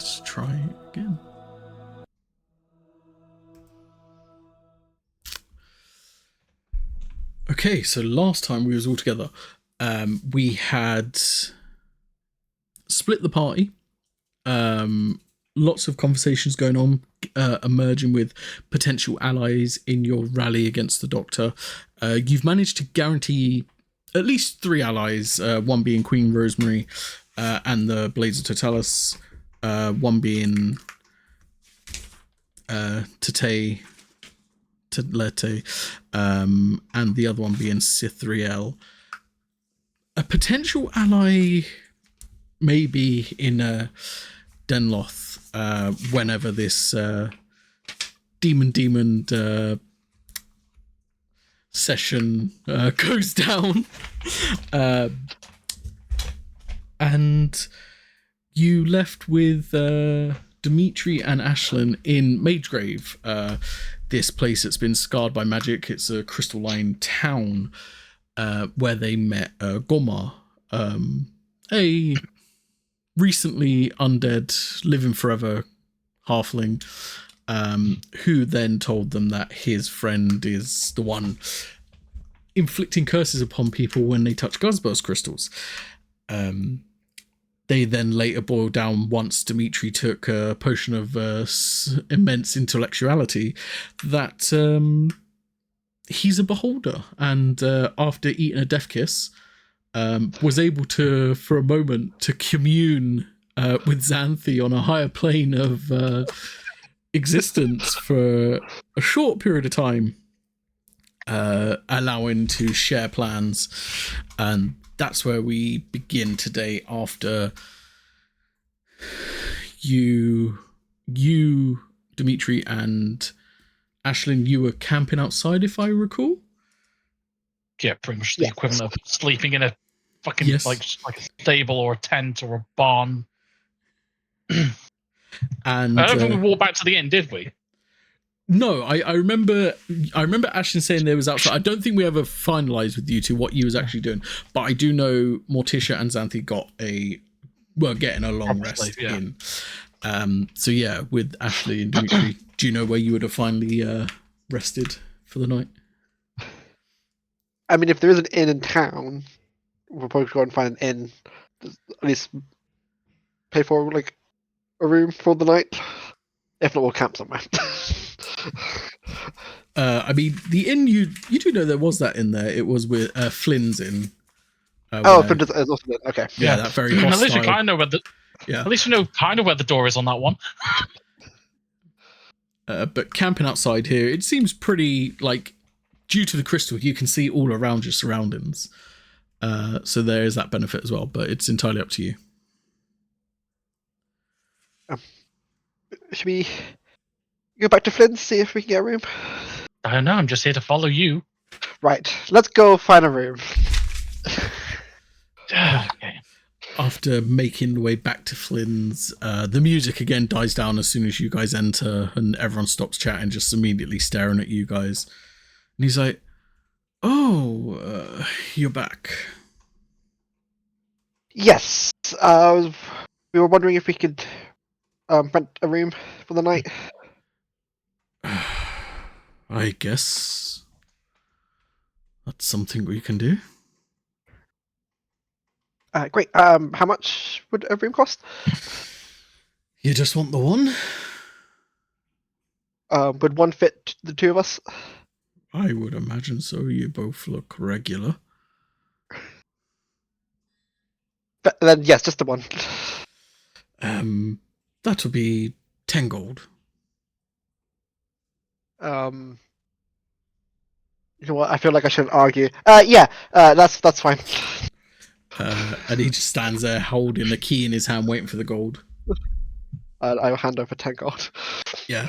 Let's try again. Okay, so last time we was all together, we had split the party. Lots of conversations going on, emerging with potential allies in your rally against the Doctor. You've managed to guarantee at least 3 allies, one being Queen Rosemary and the Blades of Totalis, one being Telete, and the other one being Cythriel. A potential ally maybe in Denloth whenever this demon session goes down. And you left with Dimitri and Ashlyn in Magegrave, this place that's been scarred by magic. It's a crystalline town where they met Gomar, a recently undead, living forever halfling, who then told them that his friend is the one inflicting curses upon people when they touch Guzburst crystals. They then later boiled down, once Dimitri took a potion of immense intellectuality, that he's a beholder, and after eating a death kiss, was able to, for a moment, to commune with Xanthi on a higher plane of existence for a short period of time, allowing to share plans. And that's where we begin today, after you Dimitri and Ashlyn, you were camping outside, if I recall. Yeah, pretty much the equivalent of sleeping in a fucking like a stable or a tent or a barn. And I don't think we walked back to the inn, did we? No, I remember Ashlyn saying there was outside. I don't think we ever finalised with you two what you was actually doing, but I do know Morticia and Xanthi getting a long rest in. So yeah, with Ashley and Dimitri, do you know where you would have finally rested for the night? I mean, if there is an inn in town, we'll probably go and find an inn. At least pay for like a room for the night. If not, we'll camp somewhere. I mean, the inn you do know there was that in there. It was with Flynn's inn. Flynn's is also there. Okay. Yeah, that very hostile. At least we kind of know where the. Yeah. At least we know kind of where the door is on that one. But camping outside here, it seems pretty, like, due to the crystal, you can see all around your surroundings. So there is that benefit as well, but it's entirely up to you. Should we go back to Flynn's, see if we can get a room? I don't know, I'm just here to follow you. Right, let's go find a room. Okay. After making the way back to Flynn's, the music again dies down as soon as you guys enter, and everyone stops chatting, just immediately staring at you guys. And he's like, "Oh, you're back." Yes, we were wondering if we could rent a room for the night. I guess that's something we can do. Great. How much would a room cost? You just want the one? Would one fit the two of us? I would imagine so. You both look regular. But then yes, just the one. That would be 10 gold. You know what? I feel like I shouldn't argue. That's fine. And he just stands there holding the key in his hand, waiting for the gold. I'll hand over 10 gold. Yeah.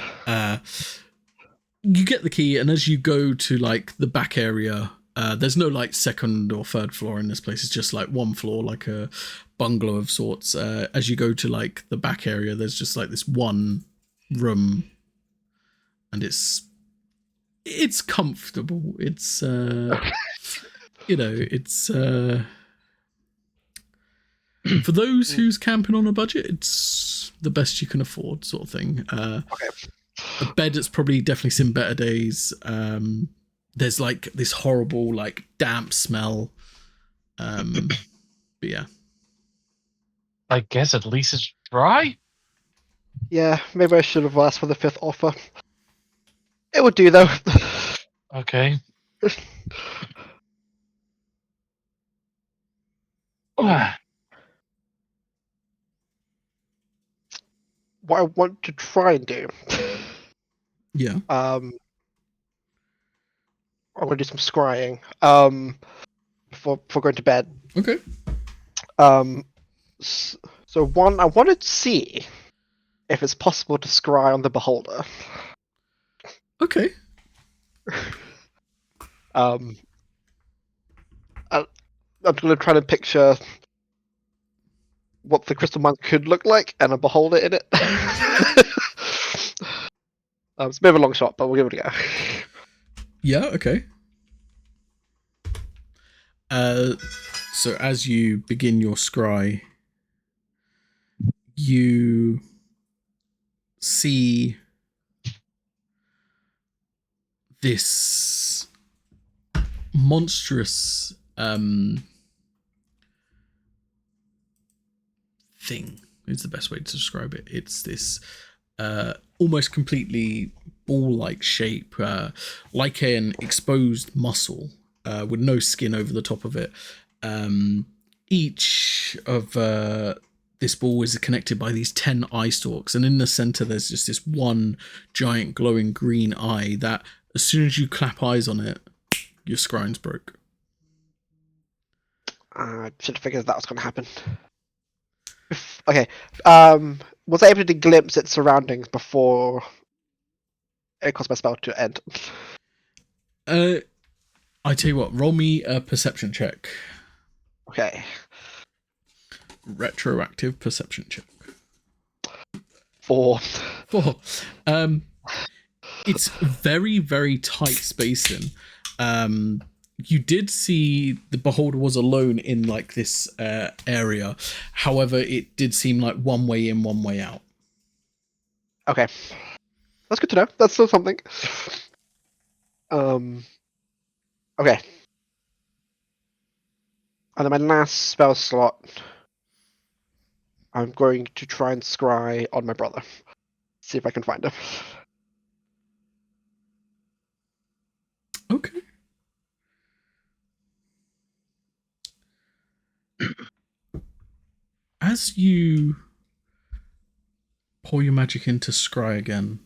You get the key, and as you go to like the back area, there's no like second or third floor in this place. It's just like one floor, like a bungalow of sorts. As you go to like the back area, there's just like this one room, and it's comfortable. It's it's For those who's camping on a budget, it's the best you can afford, sort of thing. Okay. A bed that's probably definitely seen better days. There's like this horrible, like damp smell. But yeah. I guess at least it's dry. Yeah, maybe I should have asked for the 5th offer. It would do though. Okay. Ah, What I want to try and do. Yeah. I'm gonna do some scrying. Before going to bed. Okay. So one, I wanted to see if it's possible to scry on the beholder. Okay. I'm gonna try to picture what the crystal mine could look like and a beholder in it. It's a bit of a long shot, but we'll give it a go. Yeah. Okay. So as you begin your scry, you see this monstrous thing is the best way to describe it. It's this almost completely ball-like shape, like an exposed muscle with no skin over the top of it. Each of this ball is connected by these 10 eye stalks, and in the center there's just this one giant glowing green eye that as soon as you clap eyes on it, your scrying's broke. I should have figured that was going to happen. Okay. Was I able to glimpse its surroundings before it caused my spell to end? I tell you what, roll me a perception check. Okay. Retroactive perception check. 4. It's very, very tight spacing. You did see the beholder was alone in like this area. However, it did seem like one way in, one way out. Okay. That's good to know. That's still something. Okay. And then my last spell slot, I'm going to try and scry on my brother. See if I can find him. Okay. As you pour your magic into scry again,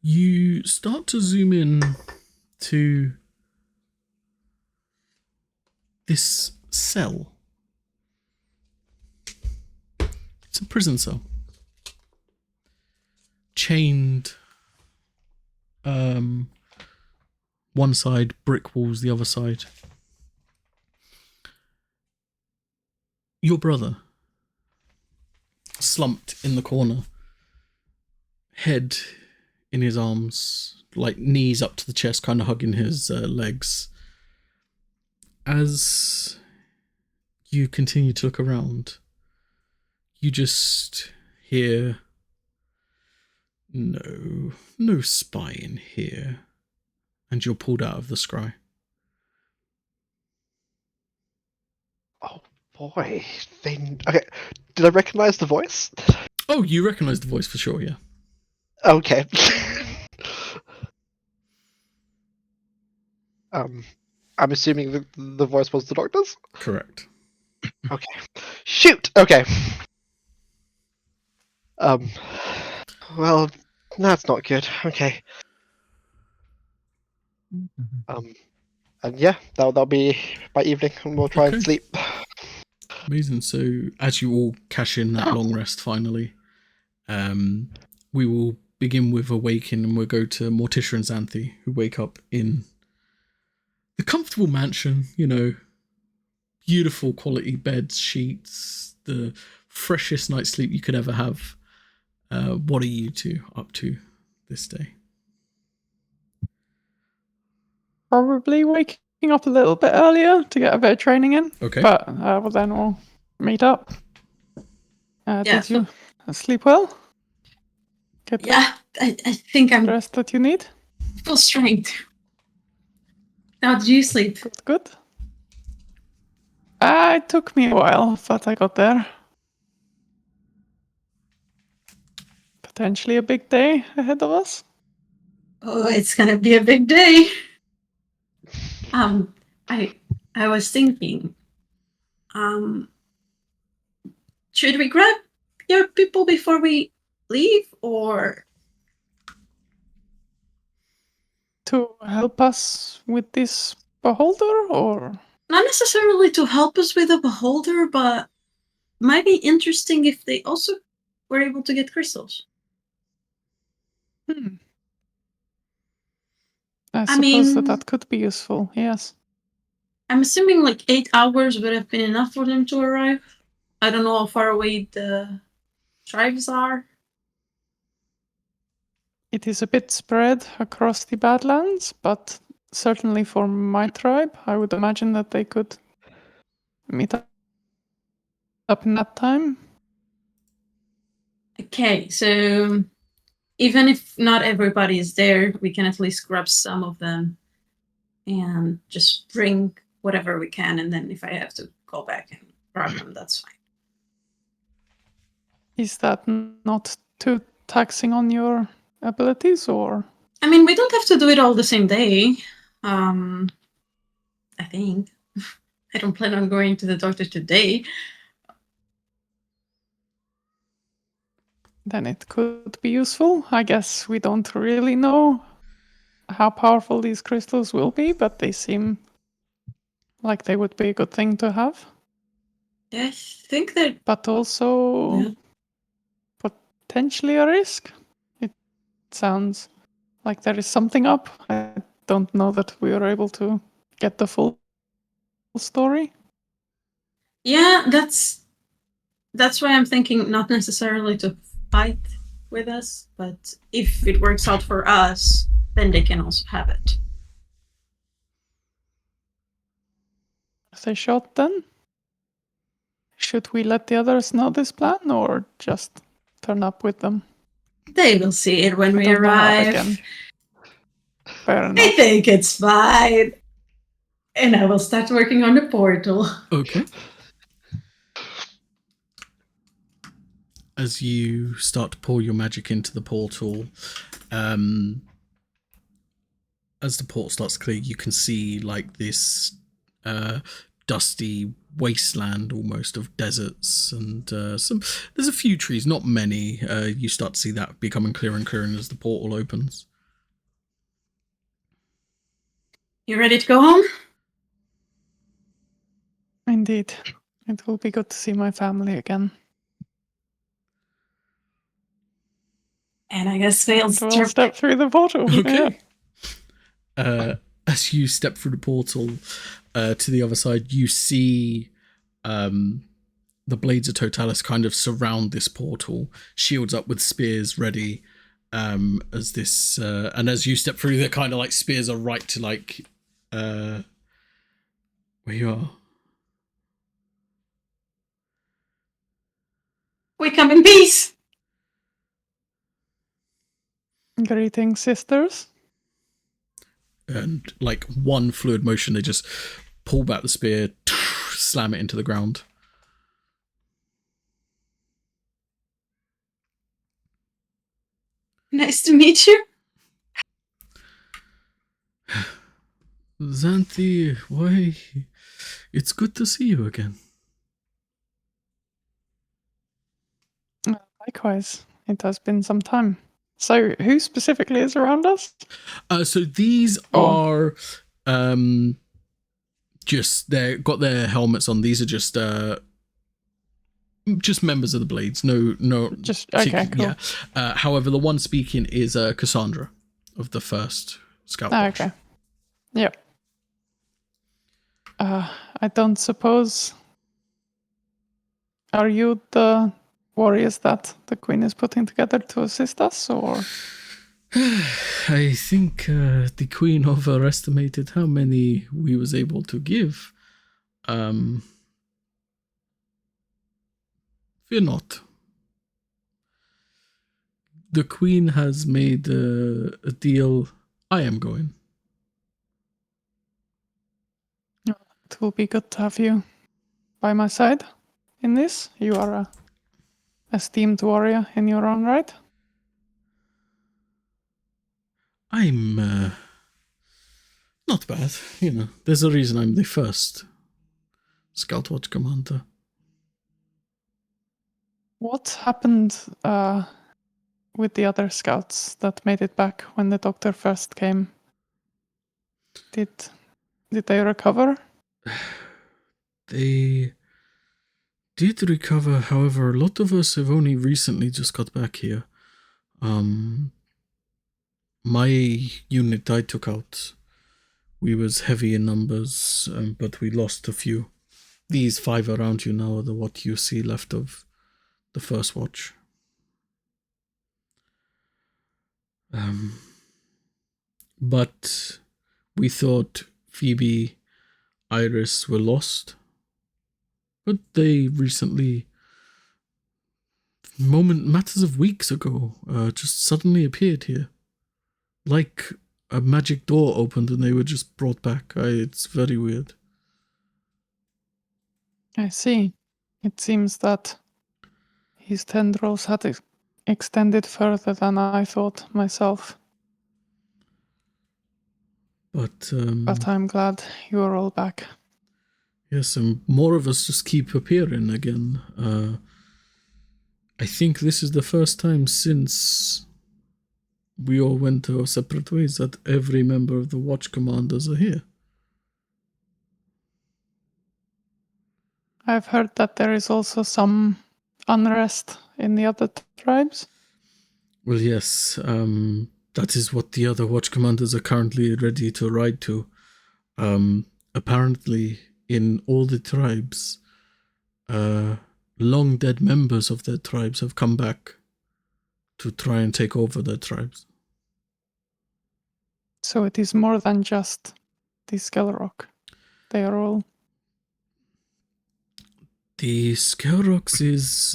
you start to zoom in to this cell. It's a prison cell. Chained, one side, brick walls, the other side. Your brother, slumped in the corner, head in his arms, like knees up to the chest, kind of hugging his legs. As you continue to look around, you just hear, no spy in here, and you're pulled out of the scry. Oh boy. Okay. Did I recognize the voice? Oh, you recognize the voice for sure, yeah. Okay. I'm assuming the voice was the doctor's? Correct. Okay. Shoot! Okay. Well, that's not good. Okay. And yeah, that'll be my evening, and we'll try and sleep. Amazing. So as you all cash in that long rest finally, we will begin with Awaken, and we'll go to Morticia and Xanthi, who wake up in the comfortable mansion, beautiful quality beds, sheets, the freshest night's sleep you could ever have. What are you two up to this day? Probably waking up a little bit earlier to get a bit of training in. Okay. But well, then we'll meet up. Did you sleep well? Get I think I'm the rest that you need? full strength. How did you sleep? Good. It took me a while, but I got there. Potentially a big day ahead of us. Oh, it's gonna be a big day. I was thinking, should we grab your people before we leave, or To help us with this beholder, or? not necessarily to help us with the beholder, but might be interesting if they also were able to get crystals. I suppose that could be useful, yes. I'm assuming like 8 hours would have been enough for them to arrive. I don't know how far away the tribes are. It is a bit spread across the Badlands, but certainly for my tribe, I would imagine that they could meet up in that time. Okay, so even if not everybody is there, we can at least grab some of them and just bring whatever we can, and then if I have to go back and grab them, that's fine. Is that not too taxing on your abilities, or? I mean, we don't have to do it all the same day. I think. I don't plan on going to the doctor today. Then it could be useful. I guess we don't really know how powerful these crystals will be, but they seem like they would be a good thing to have. I think that... But also potentially a risk. It sounds like there is something up. I don't know that we were able to get the full story. Yeah, that's why I'm thinking not necessarily to fight with us, but if it works out for us, then they can also have it. Are they shot then? Should we let the others know this plan, or just turn up with them? They will see it when we arrive. Fair enough. I think it's fine. And I will start working on the portal. Okay. As you start to pour your magic into the portal, as the portal starts to clear, you can see like this dusty wasteland almost of deserts, and there's a few trees, not many. You start to see that becoming clearer and clearer as the portal opens. You ready to go home? Indeed. It will be good to see my family again. And I guess we'll step through the portal. Okay. Yeah. As you step through the portal to the other side, you see the Blades of Totalis kind of surround this portal, shields up with spears ready. As this and as you step through, the kind of like spears are right to like where you are. We come in peace. Greetings, sisters. And like one fluid motion, they just pull back the spear, slam it into the ground. Nice to meet you. Xanthi, why? It's good to see you again. Likewise. It has been some time. So, who specifically is around us? So these are just they got their helmets on. These are just members of the Blades. No, just okay. Cool. Yeah. However, the one speaking is Cassandra of the first Scout Watch. Okay. Yep. I don't suppose. Are you the warriors that the Queen is putting together to assist us, or? I think the Queen overestimated how many we was able to give. Fear not. The Queen has made a deal. I am going. It will be good to have you by my side in this. You are a esteemed warrior in your own right. I'm not bad, you know. There's a reason I'm the first Scout Watch commander. What happened with the other scouts that made it back when the doctor first came? Did they recover? They did recover, however, a lot of us have only recently just got back here. My unit I took out, we was heavy in numbers, but we lost a few. These 5 around you now are what you see left of the first watch. But we thought Phoebe, Iris were lost, but they recently, matters of weeks ago, just suddenly appeared here. Like a magic door opened and they were just brought back. It's very weird. I see. It seems that his tendrils had extended further than I thought myself. But I'm glad you are all back. Yes, and more of us just keep appearing again. I think this is the first time since we all went our separate ways that every member of the Watch Commanders are here. I've heard that there is also some unrest in the other tribes. Well, yes, that is what the other Watch Commanders are currently ready to ride to. Apparently, in all the tribes, long dead members of their tribes have come back to try and take over their tribes. So it is more than just the Skelrock. They are all... The Skelrocks is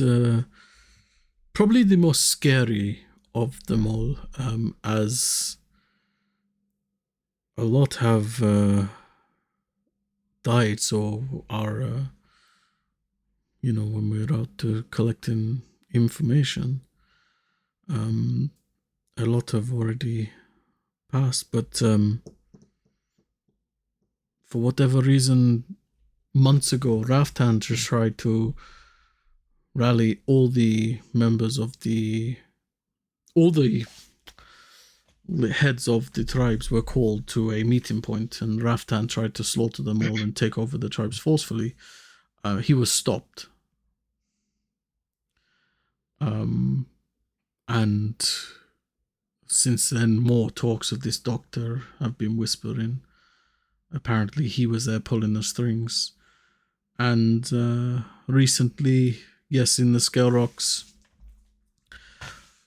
probably the most scary of them all, as a lot have died, so are, when we're out to collecting information, a lot have already passed, but for whatever reason, months ago, Raftan just tried to rally all the members of all the heads of the tribes were called to a meeting point, and Raftan tried to slaughter them all and take over the tribes forcefully. He was stopped. And since then, more talks of this doctor have been whispering. Apparently, he was there pulling the strings. And recently, yes, in the Skelrocks,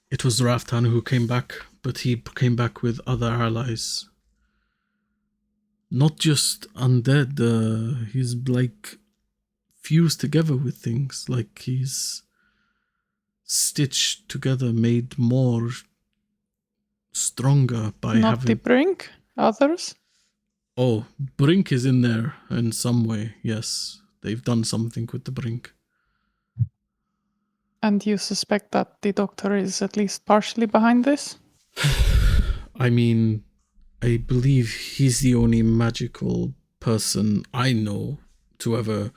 it was Raftan who came back, but he came back with other allies. Not just undead, he's like fused together with things, like he's stitched together, made more stronger by Not having... the Brink, others? Oh, Brink is in there in some way, yes. They've done something with the Brink. And you suspect that the Doctor is at least partially behind this? I mean, I believe he's the only magical person I know to ever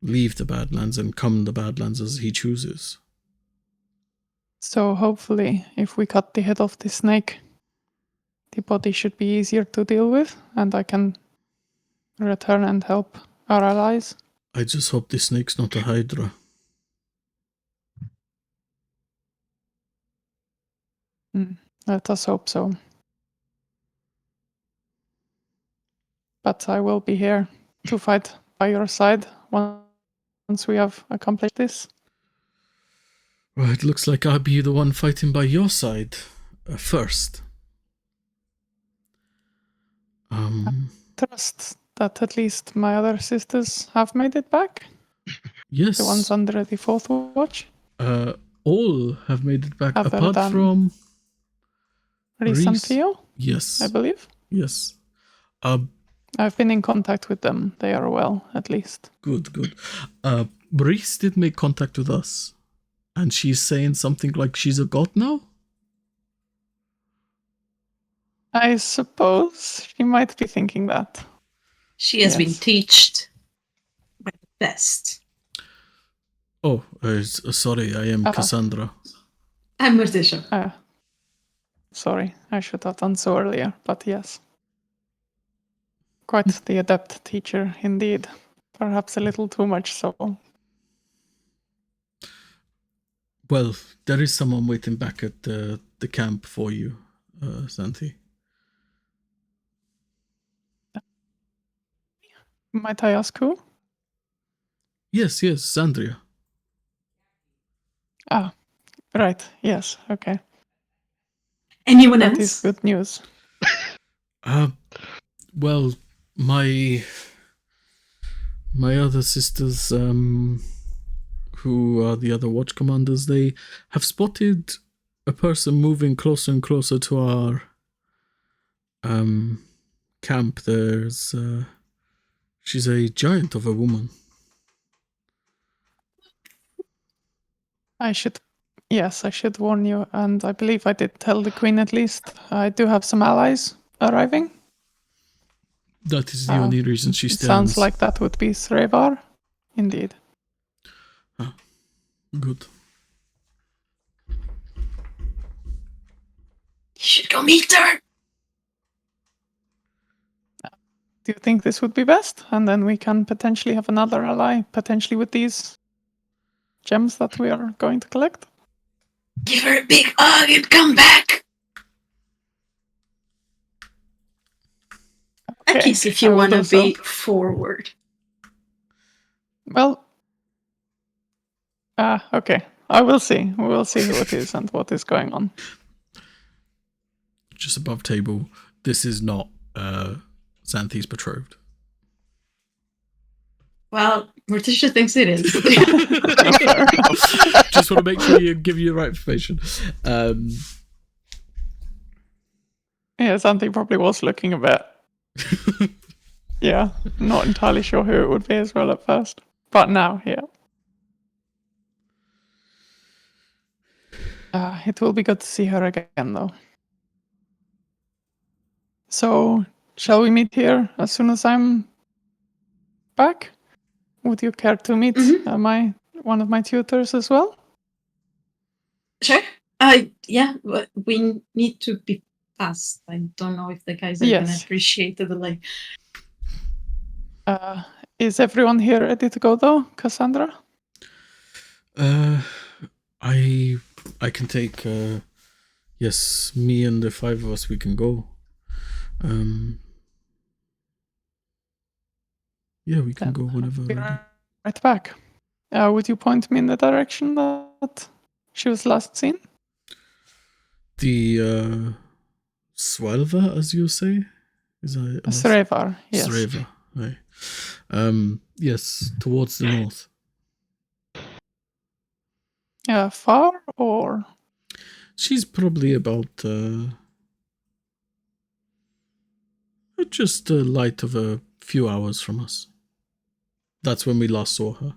leave the Badlands and come the Badlands as he chooses. So hopefully, if we cut the head off the snake, the body should be easier to deal with, and I can return and help our allies. I just hope the snake's not a Hydra. Let us hope so. But I will be here to fight by your side once we have accomplished this. Well, it looks like I'll be the one fighting by your side. first. Trust that at least my other sisters have made it back. Yes. The ones under the fourth watch. All have made it back, Other apart than from Reese and Reese. Theo, Yes. I believe. Yes. I've been in contact with them. They are well, at least. Good. Reese did make contact with us, and she's saying something like she's a god now. I suppose she might be thinking that. She has been Yes. taught by the best. Oh, sorry, I am Cassandra. I'm Morticia. Sorry, I should have done so earlier, but yes. Quite the adept teacher, indeed. Perhaps a little too much so. Well, there is someone waiting back at the camp for you, Santi. Might I ask who? Yes, Sandria. Ah, right, yes, okay. Anyone That else? is good news. Well, my other sisters, who are the other watch commanders, they have spotted a person moving closer and closer to our camp. There's she's a giant of a woman. I should warn you, and I believe I did tell the Queen at least. I do have some allies arriving. That is the only reason she It stands. sounds like that would be Srevar. Indeed. Good. You should go meet her. Do you think this would be best? And then we can potentially have another ally, potentially with these gems that we are going to collect? Give her a big hug and come back. Okay, At least if you I will want to do so. be forward. Well, okay. I will see. We will see who it is and what is going on. Just above table. This is not Xanthi's betrothed. Well, Morticia thinks it is. Just want to make sure you give you the right information. Yeah, Santi probably was looking a bit. Yeah, not entirely sure who it would be as well at first. But now, yeah. It will be good to see her again, though. So, shall we meet here as soon as I'm back? Would you care to meet one of my tutors as well? Sure. Yeah, but we need to be fast. I don't know if the guys are going to appreciate the delay. Is everyone here ready to go, though, Cassandra? I can take. Yes, me and the five of us, we can go. Yeah, we can go whenever. Be right back. Would you point me in the direction that she was last seen? The Swelva, as you say, is that Srevar? Yes. Srevar, right. Yes, towards the north. Far or? She's probably about just a light of a few hours from us. That's when we last saw her.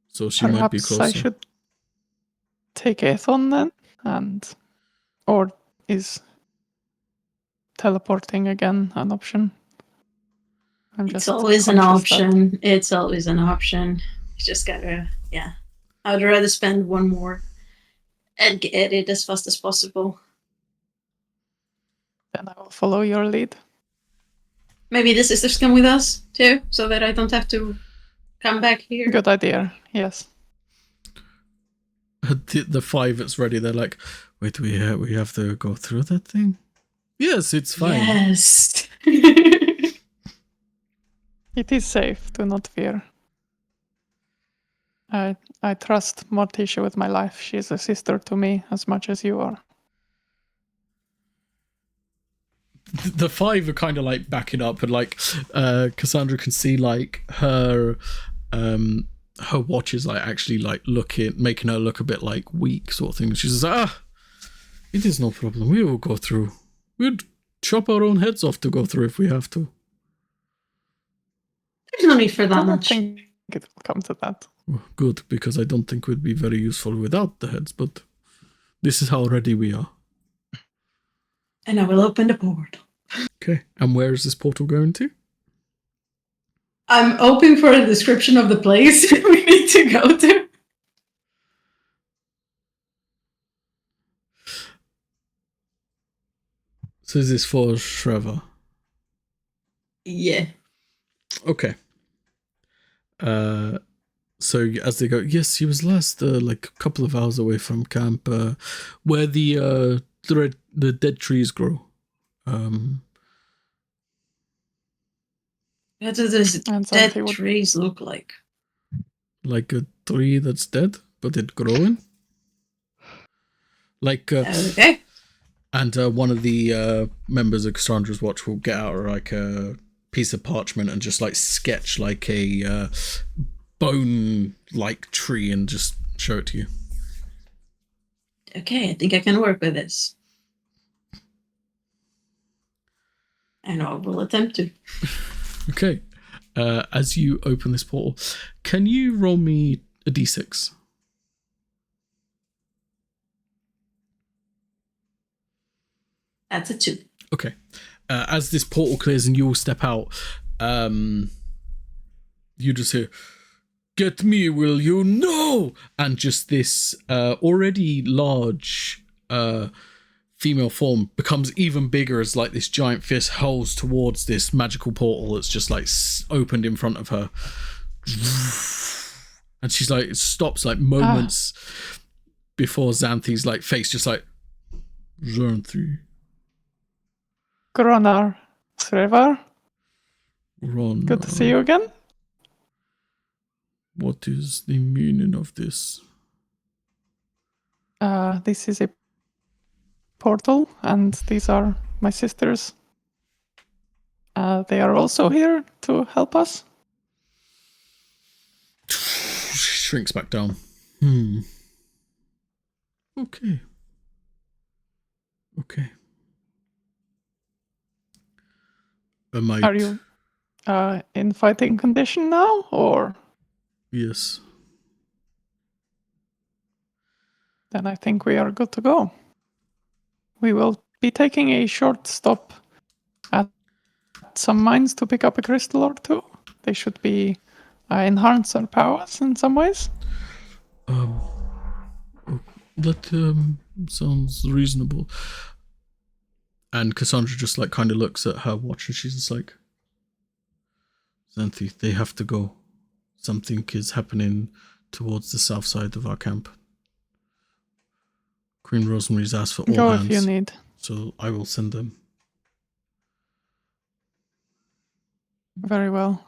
So she might be closer. Perhaps I should take Aethon then, or is teleporting again an option? It's always an option. It's always an option. You just gotta, yeah. I'd rather spend one more and get it as fast as possible. Then I will follow your lead. Maybe the sisters come with us too, so that I don't have to come back here. Good idea, yes. The five that's ready, they're like, wait, we have to go through that thing? Yes, it's fine. Yes. It is safe, do not fear. I trust Morticia with my life. She is a sister to me as much as you are. the five are kind of like backing up, and like Cassandra can see like her watch is like actually like making her look a bit like weak, sort of thing. She says, it is no problem. We will go through. We'd chop our own heads off to go through if we have to. There's no need for I that don't much. think it will come to that. Well, good, because I don't think we'd be very useful without the heads, but this is how ready we are. And I will open the portal. Okay, and where is this portal going to? I'm hoping for a description of the place we need to go to. So is this for Shreva? Yeah. Okay. So as they go, yes, he was last like a couple of hours away from camp, where the dead trees grow. What do those And dead Xanthi would- trees look like? Like a tree that's dead, but it growing. Like Okay. and one of the members of Cassandra's watch will get out like a piece of parchment and just like sketch like a bone-like tree and just show it to you. Okay, I think I can work with this. And I will attempt to. Okay. As you open this portal, can you roll me a d6? That's a 2. Okay. As this portal clears and you all step out, you just hear, "Get me, will you?" "No!" And just this already large female form becomes even bigger as like this giant fist hurls towards this magical portal that's just like opened in front of her. And she's like, it stops like moments before Xanthi's like face just like, Xanthi. Gronar, Srevar, Ron, good to see you again. what is the meaning of this? This is a portal, and these are my sisters. They are also here to help us. She shrinks back down. Okay. Are you in fighting condition now, or? Yes. Then I think we are good to go. We will be taking a short stop at some mines to pick up a crystal or two. They should be enhance our powers in some ways. That sounds reasonable. And Cassandra just like kind of looks at her watch and she's just like, Xanthi, they have to go. Something is happening towards the south side of our camp. Queen Rosemary's asked for all Go hands. if you need. So I will send them. Very well.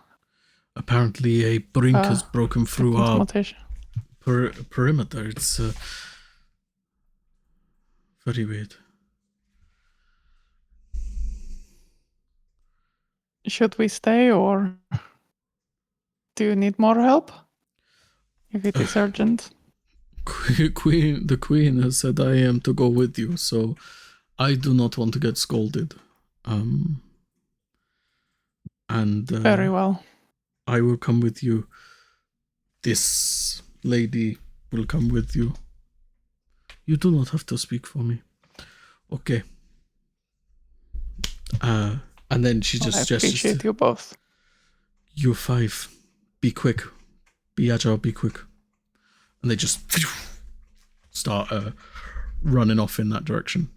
Apparently a brink has broken through our perimeter. It's very weird. Should we stay, or do you need more help? If it is urgent. The queen has said I am to go with you, so I do not want to get scolded. Very well. I will come with you. This lady will come with you. You do not have to speak for me. Okay. And then she just I gestures. appreciate you both. You five, be quick, be agile, be quick. And they just start running off in that direction.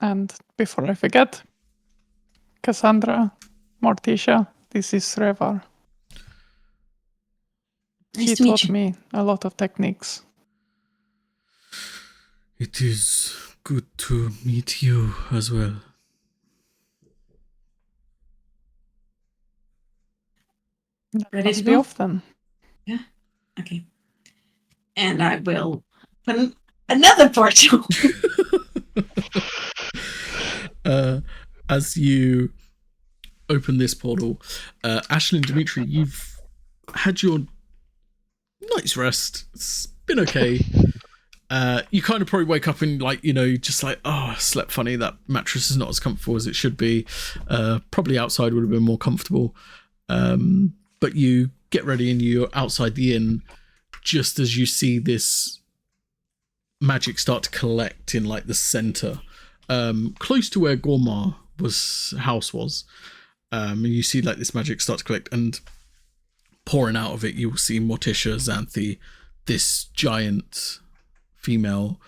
And before I forget, Cassandra, Morticia, this is Srevar. Nice He to meet taught you. me a lot of techniques. It is good to meet you as well. Ready to Must be go? off then. Yeah. Okay. And I will open another portal. as you open this portal, Ashlyn, Dimitri, you've had your night's rest. It's been okay. You kind of probably wake up and just like, oh, I slept funny. That mattress is not as comfortable as it should be. Probably outside would have been more comfortable. But you get ready and you're outside the inn just as you see this magic start to collect in like the center, close to where Gormar's house was. And you see like this magic start to collect, and pouring out of it, you'll see Morticia, Xanthi, this giant female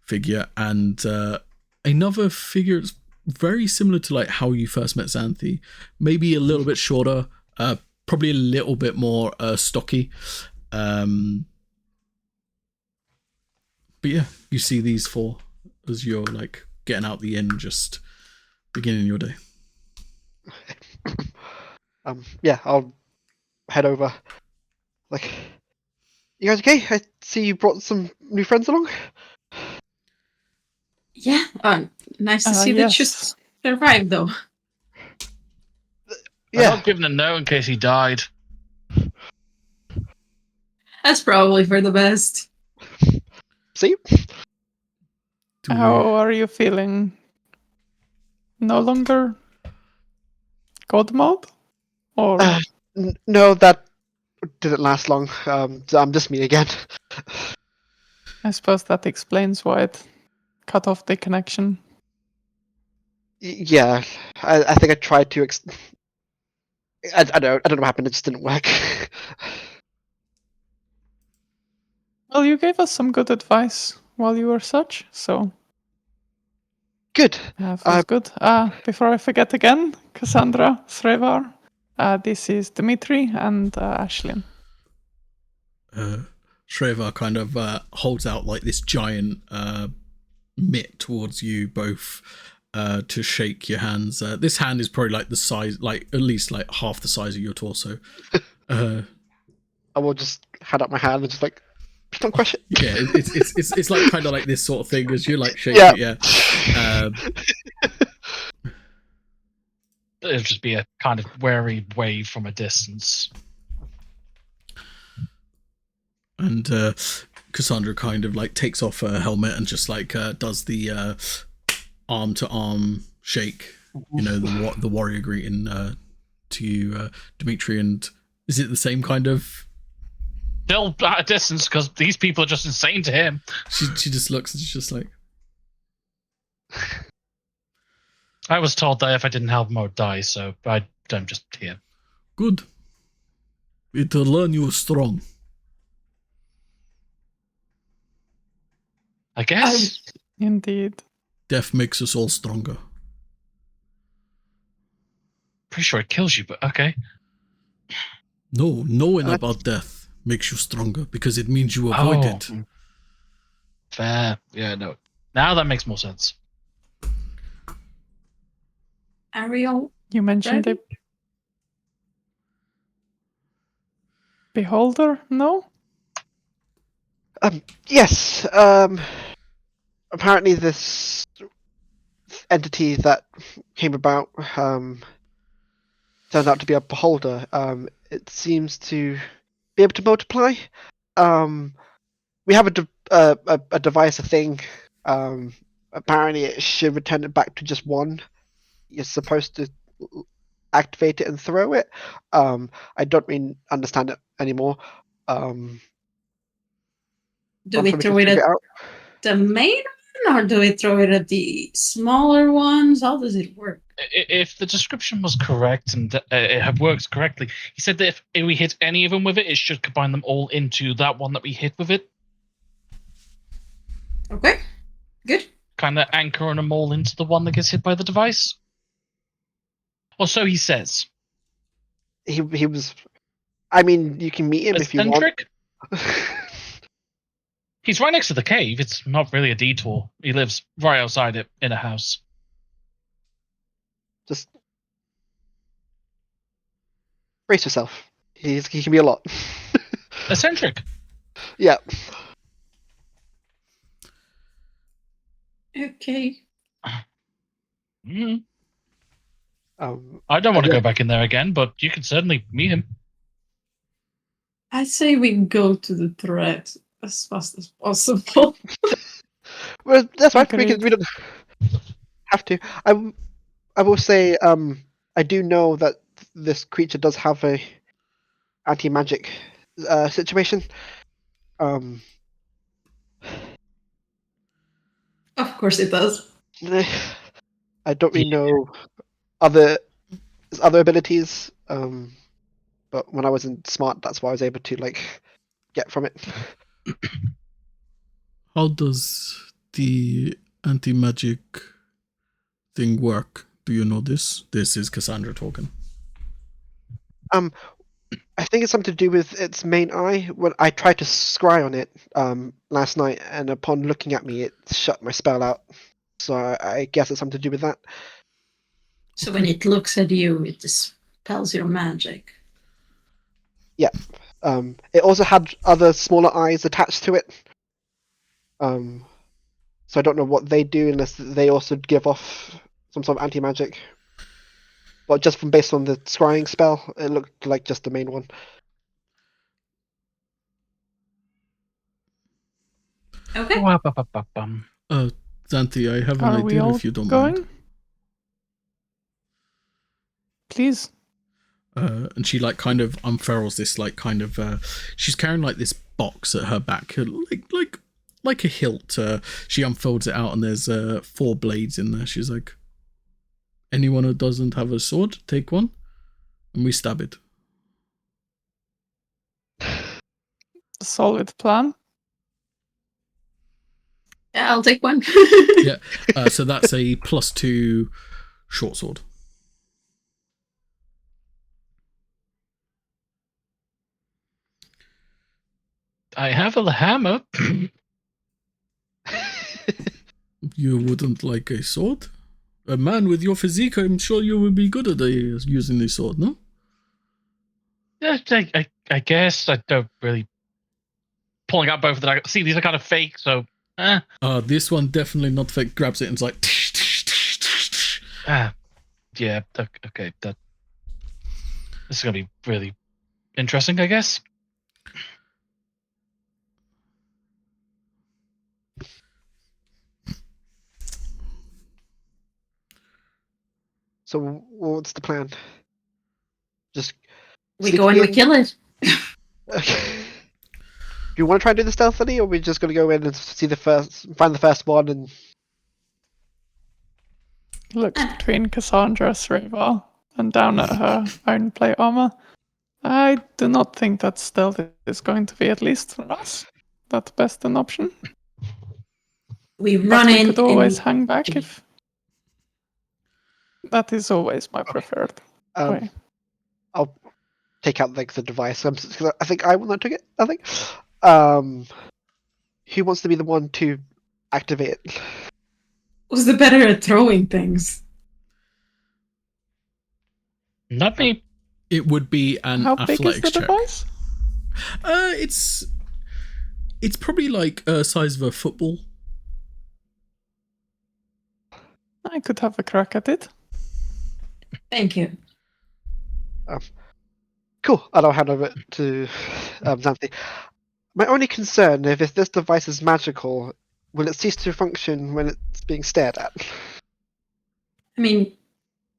figure, and another figure that's very similar to like how you first met Xanthi, maybe a little bit shorter, probably a little bit more stocky. But yeah, you see these four as you're like getting out the inn, just beginning your day. Yeah, I'll head over. Like, you guys okay? I see you brought some new friends along. Yeah, nice to see that you yes. survived, though. Yeah, I'm not giving a no in case he died. That's probably for the best. see? How are you feeling? No longer God mode? Or No, that didn't last long. I'm just me again. I suppose that explains why it cut off the connection. Yeah, I think I tried to. I don't know what happened. It just didn't work. Well, you gave us some good advice while you were such, so Good. feels good. Before I forget again, Cassandra, Srevar, this is Dimitri and Ashlyn. Shreva kind of holds out like this giant mitt towards you both to shake your hands. This hand is probably like the size, like at least like half the size of your torso. I will just hand up my hand and just like, don't crush it. Yeah, it's like kind of like this sort of thing as you like shake it. Yeah. It'll just be a kind of wary wave from a distance. And Cassandra kind of like takes off her helmet and just like does the arm to arm shake, the warrior greeting to you, Dimitri. And is it the same kind of? Still at a distance because these people are just insane to him. She just looks and she's just like. I was told that if I didn't help him, I would die, so I'm just here. Good. It'll learn you strong. I guess. Indeed. Death makes us all stronger. Pretty sure it kills you, but okay. No, knowing about death makes you stronger because it means you avoid it. Fair. Yeah, no. Now that makes more sense. Ariel, You mentioned ready? the beholder, no? Yes. Apparently, this entity that came about turned out to be a beholder. It seems to be able to multiply. We have a device, a thing. Apparently, it should return it back to just one. You're supposed to activate it and throw it. I don't really understand it anymore. do I'm we sure we throw can it figure at it out. the main one, or do we throw it at the smaller ones? How does it work? If the description was correct and it works correctly, he said that if we hit any of them with it, it should combine them all into that one that we hit with it. Okay, good. Kind of anchoring them all into the one that gets hit by the device. Or so he says. He was. I mean, you can meet him if you want. Eccentric? He's right next to the cave. It's not really a detour. He lives right outside it in a house. Just brace yourself. He can be a lot. Eccentric. Yeah. Okay. Mm. Um, I don't want to yeah. go back in there again, but you can certainly meet him. I say we go to the threat as fast as possible. well, that's fine. We Agreed. don't have to. I will say, I do know that this creature does have a anti-magic situation. Um, Of course it does. I don't really know other abilities. But when I was in smart, that's what I was able to get from it. How does the anti-magic thing work? Do you know this? This is Cassandra talking. I think it's something to do with its main eye. When I tried to scry on it last night, and upon looking at me, it shut my spell out. So I guess it's something to do with that. So when it looks at you, it dispels your magic. It also had other smaller eyes attached to it. So I don't know what they do unless they also give off some sort of anti-magic. But just from based on the scrying spell, it looked like just the main one. Okay. Wah-ba-ba-ba-bum. Xanthi, I have an Are we idea all if you don't going? mind. Please. And she kind of unfurls this she's carrying this box at her back, like a hilt. She unfolds it out and there's 4 blades in there. She's like, anyone who doesn't have a sword, take one, and we stab it. Solid plan. Yeah, I'll take one. Yeah. So that's a +2 short sword. I have a hammer. You wouldn't like a sword? A man with your physique, I'm sure you would be good at using a sword, no? Yeah, I guess I don't really. Pulling out both of them. See, these are kind of fake, so. This one definitely not fake. Grabs it and it's like. Yeah. Okay. This is gonna be really interesting, I guess. So what's the plan? Just We go and we sneaking kill it. in? Do you want to try and do this stealthily, or are we just going to go in and find the first one and? Looks between Cassandra's rival and down at her own plate armor. I do not think that stealth is going to be, at least for us, that best an option. We But run we in. could always and hang back if. That is always my preferred way. I'll take out the device. I think I will not take it. I think. Who wants to be the one to activate it? Who's the better at throwing things? Not me. It would be an How big is athletics the check. device? It's probably like a size of a football. I could have a crack at it. Thank you. Cool. I'll hand over to Xanthi. My only concern is if this device is magical, will it cease to function when it's being stared at? I mean,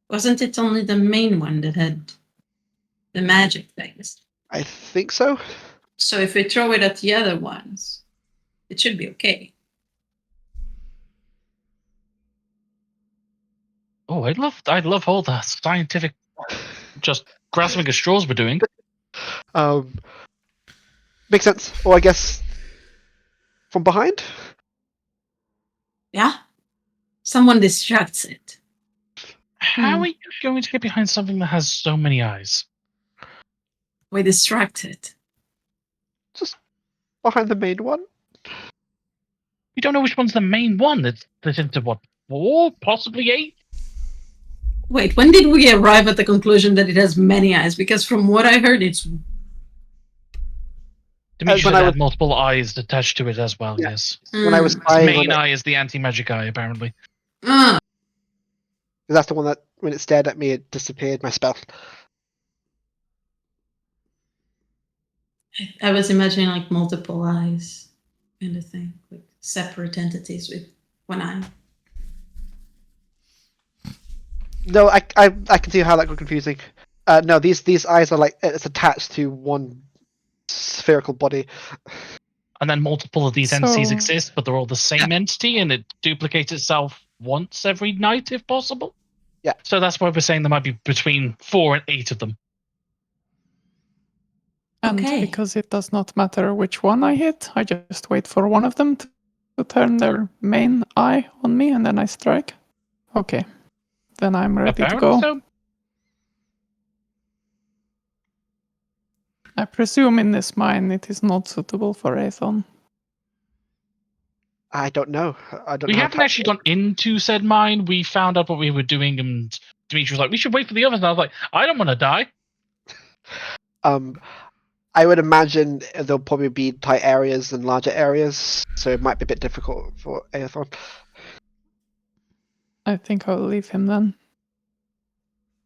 wasn't it only the main one that had the magic things? I think so. So if we throw it at the other ones, it should be okay. Oh, I'd love all the scientific, just grasping at straws we're doing. Makes sense. Or I guess from behind? Yeah? Someone distracts it. How are you going to get behind something that has so many eyes? We distract it. Just behind the main one? You don't know which one's the main one. There's into what, 4, possibly 8? Wait, when did we arrive at the conclusion that it has many eyes? Because from what I heard, it's... Dimitri when said I it was- had multiple eyes attached to it as well, Yeah. yes. When I was Its spying on main it, eye is the anti-magic eye, apparently. That's the one that, when it stared at me, it disappeared, my spell. I was imagining like multiple eyes kind of thing, like separate entities with one eye. No, I can see how that got confusing. No, these eyes are like, it's attached to one spherical body. And then multiple of these entities So- exist, but they're all the same entity, and it duplicates itself once every night, if possible. Yeah. So that's why we're saying there might be between 4 and 8 of them. And Okay. because it does not matter which one I hit, I just wait for one of them to turn their main eye on me, and then I strike. Okay. Then I'm ready to Apparently go. so. I presume in this mine it is not suitable for Aethon. I don't know. I don't We know. how haven't to- actually gone into said mine. We found out what we were doing, and Dimitri was like, we should wait for the others. And I was like, I don't want to die. I would imagine there'll probably be tight areas and larger areas, so it might be a bit difficult for Aethon. I think I'll leave him then.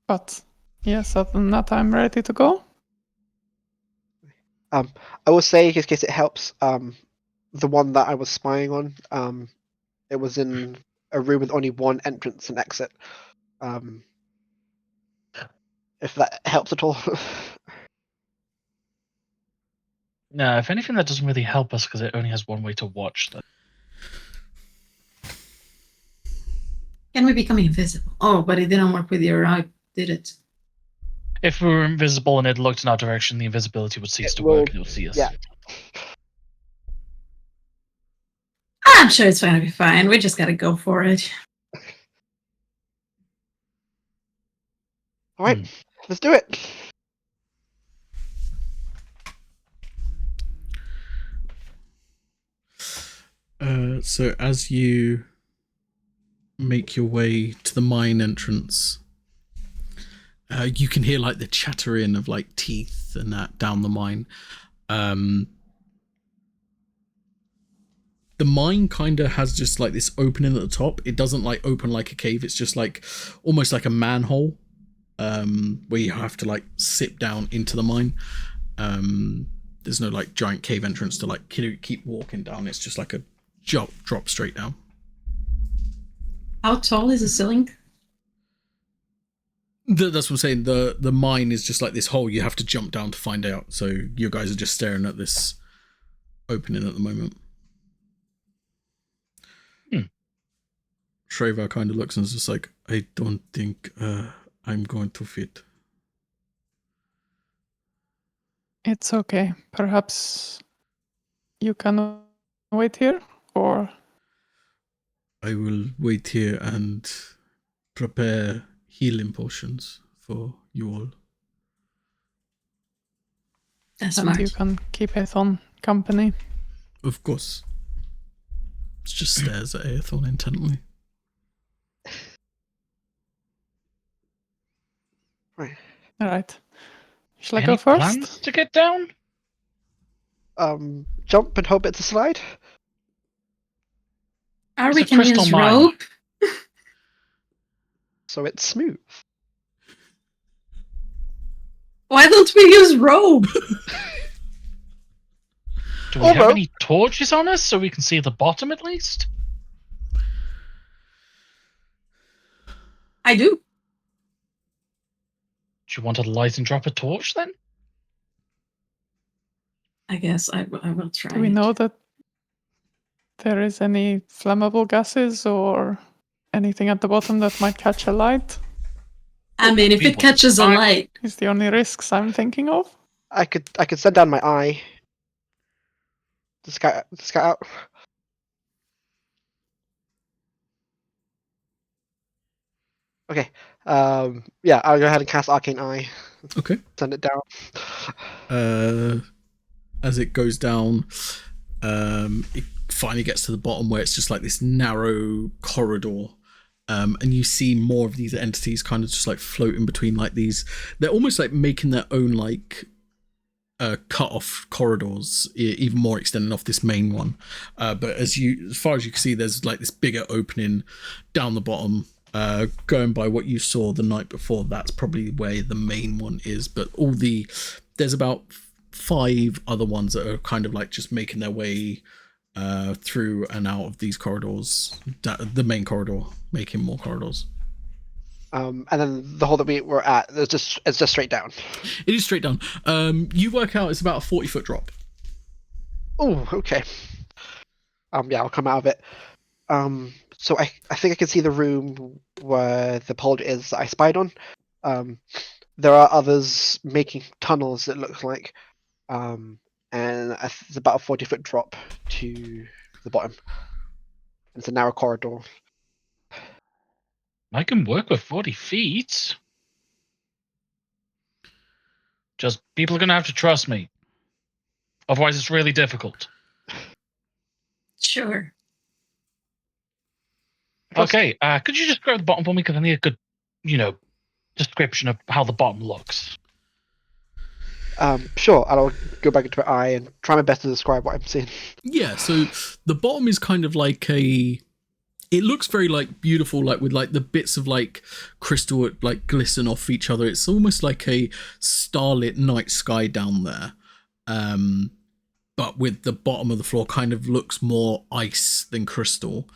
But yes, other than that, I'm ready to go. I will say, in case it helps, the one that I was spying on, it was in a room with only one entrance and exit. If that helps at all. No, if anything, that doesn't really help us because it only has one way to watch them. Can we become invisible? Oh, but it didn't work with your eye, did it? If we were invisible and it looked in our direction, the invisibility would cease It to will- work and it would see us. yeah. I'm sure it's gonna be fine. We just gotta go for it. All right, let's do it. So as you make your way to the mine entrance, you can hear like the chattering of like teeth and that down the mine. The mine kind of has just like this opening at the top. It doesn't like open like a cave. It's just like almost like a manhole, where you have to like sit down into the mine. There's no like giant cave entrance to like keep walking down. It's just like a drop straight down. How tall is the ceiling? That's what I'm saying. The mine is just like this hole. You have to jump down to find out. So you guys are just staring at this opening at the moment. Shravar kind of looks and is just like, I don't think I'm going to fit. It's okay. Perhaps you can wait here, or I will wait here and prepare healing potions for you all. That's and smart. you can keep Aethon company. Of course. It just stares at Aethon intently. Right. All right. Shall I Any go first? plans to get down? Jump and hope it's a slide. Or It's we a can crystal use mine. rope. So it's smooth. Why don't we use rope? Do we have Although- any torches on us so we can see the bottom at least? I do. Do you want to light and drop a torch then? I guess I will try. Do we it. know that there is any flammable gases or anything at the bottom that might catch a light? I mean, if We it will catches a find- light, Is the only risks I'm thinking of. I could send down my eye. To scout out. Okay. Yeah, I'll go ahead and cast Arcane Eye. Okay. Send it down. As it goes down, it finally gets to the bottom where it's just like this narrow corridor. And you see more of these entities kind of just like floating between like these. They're almost like making their own like cut off corridors, even more extending off this main one. But as far as you can see, there's like this bigger opening down the bottom. going by what you saw the night before, that's probably where the main one is. But there's about 5 other ones that are kind of like just making their way through and out of these corridors. The main corridor, making more corridors. And then the hole that we were at, it's just straight down. It is straight down. You work out it's about a 40-foot drop. Oh, okay. Yeah, I'll come out of it. So I think I can see the room where the pole is that I spied on. There are others making tunnels, it looks like. And it's about a 40-foot drop to the bottom. It's a narrow corridor. I can work with 40 feet. Just people are going to have to trust me. Otherwise, it's really difficult. Sure. Okay, could you just grab the bottom for me? Because I need a good, description of how the bottom looks. Sure, and I'll go back into my eye and try my best to describe what I'm seeing. Yeah, so the bottom is kind of like it looks very like beautiful, like with like the bits of like crystal like glisten off each other. It's almost like a starlit night sky down there. But with the bottom of the floor kind of looks more ice than crystal.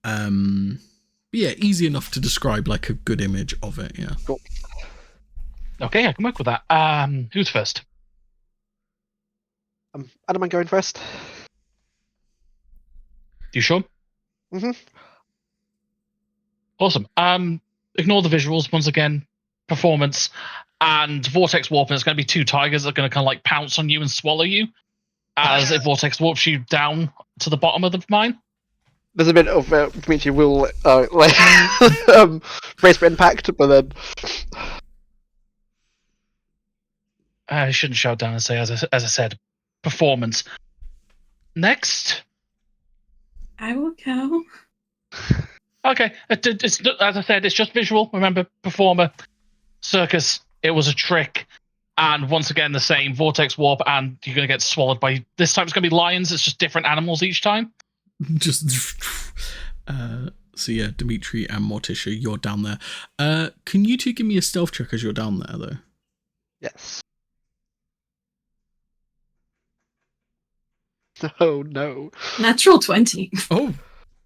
Yeah, easy enough to describe, like a good image of it, yeah. Cool. Okay, I can work with that. Who's first? I don't mind going first. You sure? Mm-hmm. Awesome. Ignore the visuals once again. Performance and vortex warp. And it's going to be 2 tigers that are going to kind of like pounce on you and swallow you as it vortex warps you down to the bottom of the mine. There's a bit of Dimitri will brace for impact, but then I shouldn't shout down and say, as I said, performance. Next. I will go. Okay, it's as I said, it's just visual. Remember, performer, circus. It was a trick, and once again the same vortex warp, and you're gonna get swallowed by. This time it's gonna be lions. It's just different animals each time. Just so yeah, Dimitri and Morticia, you're down there. Can you two give me a stealth check as you're down there, though? yes. Oh no. Natural 20. Oh,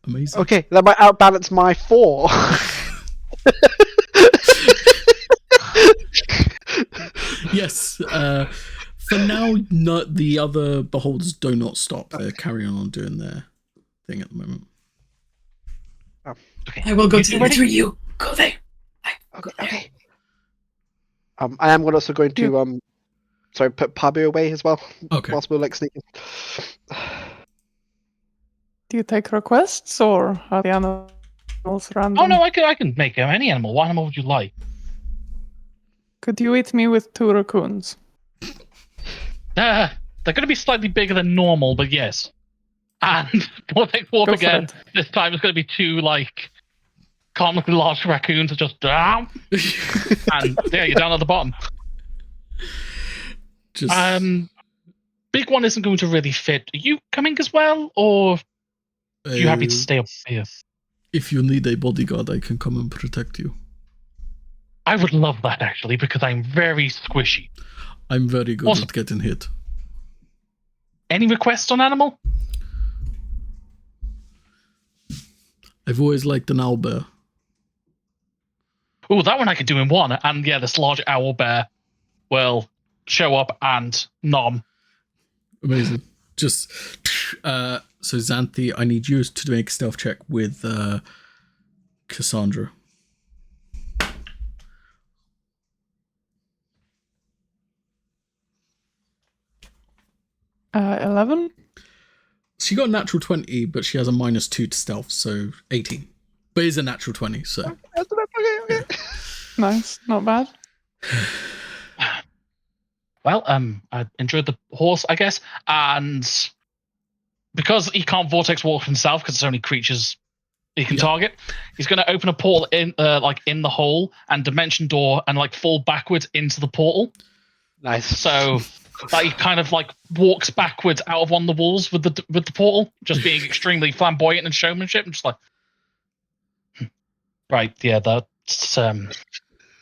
amazing. Okay, that might outbalance my 4. Yes. For now, the other beholders do not stop. They're carrying on doing their thing at the moment. Okay. I will go You to two the ready? tree. You go there. Okay. I am also going to put Pabu away as well. Okay. Whilst we're like sneaking. Do you take requests or are the animals random? Oh no, I can make any animal. What animal would you like? Could you eat me with 2 raccoons? They're going to be slightly bigger than normal, but yes. And vortex warp Go for again. it. This time it's going to be 2 like comically large raccoons that just down. And yeah, you're down at the bottom. Just Big one isn't going to really fit. Are you coming as well, or are you happy to stay up here? If you need a bodyguard, I can come and protect you. I would love that actually, because I'm very squishy. I'm very good Awesome. at getting hit. Any requests on animal? I've always liked an owlbear. Oh, that one I could do in one. And yeah, this large owl bear will show up and nom. Amazing. Just so Xanthi, I need you to make a stealth check with Cassandra. Uh, 11? She got a natural 20, but she has a -2 to stealth, so 18. But it's a natural 20, so. Okay. Nice, not bad. Well, I enjoyed the horse, I guess, and because he can't vortex walk himself, because it's only creatures he can target, he's going to open a portal in the hole and dimension door and like fall backwards into the portal. Nice. So that he kind of like walks backwards out of one of the walls with the portal, just being extremely flamboyant and showmanship, and just like, Right, yeah, that's don't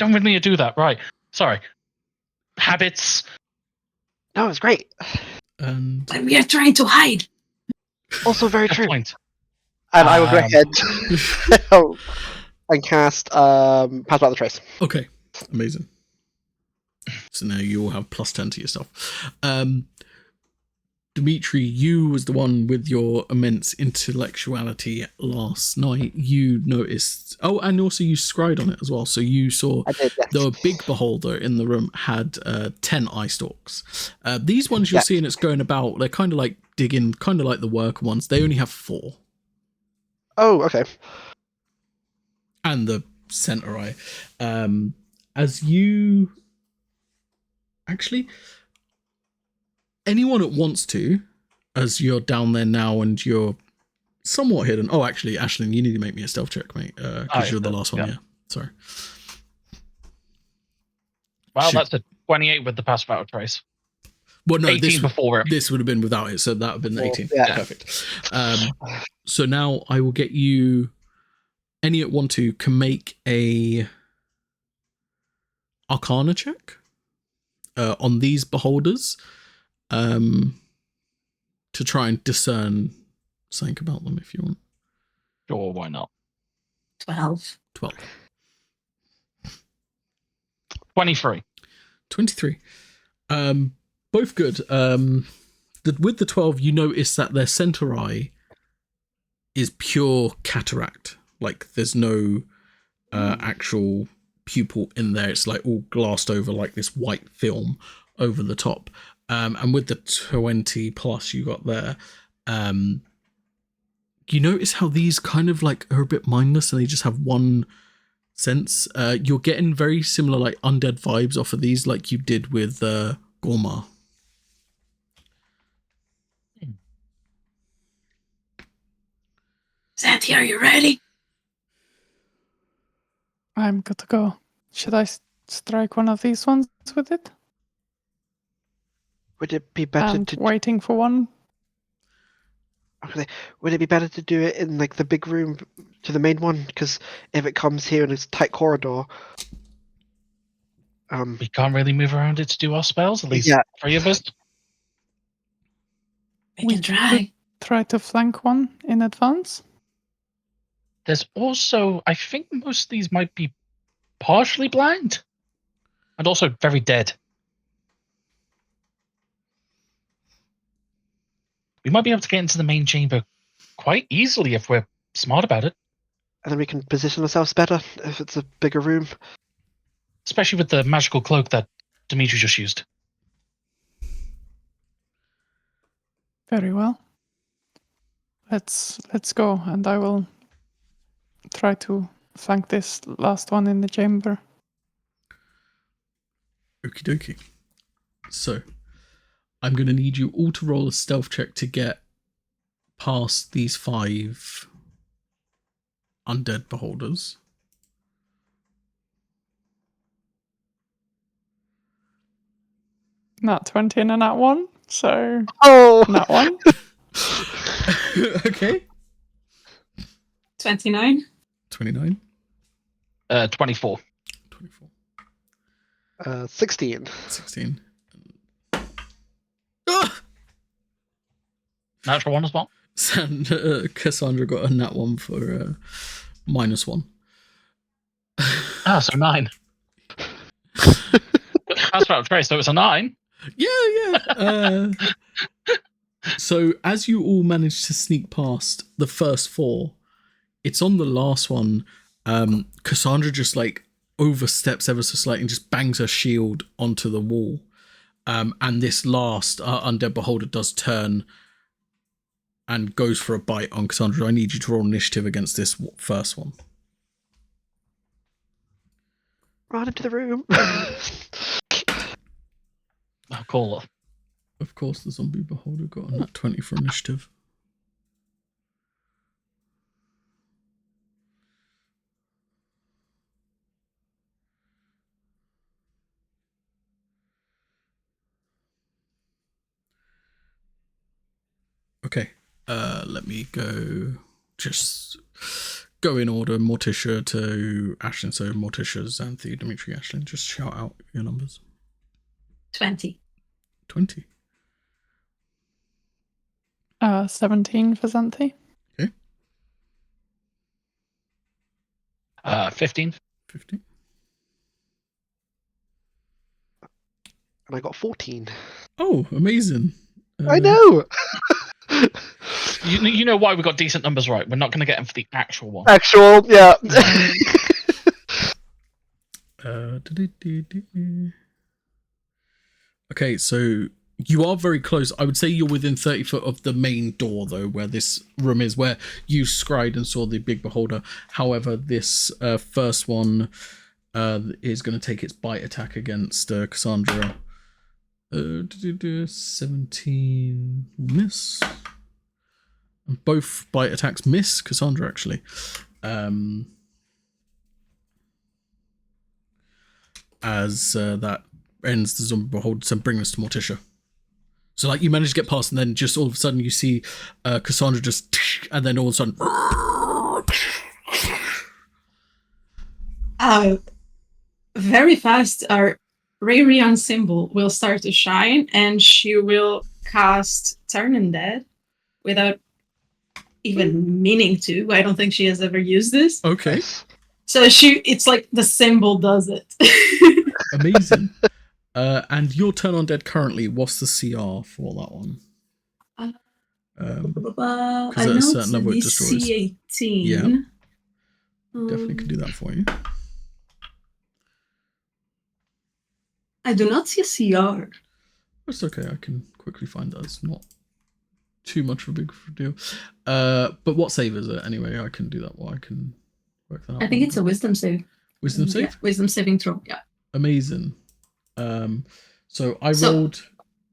really need to do that. Right. Sorry. Habits. No, it's great. And But we are trying to hide. Also very Good true. point. And I will go Um, ahead and cast Pass Without the Trace. okay, amazing. So now you all have +10 to yourself. Dimitri, you was the one with your immense intellectuality last night. You noticed. Oh, and also you scried on it as well. So you saw I did, yes. the big beholder in the room had 10 eye stalks. These ones you're Yes. seeing it's going about, they're kind of like digging, kind of like the worker ones. They only have 4. Oh, okay. And the center eye. As you actually, anyone that wants to, as you're down there now and you're somewhat hidden. Oh, actually, Ashlyn, you need to make me a stealth check, mate, because you're the last one. Yeah, sorry. Well, Shoot. that's a 28 with the pass without a trace. Well, no, 18 before it. this would have been without it, so that would have been 18. Yeah. Perfect. So now I will get you. Any that want to can make a Arcana check on these beholders, to try and discern something about them if you want. Sure, why not? 12. 12. 23. 23. Both good. With the 12, you notice that their center eye is pure cataract. Like there's no actual pupil in there. It's like all glassed over like this white film over the top. And with the 20 plus you got there, you notice how these kind of like are a bit mindless and they just have one sense. You're getting very similar like undead vibes off of these like you did with Gormar. Santi, are you ready? I'm good to go. Should I strike one of these ones with it? Would it be better And to waiting for one? okay, would it be better to do it in like the big room to the main one? Because if it comes here in this tight corridor, We can't really move around it to do our spells, at least Yeah. 3 of us. We We can try. Try to flank one in advance? There's also, I think most of these might be partially blind and also very dead. We might be able to get into the main chamber quite easily if we're smart about it, and then we can position ourselves better if it's a bigger room. especially with the magical cloak that Dimitri just used. Very well. Let's go, and I will try to flank this last one in the chamber. Okie dokie. So, I'm going to need you all to roll a stealth check to get past these 5 undead beholders. Not 20 and a nat 1, so Oh! nat 1. Okay. 29. 29. 24. 24. 16. 16. Ah! Natural 1 as well. Cassandra got a nat 1 for -1. Ah, so 9. That's about trace, so it's a 9. Yeah. So as you all manage to sneak past the first 4, it's on the last one. Cassandra just like oversteps ever so slightly and just bangs her shield onto the wall. And this last undead beholder does turn and goes for a bite on Cassandra. I need you to roll initiative against this first one. Run into the room. Oh, cool. Of course, the zombie beholder got a nat 20 for initiative. Okay, let me go just go in order, Morticia to Ashlyn. So Morticia, Xanthi, Dimitri, Ashlyn. Just shout out your numbers. 20. 20. 17 for Xanthi. 15. 15. And I got 14. Oh, amazing. I know! You know why we got decent numbers right. We're not going to get them for the actual one. Actual, yeah. Okay, so you are very close. I would say you're within 30 foot of the main door, though, where this room is, where you scried and saw the big beholder. However, this first one is going to take its bite attack against Cassandra. 17 miss. And both bite attacks miss Cassandra, actually. As that ends the zombie beholder, so bring us to Morticia. So like you manage to get past, and then just all of a sudden you see Cassandra just, and then all of a sudden. Very fast, our Rayrian symbol will start to shine, and she will cast Turn Undead without even meaning to. I don't think she has ever used this. Okay. So it's like the symbol does it. Amazing. And your Turn Undead currently, what's the CR for that one? I at know a certain it's level it DC destroys. 18. Yeah. Definitely could do that for you. I do not see a CR. That's okay, I can quickly find that. It's not too much of a big deal. But what save is it anyway? I can do that. Well, I can work that out. I think it's a wisdom save. Wisdom save? Yeah, wisdom saving throw, yeah. Amazing. So I rolled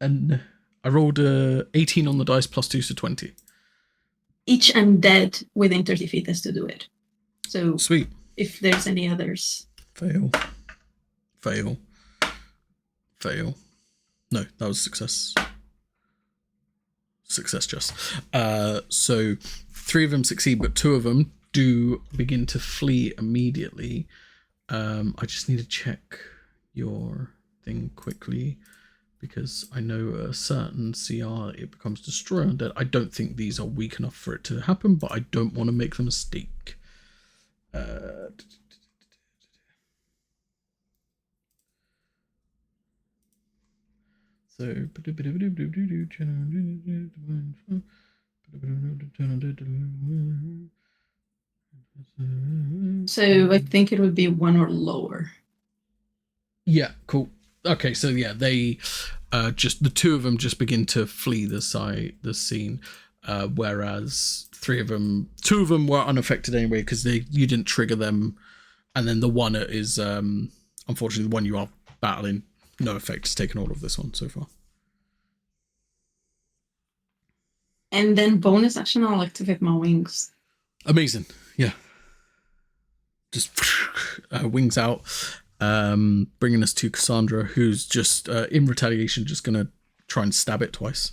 18 on the dice plus 2, so 20. Each undead within 30 feet has to do it. So Sweet. if there's any others. Fail. No, that was success. Success just. So 3 of them succeed, but 2 of them do begin to flee immediately. I just need to check your thing quickly because I know a certain CR it becomes destroy undead. I don't think these are weak enough for it to happen, but I don't want to make the mistake. So I think it would be 1 or lower. Yeah, cool. Okay, so yeah, they just the 2 of them just begin to flee the scene, whereas 2 of them were unaffected anyway because you didn't trigger them, and then the one is unfortunately the one you are battling, no effect. It's taken all of this one so far. And then bonus action, I'll activate my wings. Amazing, yeah. Just wings out. Bringing us to Cassandra, who's just in retaliation just gonna try and stab it twice.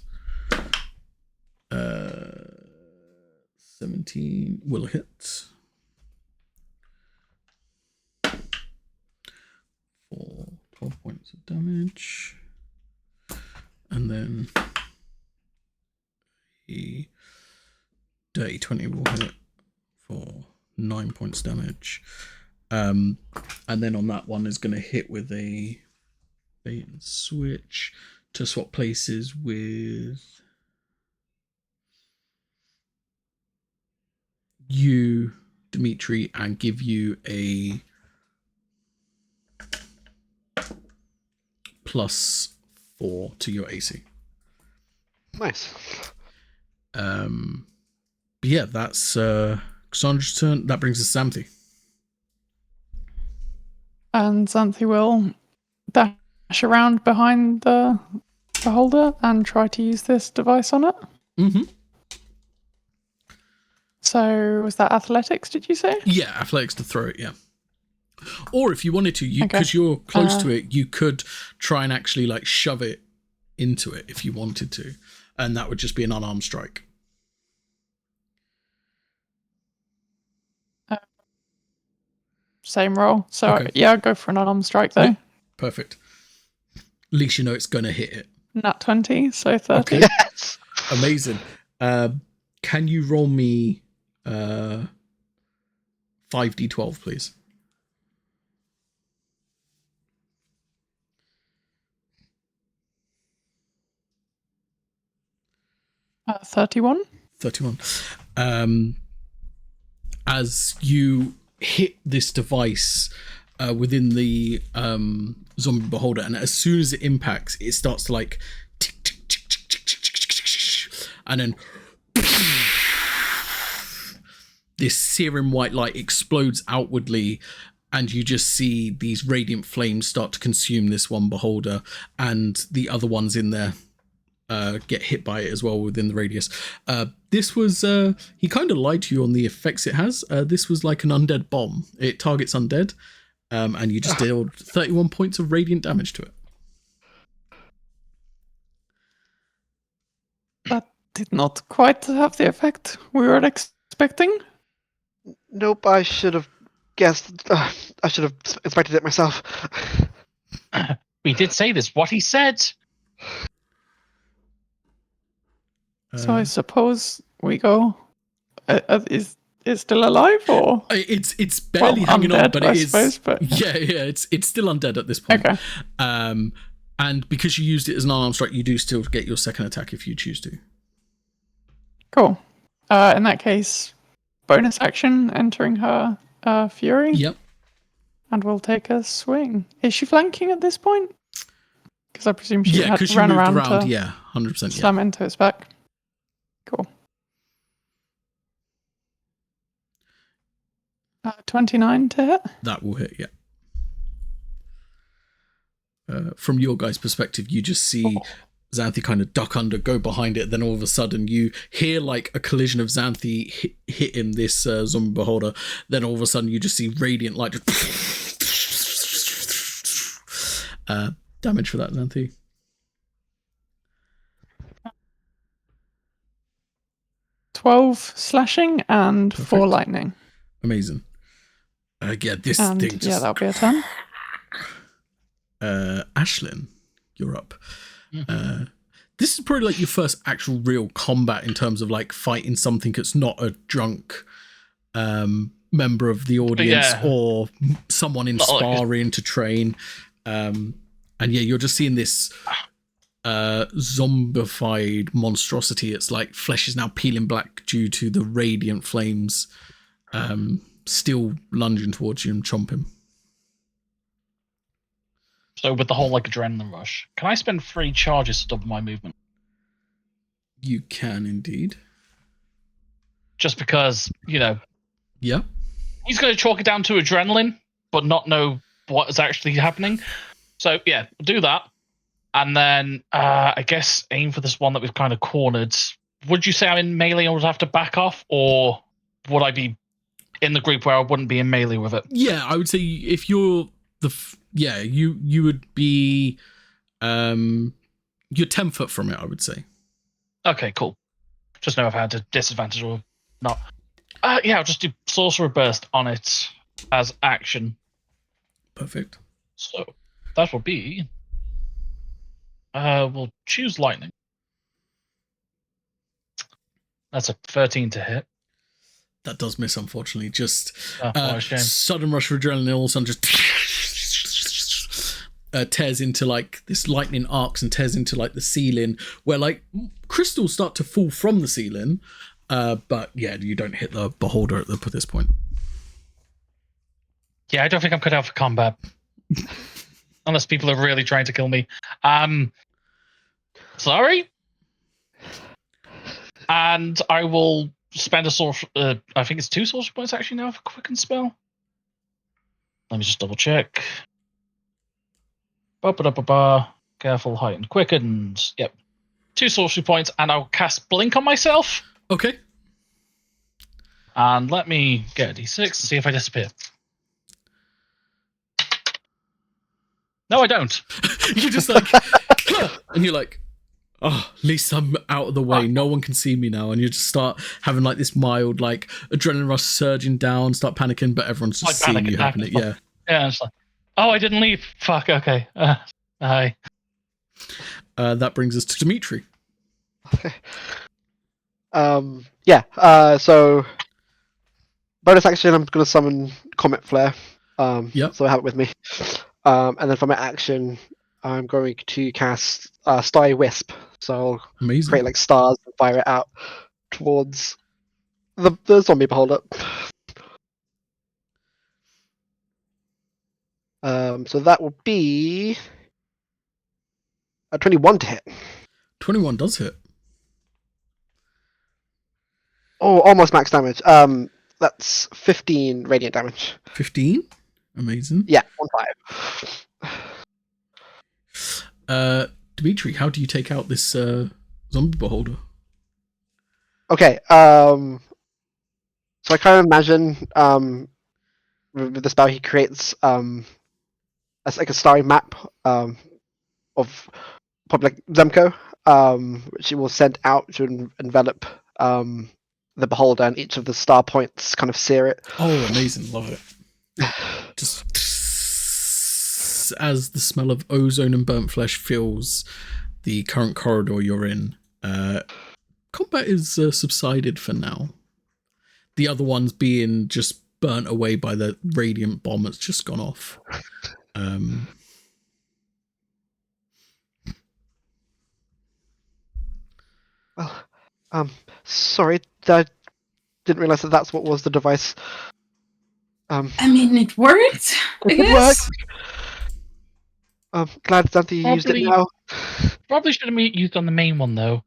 17 will hit for 12 points of damage, and then a dirty 20 will hit for 9 points damage. And then on that one is going to hit with a bait and switch to swap places with you, Dimitri, and give you a +4 to your AC. Nice. But yeah, that's Cassandra's turn. That brings us to Xanthi. And Xanthi will dash around behind the beholder and try to use this device on it. Mm-hmm. So was that athletics, did you say? Yeah, athletics to throw it, yeah. Or if you wanted to, because you're close to it, you could try and actually like shove it into it if you wanted to. And that would just be an unarmed strike. same roll. So Okay. yeah, I'll go for an unarmed strike though. Yeah. Perfect. At least you know it's going to hit it. Nat 20, so 30. Okay. Yes. Amazing. Can you roll me 5d12, please? Uh, 31. 31. As you hit this device within the zombie beholder, and as soon as it impacts, it starts to like tick, tick, tick, tick, tick, tick, tick, tick, tick, and then this searing white light explodes outwardly, and you just see these radiant flames start to consume this one beholder, and the other ones in there get hit by it as well within the radius. This was he kind of lied to you on the effects it has. This was like an undead bomb. It targets undead, and you just dealt 31 points of radiant damage to it. That did not quite have the effect we were expecting. Nope, I should have guessed. I should have inspected it myself. We did say this. What he said. So I suppose we go. Is it still alive or? It's barely Well, hanging on, undead, but I it is. suppose, but- Yeah, it's still undead at this point. Okay. And because you used it as an unarmed strike, you do still get your second attack if you choose to. Cool. In that case, bonus action entering her fury. Yep. And we'll take a swing. Is she flanking at this point? Because I presume she Yeah, had because you ran moved around around. to Yeah, 100%. Yeah. slam into its back. Cool. 29 to hit. That will hit, yeah. From your guys' perspective, you just see Xanthi kind of duck under, go behind it, then all of a sudden you hear like a collision of Xanthi hitting this zombie beholder, then all of a sudden you just see radiant light just damage for that, Xanthi. $12 slashing and 4 Perfect. lightning. Amazing. Yeah, this And thing just... yeah, that'll be a turn. Ashlyn, you're up. This is probably like your first actual real combat in terms of like fighting something that's not a drunk member of the audience or someone in sparring to train. And yeah, you're just seeing this zombified monstrosity. It's like flesh is now peeling black due to the radiant flames still lunging towards you and chomping. So with the whole like adrenaline rush, can I spend 3 charges to double my movement? You can indeed. Just because, you know, Yeah. he's going to chalk it down to adrenaline, but not know what is actually happening. So yeah, do that. And then I guess aim for this one that we've kind of cornered. Would you say I'm in melee and would have to back off, or would I be in the group where I wouldn't be in melee with it? Yeah, I would say if you're you would be you're 10 foot from it, I would say. Okay, cool. Just know if I had a disadvantage or not. Yeah, I'll just do Sorcerer Burst on it as action. Perfect. So that will be. We'll choose lightning. That's a 13 to hit. That does miss, unfortunately. Just What a shame. sudden rush of adrenaline, all of a sudden just tears into like this lightning arcs and tears into like the ceiling where like crystals start to fall from the ceiling. But yeah, you don't hit the beholder at this point. Yeah, I don't think I'm cut out for combat. Unless people are really trying to kill me. Sorry? And I will spend a source. I think it's 2 sorcery points actually now for Quicken Spell. Let me just double check. Careful, heightened, quickened. Yep. 2 sorcery points, and I'll cast Blink on myself. Okay. And let me get a d6 and see if I disappear. No, I don't. You're just like, and you're like, oh, at least I'm out of the way. No one can see me now. And you just start having like this mild, like adrenaline rush surging down, start panicking, but everyone's just Like seeing panic you attack happen. and Yeah. Yeah, it's like, oh, I didn't leave. Fuck. Okay. Hi. That brings us to Dimitri. So bonus action, I'm going to summon Comet Flare. Yep. So I have it with me. And then for my action, I'm going to cast Starry Wisp. So I'll Amazing. create like stars and fire it out towards the zombie beholder. So that will be a 21 to hit. 21 does hit. Oh, almost max damage. That's 15 radiant damage. 15. Amazing. Yeah, 1/5. Dimitri, how do you take out this zombie beholder? Okay. So I kind of imagine with the spell he creates as like a starry map of probably like Zemco, which he will send out to envelop the beholder, and each of the star points kind of sear it. Oh, amazing. Love it. Just as the smell of ozone and burnt flesh fills the current corridor you're in, combat is subsided for now. The other ones being just burnt away by the radiant bomb that's just gone off. Well, sorry, I didn't realize that that's what was the device. I mean, it worked. I It guess. Glad Dante used it Probably- now. Probably should have used on the main one though.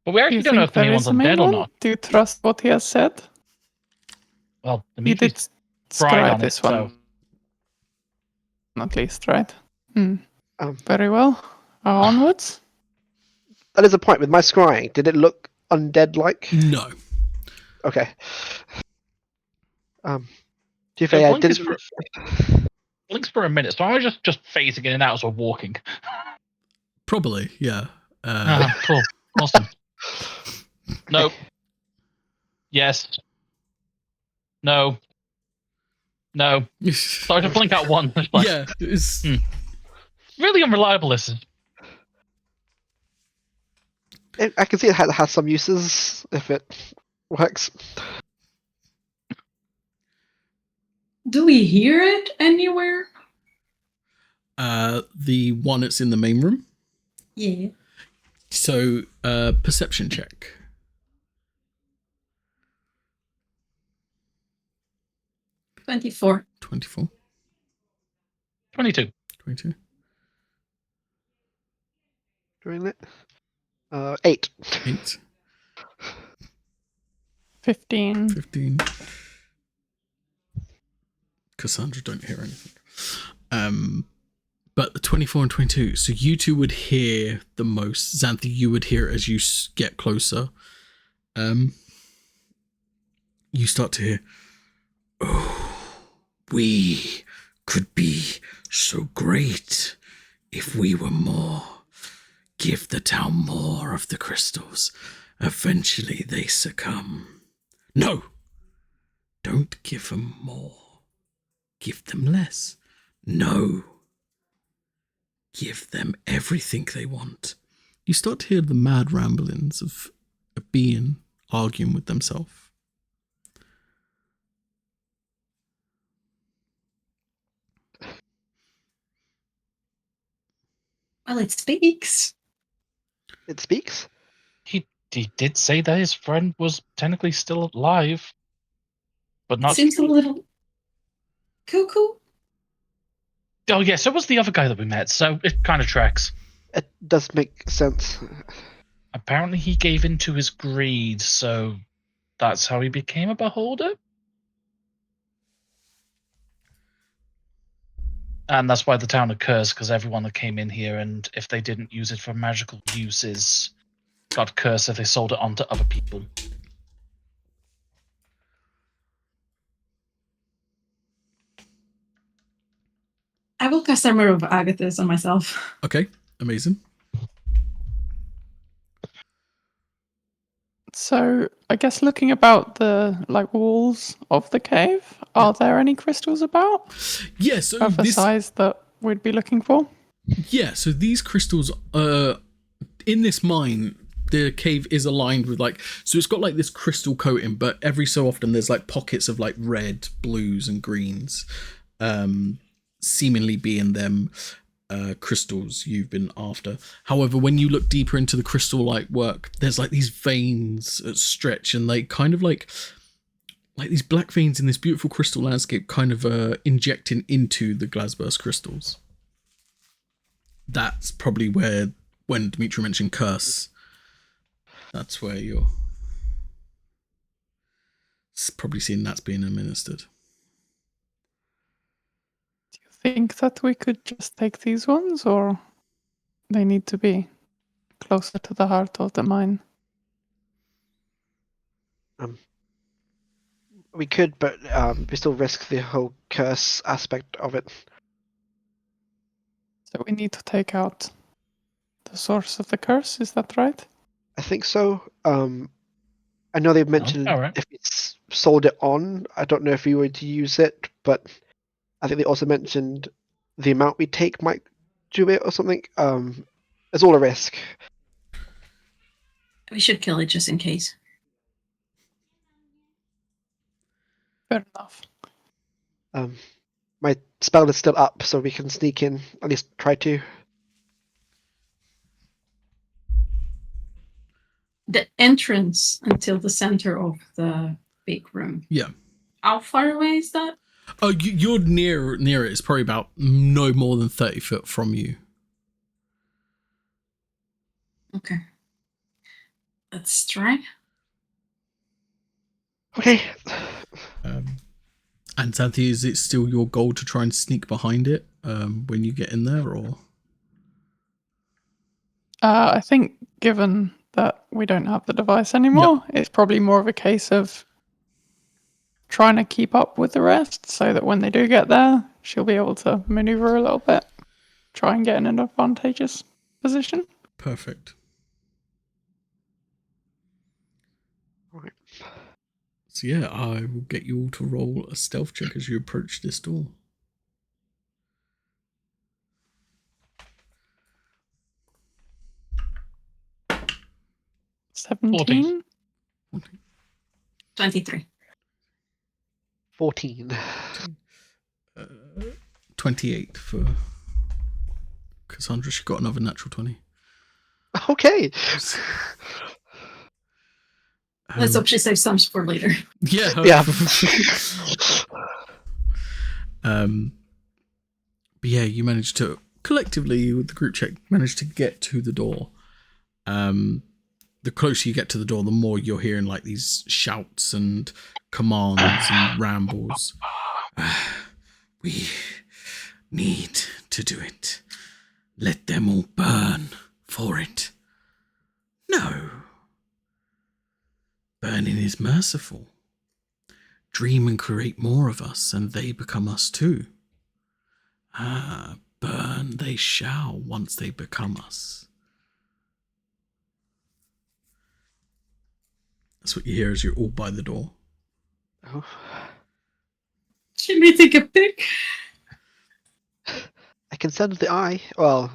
But we Do actually you don't know think if the main there one's is a main undead or one? not. Do you trust what he has said? Well, He Dimitri's did fried describe on it, this one, at least, right? Um, Very well. Onwards. That is a point. With my scrying, did it look undead-like? No. Okay. To be So fair, I Blink is didn't. Blinks for a minute, so I was just phasing in and out as we're walking. Probably, yeah. Cool. Awesome. No. Yes. No. No. So I just blink out one. It's like, yeah, it's really unreliable, this is. I can see it has some uses if it works. Do we hear it anywhere? the one that's in the main room. Yeah. So, perception check. $24. 24, 22. 22. Doing it. 8. 8, 15. 15. Cassandra don't hear anything. But the 24 and 22. So you two would hear the most. Xanthe, you would hear it as you get closer. You start to hear, oh, we could be so great if we were more. Give the town more of the crystals. Eventually they succumb. No! Don't give them more. Give them less. No. Give them everything they want. You start to hear the mad ramblings of a being arguing with themselves. Well, it speaks. It speaks. He did say that his friend was technically still alive, but not. Seems a little cuckoo. Oh yeah, so was the other guy that we met. So it kind of tracks. It does make sense. Apparently, he gave in to his greed, so that's how he became a beholder. And that's why the town occurs, because everyone that came in here, and if they didn't use it for magical uses, got cursed if they sold it on to other people. I will cast Armor of Agathis on myself. Okay. Amazing. So I guess looking about the walls of the cave, are there any crystals about Yeah, so of a size that we'd be looking for? Yeah, so these crystals in this mine, the cave is aligned with so it's got this crystal coating, but every so often there's pockets of red, blues and greens, seemingly being them crystals you've been after. However, when you look deeper into the crystal work, there's these veins that stretch, and they kind of like these black veins in this beautiful crystal landscape kind of injecting into the glassburst crystals. That's probably where, when Dimitri mentioned curse, that's where you're probably seeing that's being administered. Do you think that we could just take these ones, or they need to be closer to the heart of the mine? We could, but we still risk the whole curse aspect of it. So we need to take out the source of the curse, is that right? I think so. I know they've mentioned all right. if it's sold it on, I don't know if we were to use it, but I think they also mentioned the amount we take might do it or something. It's all a risk. We should kill it just in case. Fair enough. My spell is still up, so we can sneak in, at least try to. The entrance until the center of the big room. Yeah. How far away is that? Oh, you're near it. It's probably about no more than 30 foot from you. Okay. Let's try. Okay. And Santi, is it still your goal to try and sneak behind it when you get in there, or? I think given that we don't have the device anymore, it's probably more of a case of trying to keep up with the rest so that when they do get there, she'll be able to maneuver a little bit, try and get in an advantageous position. Perfect. Okay. So yeah, I will get you all to roll a stealth check as you approach this door. $17. 23. 14. 28 for Cassandra. She got another natural 20. Okay. Let's hope she saves some for later. Yeah. Yeah. But yeah, you managed to collectively with the group check managed to get to the door. The closer you get to the door, the more you're hearing these shouts and commands and rambles. We need to do it. Let them all burn for it. No. Burning is merciful. Dream and create more of us, and they become us too. Burn they shall once they become us. That's what you hear as you're all by the door. Oh. Should we take a pic? I can send the eye. Well,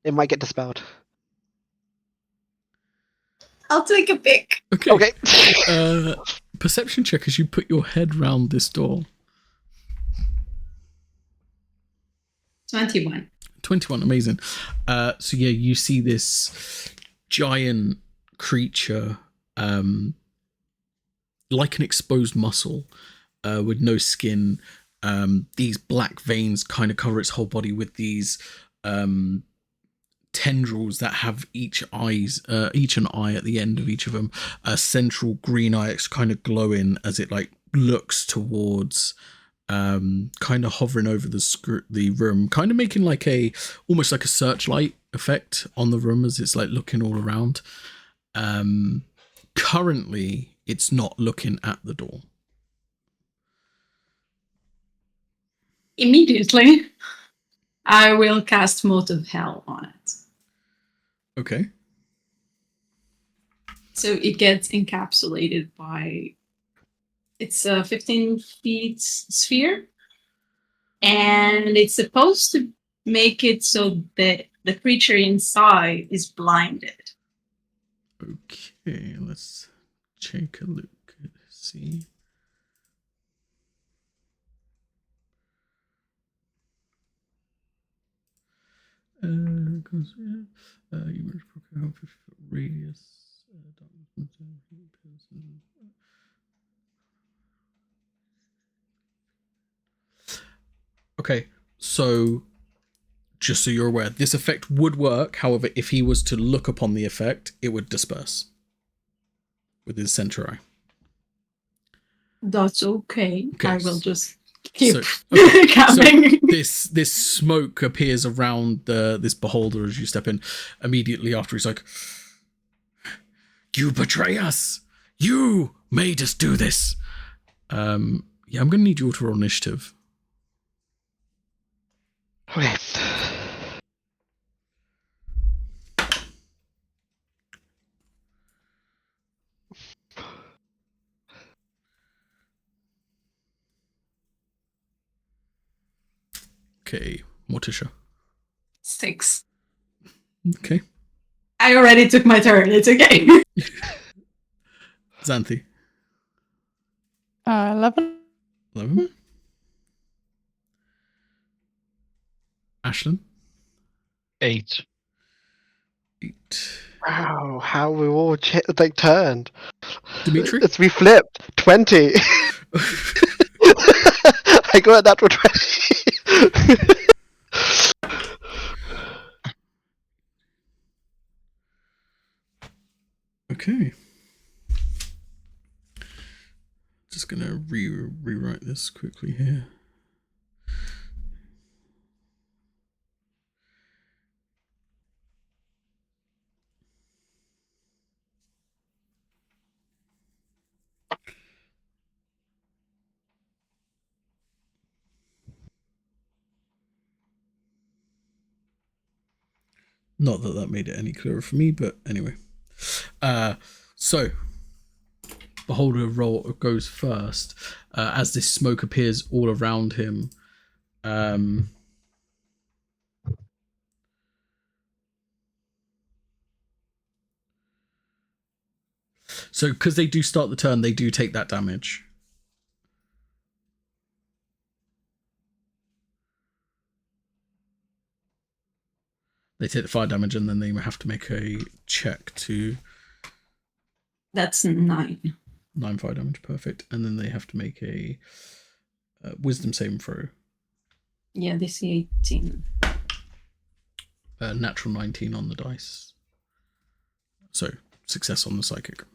it might get dispelled. I'll take a pic. Okay. Okay. Perception check as you put your head round this door. 21. 21, amazing. So yeah, you see this giant creature, like an exposed muscle, with no skin. These black veins kind of cover its whole body with these tendrils that have each an eye at the end of each of them. A central green eye that's kind of glowing as it looks towards, kind of hovering over the room, kind of making almost like a searchlight effect on the room as it's looking all around. Currently, it's not looking at the door. Immediately, I will cast Mote of Hell on it. Okay. So it gets encapsulated by... It's a 15 feet sphere. And it's supposed to make it so that the creature inside is blinded. Okay, let's take a look. See. You must procure 50-foot radius. Okay, so just so you're aware, this effect would work. However, if he was to look upon the effect, it would disperse with his center eye. That's okay. Okay, I will just keep okay, coming. So this smoke appears around this beholder as you step in. Immediately after, he's like, "You betray us! You made us do this!" Yeah, I'm gonna need you all to roll initiative. Okay. Okay, Morticia. 6. Okay, I already took my turn. It's okay. Xanthi. 11. 11. Ashlyn. 8. 8. Wow, how we all turned. Dimitri. It's we flipped. 20. I got that for 20. Okay. Just gonna rewrite this quickly here. Not that that made it any clearer for me, but anyway. So Beholder goes first. As this smoke appears all around him, so because they do start the turn, they do take that damage. They take the fire damage, and then they have to make a check to... That's 9. 9 fire damage, perfect. And then they have to make a wisdom saving throw. Yeah, DC 18. Natural 19 on the dice. So, success on the psychic.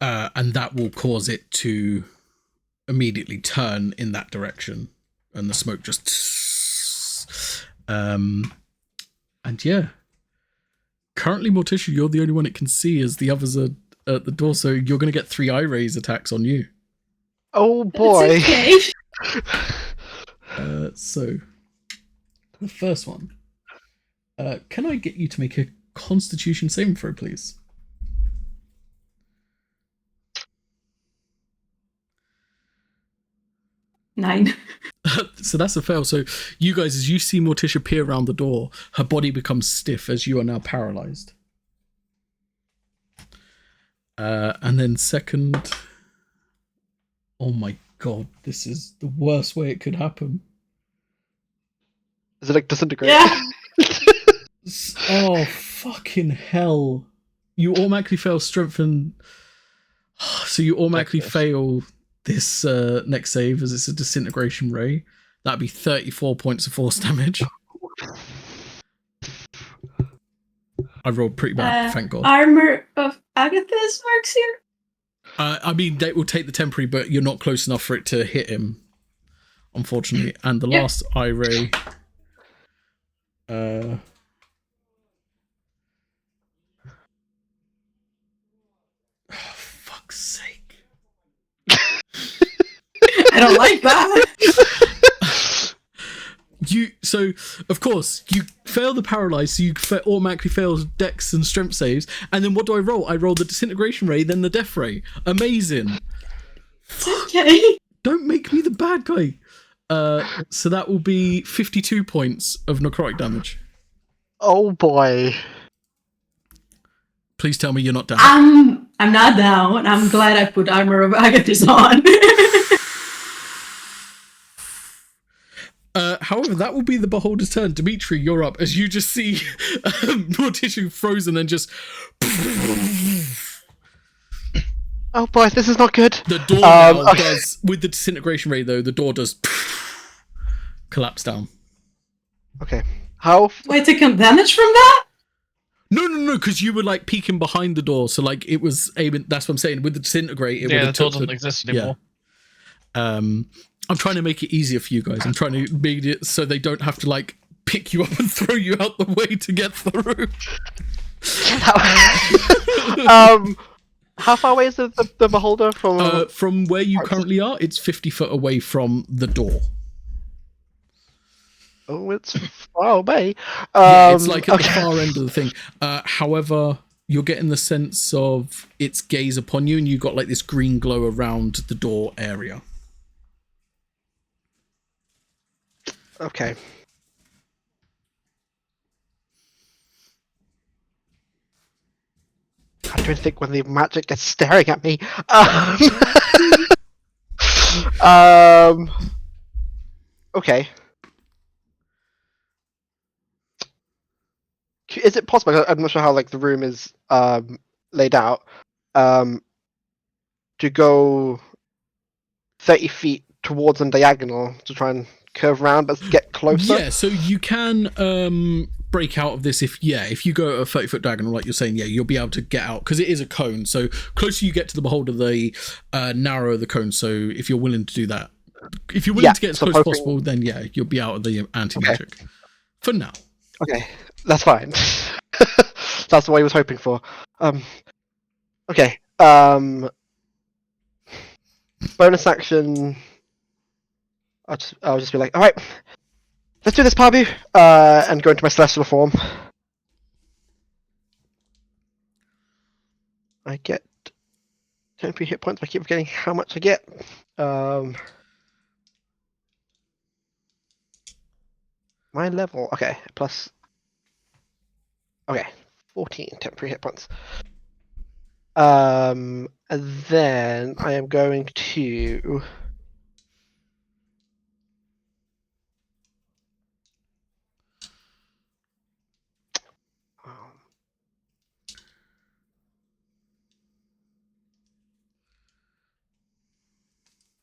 And that will cause it to immediately turn in that direction. And the smoke just... and yeah. Currently, Morticia, you're the only one it can see as the others are at the door, so you're going to get 3 eye raise attacks on you. Oh boy. It's okay. So, the first one. Can I get you to make a Constitution saving throw, please? Nine. So that's a fail. So you guys, as you see Morticia peer around the door, her body becomes stiff as you are now paralyzed. And then second, oh my god, this is the worst way it could happen. Is it like disintegrate? Yeah. Oh fucking hell! You automatically fail strength and so you automatically fail this next save as it's a disintegration ray. That'd be 34 points of force damage. I rolled pretty bad, thank God. Armor of Agathis works here? I mean, they will take the temporary, but you're not close enough for it to hit him, unfortunately. And the last eye ray. Oh, fuck's sake. I don't like that. So of course you fail the paralyze, so you automatically fail dex and strength saves, and then what do I roll? I roll the disintegration ray, then the death ray. Amazing. It's okay. Don't make me the bad guy. So that will be 52 points of necrotic damage. Oh boy. Please tell me you're not down. I'm not down. I'm glad I put Armor of Agathis on. However, that will be the beholder's turn. Dimitri, you're up as you just see more tissue frozen and just. Oh boy, this is not good. The door now does, with the disintegration ray though, the door does collapse down. Okay. How? Do I take damage from that? No, because you were like peeking behind the door, so like it was aiming. That's what I'm saying. With the disintegrate, it would the have door doesn't exist anymore. Yeah. I'm trying to make it easier for you guys. I'm trying to make it so they don't have to like pick you up and throw you out the way to get through. How far away is the beholder from? From where you currently are, it's 50 foot away from the door. Oh, it's far away. Yeah, it's like at the far end of the thing. However, you're getting the sense of its gaze upon you, and you've got like this green glow around the door area. Okay. I don't think when the magic is staring at me. Okay. Is it possible? I'm not sure how like the room is laid out. To go 30 feet towards them diagonal to try and curve around, but get closer. Yeah, so you can break out of this if you go a 30-foot diagonal, like you're saying. Yeah, you'll be able to get out because it is a cone. So closer you get to the beholder, the narrower the cone. So if you're willing to do that, if you're willing to get as close as possible, then yeah, you'll be out of the anti-magic for now. Okay, that's fine. That's what I was hoping for. Okay. Bonus action. I'll just be like, all right, let's do this, Pabu, and go into my celestial form. I get temporary hit points. I keep forgetting how much I get. My level, okay, plus. Okay, 14 temporary hit points. And then I am going to.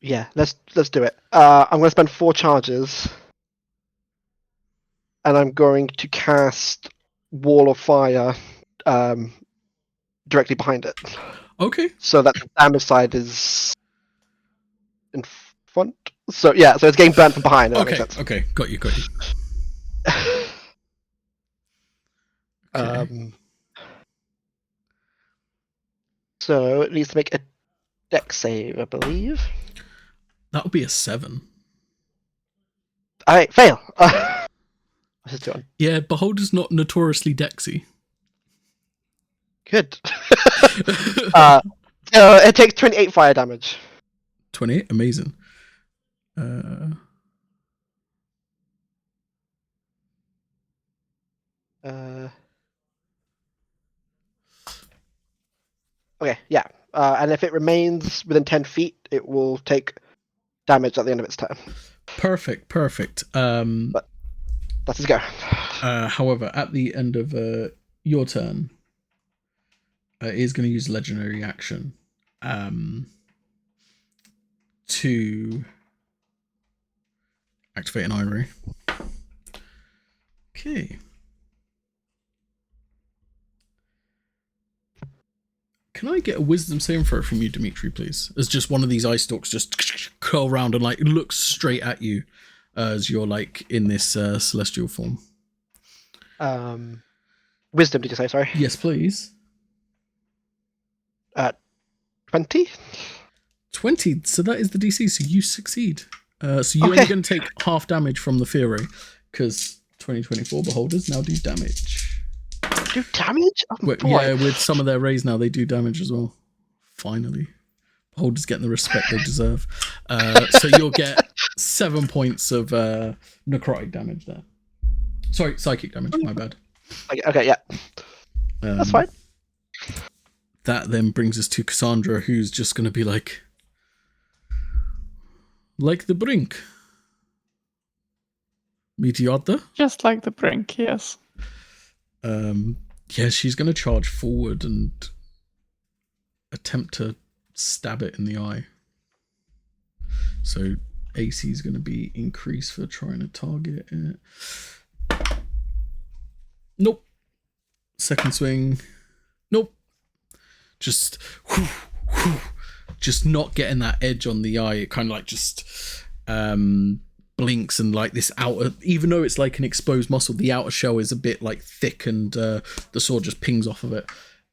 Yeah, let's do it. I'm going to spend 4 charges, and I'm going to cast Wall of Fire directly behind it. Okay. So that the damage side is in front. So yeah, so it's getting burnt from behind. If that makes sense. Okay, got you. Okay. So it needs to make a dex save, I believe. That would be a 7. Alright, fail. What's it doing? Yeah, beholder's not notoriously dexy. Good. It takes 28 fire damage. 28, amazing. Okay, yeah. And if it remains within 10 feet, it will take damage at the end of its turn. Perfect. But that's his go. However, at the end of your turn, it is going to use legendary action to activate an Iron Ray. Okay. Can I get a wisdom saving throw from you, Dimitri, please? As just one of these ice stalks just curl around and like looks straight at you as you're like in this celestial form. Wisdom, did you say? Sorry. Yes, please. 20. 20. So that is the DC. So you succeed. So you're only going to take half damage from the Fury, because 2024 beholders now do damage. Do damage? Oh, boy. Yeah, with some of their rays now, they do damage as well. Finally. Beholders getting the respect they deserve. So you'll get 7 points of necrotic damage there. Sorry, psychic damage, my bad. Okay, yeah. That's fine. That then brings us to Cassandra, who's just going to be like the brink. Meteorta? Just like the brink, yes. Yeah, she's going to charge forward and attempt to stab it in the eye. So AC is going to be increased for trying to target it. Nope. Second swing. Nope. Just not getting that edge on the eye. It kind of like just blinks, and like this outer, even though it's like an exposed muscle, the outer shell is a bit like thick, and the sword just pings off of it.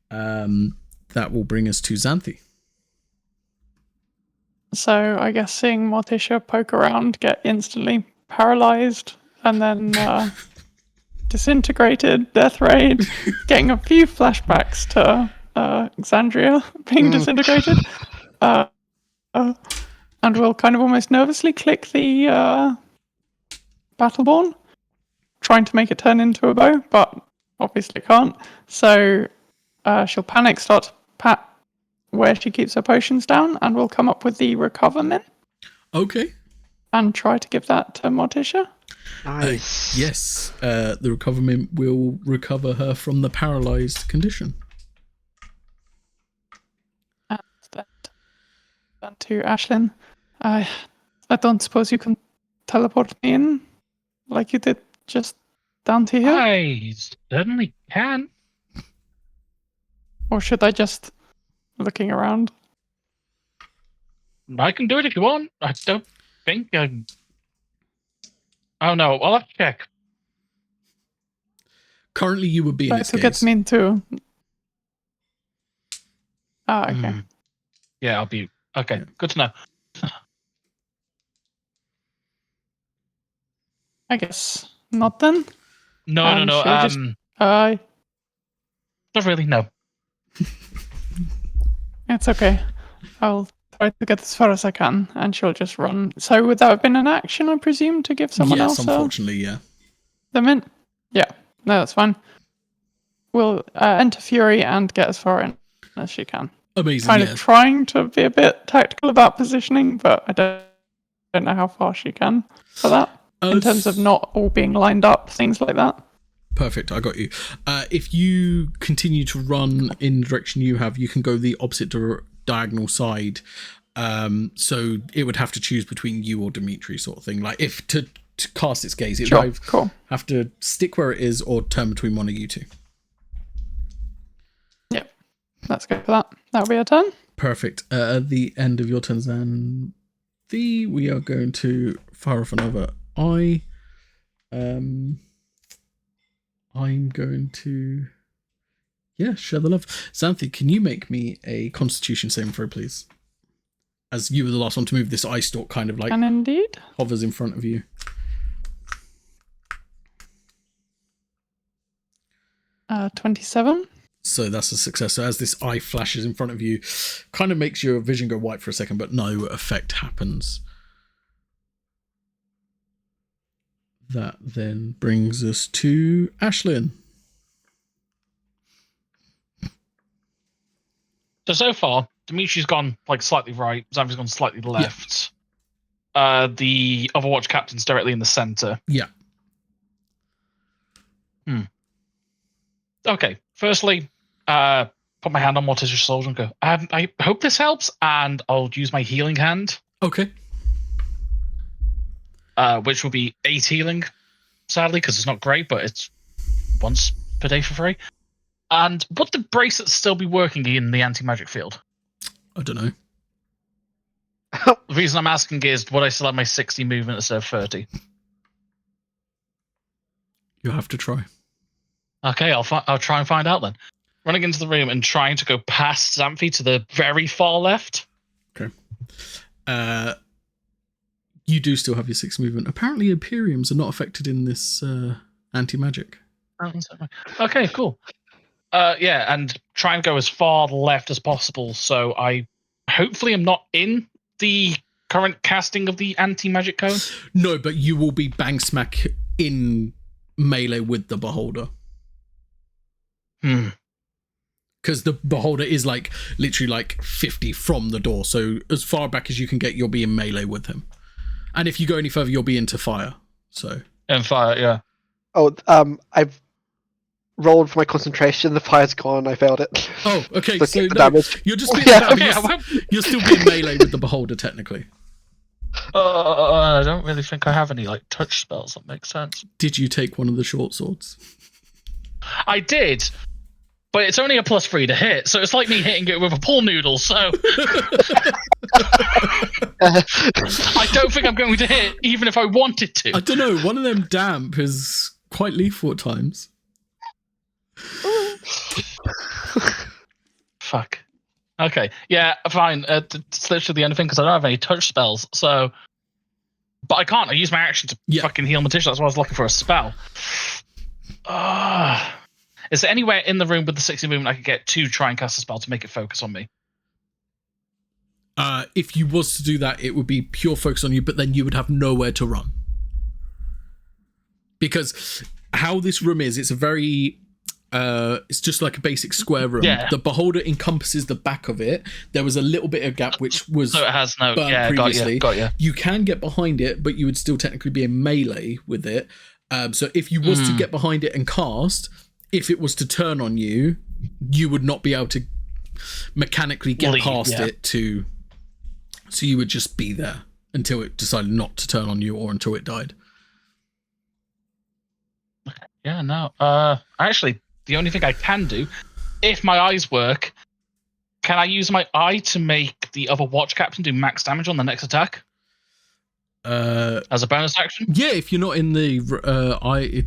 That will bring us to Xanthi. So I guess seeing Morticia poke around, get instantly paralyzed, and then disintegrated, death raid, getting a few flashbacks to Xandria being disintegrated. And we'll kind of almost nervously click the Battleborn, trying to make it turn into a bow, but obviously can't. So she'll panic, start to pat where she keeps her potions down, and we'll come up with the recover min. Okay. And try to give that to Morticia. Nice. Yes, the recover min will recover her from the paralyzed condition. And then to Ashlyn. I don't suppose you can teleport me in like you did just down to here? I certainly can. Or should I just looking around? I can do it if you want. I don't think I... Oh no, I'll have to check. Currently, you would be in Try its to get gaze. me into... Ah, okay. Yeah, I'll be... Okay, good to know. I guess not then. No. she'll just- Not really, no. It's okay. I'll try to get as far as I can, and she'll just run. So would that have been an action, I presume, to give someone Yes, else unfortunately, yeah. the mint? Yeah, no, that's fine. We'll enter Fury and get as far in as she can. Amazing, Kind yeah. of trying to be a bit tactical about positioning, but I don't know how far she can for that. In terms of not all being lined up, things like that. Perfect, I got you. If you continue to run in the direction you have, you can go the opposite diagonal side. So it would have to choose between you or Dimitri, sort of thing. Like if to cast its gaze, it would have to stick where it is or turn between one of you two. Yep, let's go for that. That'll be our turn. Perfect. At the end of your turn, Xanthi, we are going to fire off another eye. I'm going to, share the love. Xanthi, can you make me a Constitution saving throw, please? As you were the last one to move, this eye stalk kind of like And indeed. hovers in front of you. Uh, 27. So that's a success. So as this eye flashes in front of you, kind of makes your vision go white for a second, but no effect happens. That then brings us to Ashlyn. So far, Dimitri's gone like slightly right, Xanthi's gone slightly left. The Overwatch captain's directly in the center. Yeah. Okay, firstly, put my hand on Morticia's shoulder and go, I hope this helps, and I'll use my healing hand. Okay. Which will be 8 healing, sadly, because it's not great, but it's once per day for free. And would the bracelets still be working in the anti-magic field? I don't know. The reason I'm asking is, would I still have my 60 movement instead of 30? You'll have to try. Okay, I'll try and find out then. Running into the room and trying to go past Xanthi to the very far left. Okay. You do still have your 6 movement. Apparently, Imperiums are not affected in this anti-magic. Okay, cool. Yeah, and try and go as far left as possible. So I hopefully am not in the current casting of the anti-magic cone. No, but you will be bang smack in melee with the beholder. Because the beholder is like literally like 50 from the door. So as far back as you can get, you'll be in melee with him. And if you go any further, you'll be into fire. So And fire, yeah. Oh, I've rolled for my concentration. The fire's gone. I failed it. Oh, okay. So So keep the no, damage. you're just being, Yeah. I mean, you're still being melee with the beholder technically. I don't really think I have any like touch spells that make sense. Did you take one of the short swords? I did, but it's only a +3 to hit, so it's like me hitting it with a pool noodle. So I don't think I'm going to hit, even if I wanted to. I don't know. One of them damp is quite lethal at times. Fuck. Okay. Yeah. Fine. It's literally the only thing because I don't have any touch spells. So, but I can't. I use my action to fucking heal Morticia. That's why I was looking for a spell. Is there anywhere in the room with the 60 movement I could get to try and cast a spell to make it focus on me? If you was to do that, it would be pure focus on you, but then you would have nowhere to run. Because how this room is, it's a very... it's just like a basic square room. Yeah. The beholder encompasses the back of it. There was a little bit of gap which was So it has no... burnt Yeah, previously. got you. You can get behind it, but you would still technically be in melee with it. So if you was to get behind it and cast, if it was to turn on you, you would not be able to mechanically get past it to... So you would just be there until it decided not to turn on you or until it died. Yeah, no. Actually, the only thing I can do, if my eyes work, can I use my eye to make the other watch captain do max damage on the next attack? As a bonus action? Yeah, if you're not in the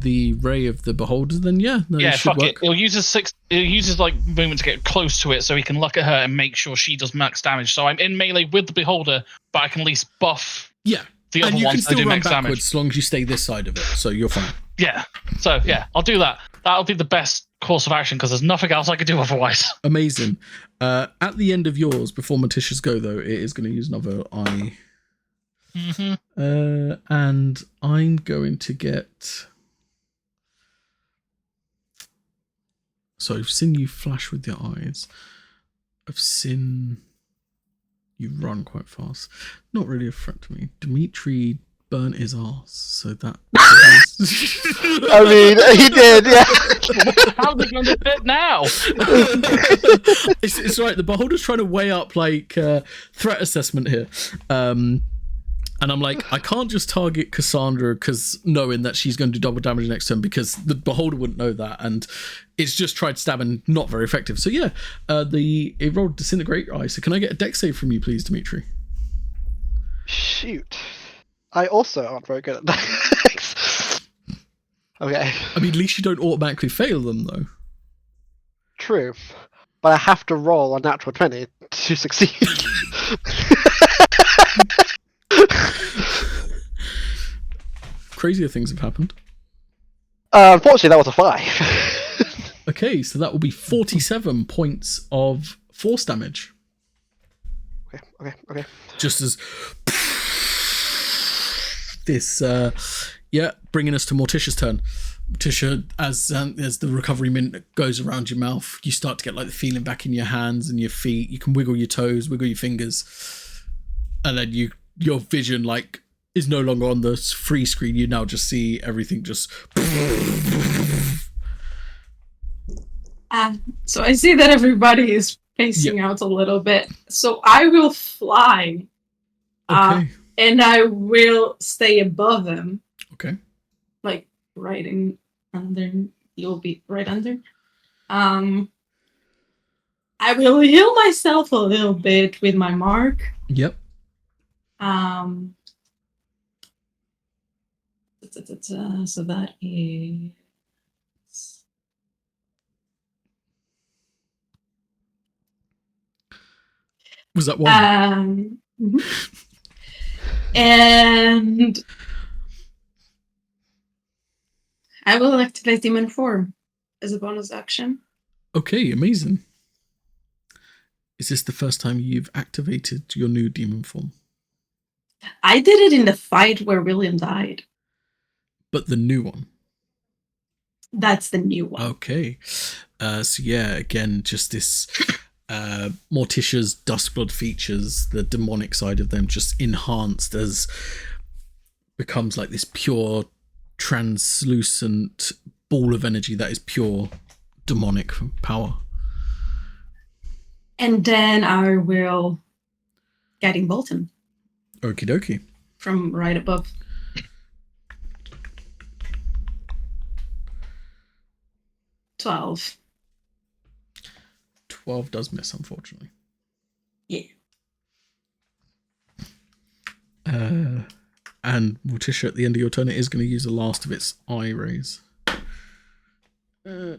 the ray of the beholder, then yeah, it should fuck work. it. It'll uses like movement to get close to it, so he can look at her and make sure she does max damage. So I'm in melee with the beholder, but I can at least buff. Yeah, the other and you ones can still do run max backwards damage. as long as you stay this side of it, so you're fine. Yeah. So yeah, I'll do that. That'll be the best course of action because there's nothing else I could do otherwise. Amazing. At the end of yours, before Morticia's go though, it is going to use another eye. And I'm going to get. So I've seen you flash with your eyes. I've seen you run quite fast. Not really a threat to me. Dimitri burnt his ass, so that. I mean, he did, yeah. How's it going to fit now? It's right. The beholder's trying to weigh up like threat assessment here. And I'm like, I can't just target Cassandra because knowing that she's going to do double damage next turn because the beholder wouldn't know that, and it's just tried to stab and not very effective. So yeah, it rolled disintegrate eye. So can I get a dex save from you, please, Dimitri? Shoot, I also aren't very good at dex. Okay. I mean, at least you don't automatically fail them though. True, but I have to roll a natural 20 to succeed. Crazier things have happened. Unfortunately, that was a 5. Okay, so that will be 47 points of force damage. Okay. Just as this, bringing us to Morticia's turn. Morticia, as the recovery mint goes around your mouth, you start to get like the feeling back in your hands and your feet. You can wiggle your toes, wiggle your fingers, and then your vision like is no longer on the free screen. You now just see everything just. So I see that everybody is facing out a little bit. So I will fly. Okay. And I will stay above him. Okay. Like right in under. You'll be right under. I will heal myself a little bit with my mark. Yep. So that is. Was that one? And I will activate demon form as a bonus action. Okay, amazing. Is this the first time you've activated your new demon form? I did it in the fight where William died. But the new one? That's the new one. Okay. So yeah, again, just this Morticia's Duskblood features, the demonic side of them just enhanced as becomes like this pure translucent ball of energy that is pure demonic power. And then I will Guiding Bolton Okie dokie. from right above. $12. 12 does miss, unfortunately. Yeah. And Morticia, at the end of your turn, it is going to use the last of its eye rays. Huh.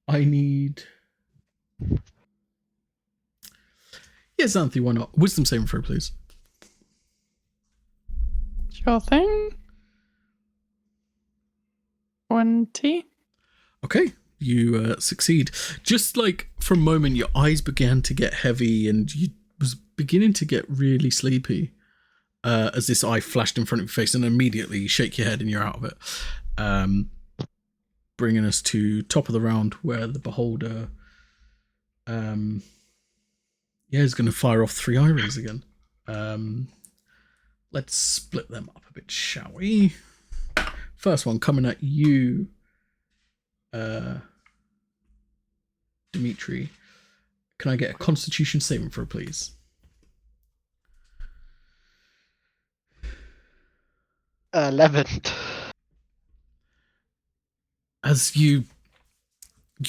I need... Yes, Anthony, why not? Wisdom saving throw, please. Sure thing. 20. Okay, you succeed. Just like for a moment, your eyes began to get heavy and you was beginning to get really sleepy as this eye flashed in front of your face, and immediately you shake your head and you're out of it. Bringing us to top of the round where the beholder is going to fire off 3 eye rays again. Let's split them up a bit, shall we? First one coming at you, Dimitri. Can I get a Constitution saving throw, please? 11. As your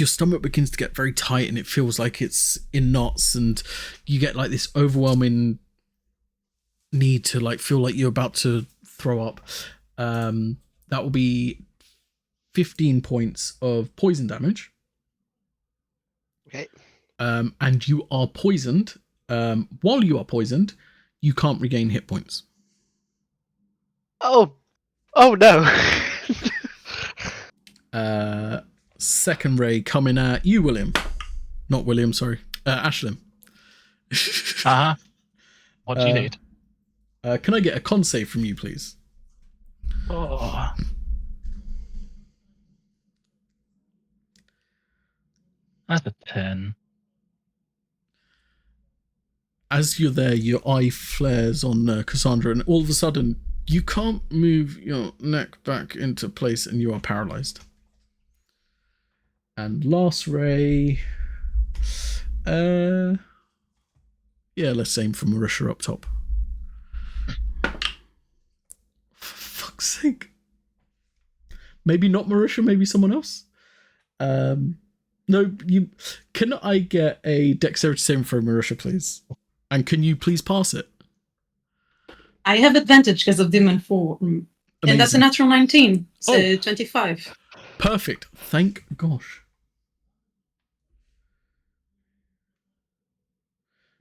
stomach begins to get very tight and it feels like it's in knots, and you get like this overwhelming need to like feel like you're about to throw up. That will be 15 points of poison damage. Okay. And you are poisoned. While you are poisoned, you can't regain hit points. Oh no. Second ray coming at you, William. Not William, sorry. Ashlyn. What do you need? Can I get a con save from you, please? Oh. That's a 10. As you're there, your eye flares on Cassandra, and all of a sudden, you can't move your neck back into place, and you are paralyzed. And last ray... let's aim for Marisha up top. For fuck's sake. Maybe not Marisha, maybe someone else? No, you... Can I get a dexterity saving throw, Marisha, please? And can you please pass it? I have advantage because of demon form. Amazing. And that's a natural 19. So 25. Perfect. Thank gosh.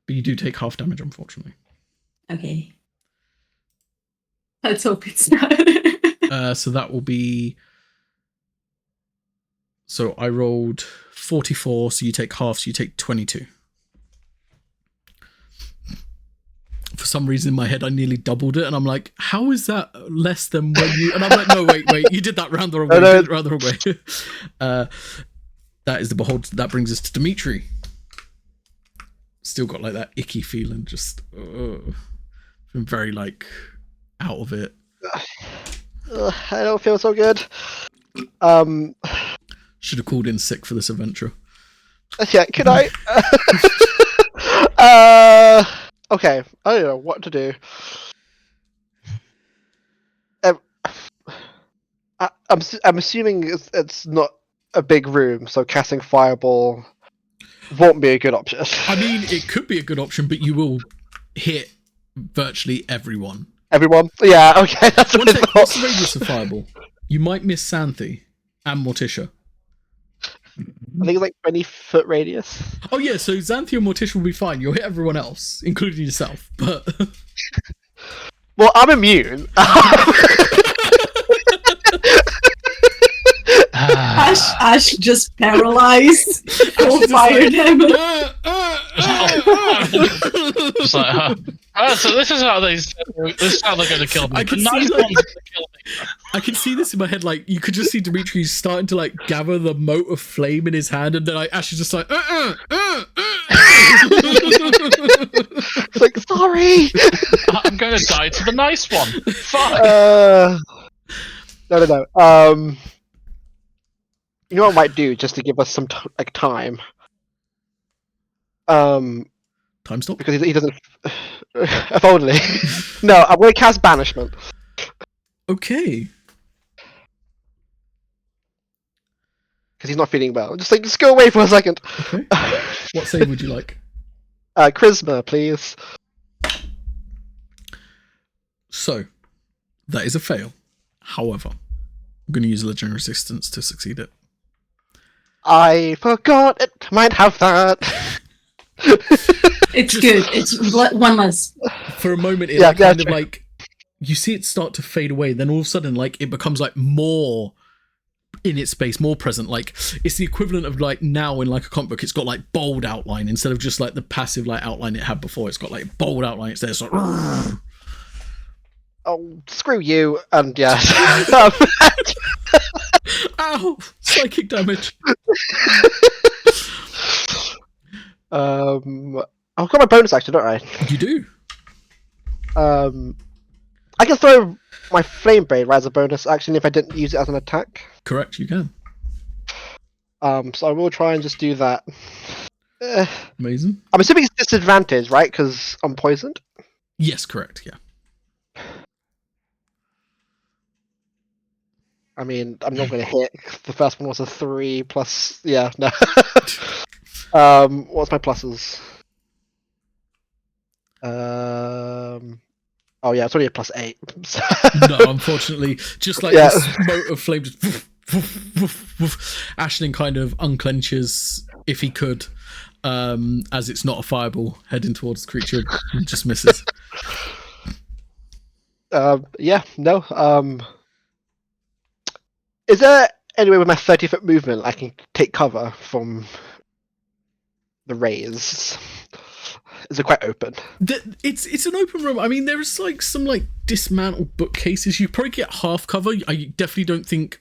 But you do take half damage, unfortunately. Okay. Let's hope it's not. So that will be... So I rolled 44, so you take half, so you take 22. For some reason in my head, I nearly doubled it, and I'm like, how is that less than when you... And I'm like, no, wait, you did that round the wrong way. You did it round the wrong way. That is the behold. That brings us to Dimitri. Still got like that icky feeling, just been very like out of it. I don't feel so good. Should have called in sick for this adventure. Yeah, can I? Okay, I don't know what to do. I'm assuming it's not a big room, so casting fireball won't be a good option. I mean, it could be a good option, but you will hit virtually everyone. Everyone? Yeah, okay, that's what I thought. What's the radius of Fireball? You might miss Xanthi and Morticia. I think it's like 20-foot radius. Oh yeah, so Xanthi and Morticia will be fine. You'll hit everyone else, including yourself. But well, I'm immune. Ash just paralyzed. Cold fire damage. So this is how they're going to kill me. I can see I can see this in my head. Like you could just see Dimitri starting to like gather the mote of flame in his hand, and then Ash is just like, It's like, sorry. I'm going to die to the nice one. Fuck. No. You know what I might do just to give us some time. Time stop. Because he doesn't. If only. No, I'm going to cast banishment. Okay. Because he's not feeling well. Just go away for a second. Okay. What save would you like? Charisma, please. So, that is a fail. However, I'm going to use legendary resistance to succeed it. I forgot it. Might have that. It's good. It's one less. For a moment, it like you see it start to fade away. Then all of a sudden, like it becomes like more in its space, more present. Like it's the equivalent of like now in like a comic book, it's got like bold outline instead of just like the passive like outline it had before. It's got like bold outline. It's there. It's like, oh, screw you! And yeah. Ow! Psychic damage. I've got my bonus action, don't I? You do. I can throw my flame blade as a bonus action if I didn't use it as an attack. Correct, you can. So I will try and just do that. Amazing. I'm assuming it's disadvantage, right? Because I'm poisoned. Yes, correct. Yeah. I mean, I'm not going to hit. The first one was a 3 plus. Yeah, no. What's my pluses? Oh yeah, it's only a +8. No, unfortunately, just like this mote of flame, just Ashton kind of unclenches if he could, as it's not a fireball heading towards the creature, and just misses. Yeah, no. Is there any way with my 30-foot movement I can take cover from the rays? Is it quite open? It's an open room. I mean, there's like some like dismantled bookcases. You probably get half cover. I definitely don't think.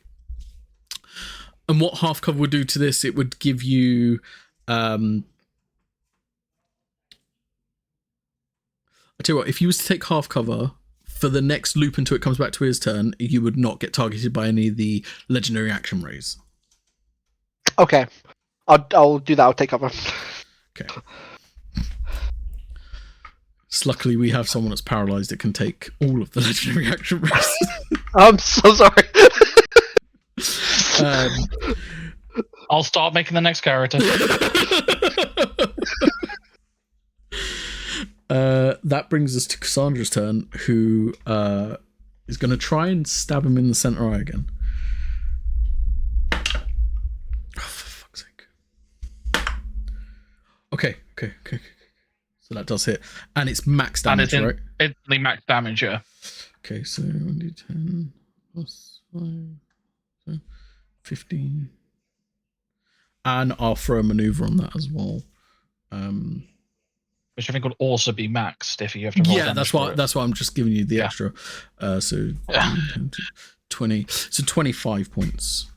And what half cover would do to this, it would give you. I tell you what, if you was to take half cover for the next loop until it comes back to his turn, you would not get targeted by any of the legendary action rays. Okay, I'll do that. I'll take cover. Okay. So luckily, we have someone that's paralyzed that can take all of the legendary action rays. I'm so sorry. I'll start making the next character. That brings us to Cassandra's turn, who is going to try and stab him in the center eye again. Oh, for fuck's sake. Okay. So that does hit. And it's max damage, right? Instantly max damage, yeah. Okay, so 1d10 plus 5, so 15. And I'll throw a maneuver on that as well. Which I think would also be maxed if you have to roll damage. That's why I'm just giving you the extra. So 20. So 25 points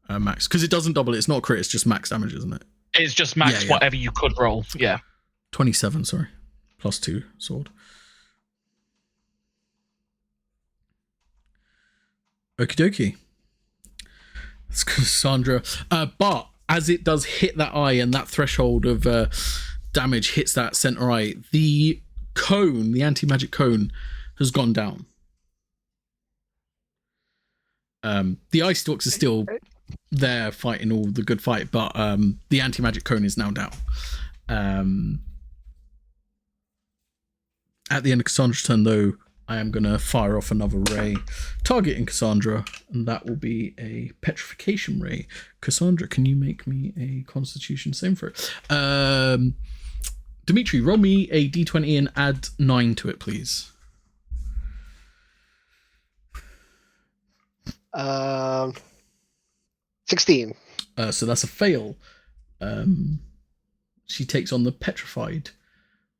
max. Because it doesn't double it. It's not crit. It's just max damage, isn't it? It's just max whatever you could roll. Yeah. 27, sorry. Plus 2 sword. Okie dokie. It's Cassandra. But as it does hit that eye and that threshold of damage hits that center eye, the cone, the anti-magic cone, has gone down. The eye stalks are still there fighting all the good fight, but the anti-magic cone is now down. At the end of Cassandra's turn, though, I am going to fire off another ray targeting Cassandra, and that will be a petrification ray. Cassandra, can you make me a constitution save for it? Dimitri, roll me a d20 and add 9 to it, please. 16. So that's a fail. She takes on the petrified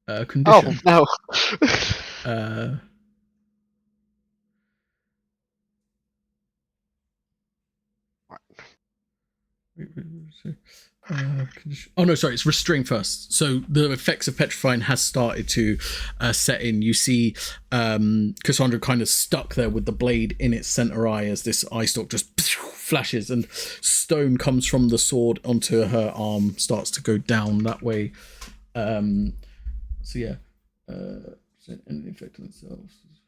condition. Oh, no. Oh no, sorry, it's restrain first. So the effects of petrifying has started to set in. You see Cassandra kind of stuck there with the blade in its center eye as this eye stalk just flashes and stone comes from the sword onto her arm, starts to go down that way. So yeah, any effect on itself.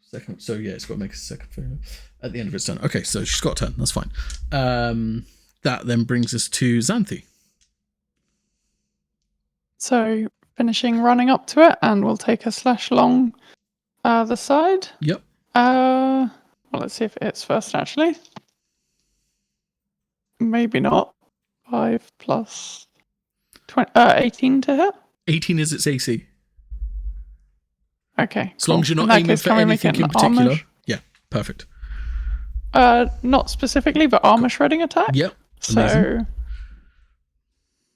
Second, so yeah, it's got to make a second failure at the end of its turn. Okay, so she's got a turn. That's fine. That then brings us to Xanthi. So finishing running up to it, and we'll take a slash along the side. Yep. Well, let's see if it hits first, actually. Maybe not. 5 plus 20, 18 to hit. 18 is its AC. Okay. As long as you're not aiming for anything in particular. Yeah, perfect. Not specifically, but armor shredding attack. Yep. So Amazing.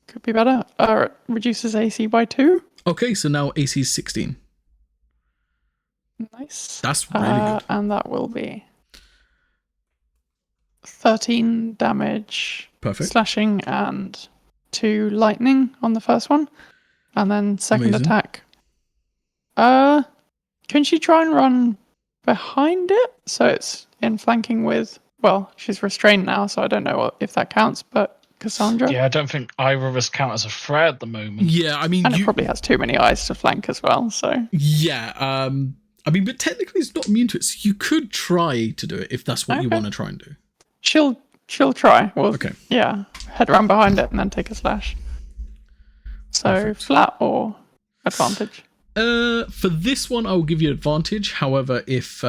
Could be better. It reduces AC by 2. Okay, so now AC is 16. Nice. That's really good. And that will be 13 damage. Perfect. Slashing and 2 lightning on the first one. And then second Amazing. attack. Can she try and run behind it? So it's in flanking with, well, she's restrained now, so I don't know if that counts, but Cassandra? Yeah, I don't think either of us count as a threat at the moment. Yeah, I mean, And it probably has too many eyes to flank as well, so. Yeah, I mean, but technically it's not immune to it, so you could try to do it if that's what you want to try and do. She'll try. Well, Okay. Yeah, head around behind it and then take a slash. So Perfect. flat or advantage? For this one, I will give you advantage. However, if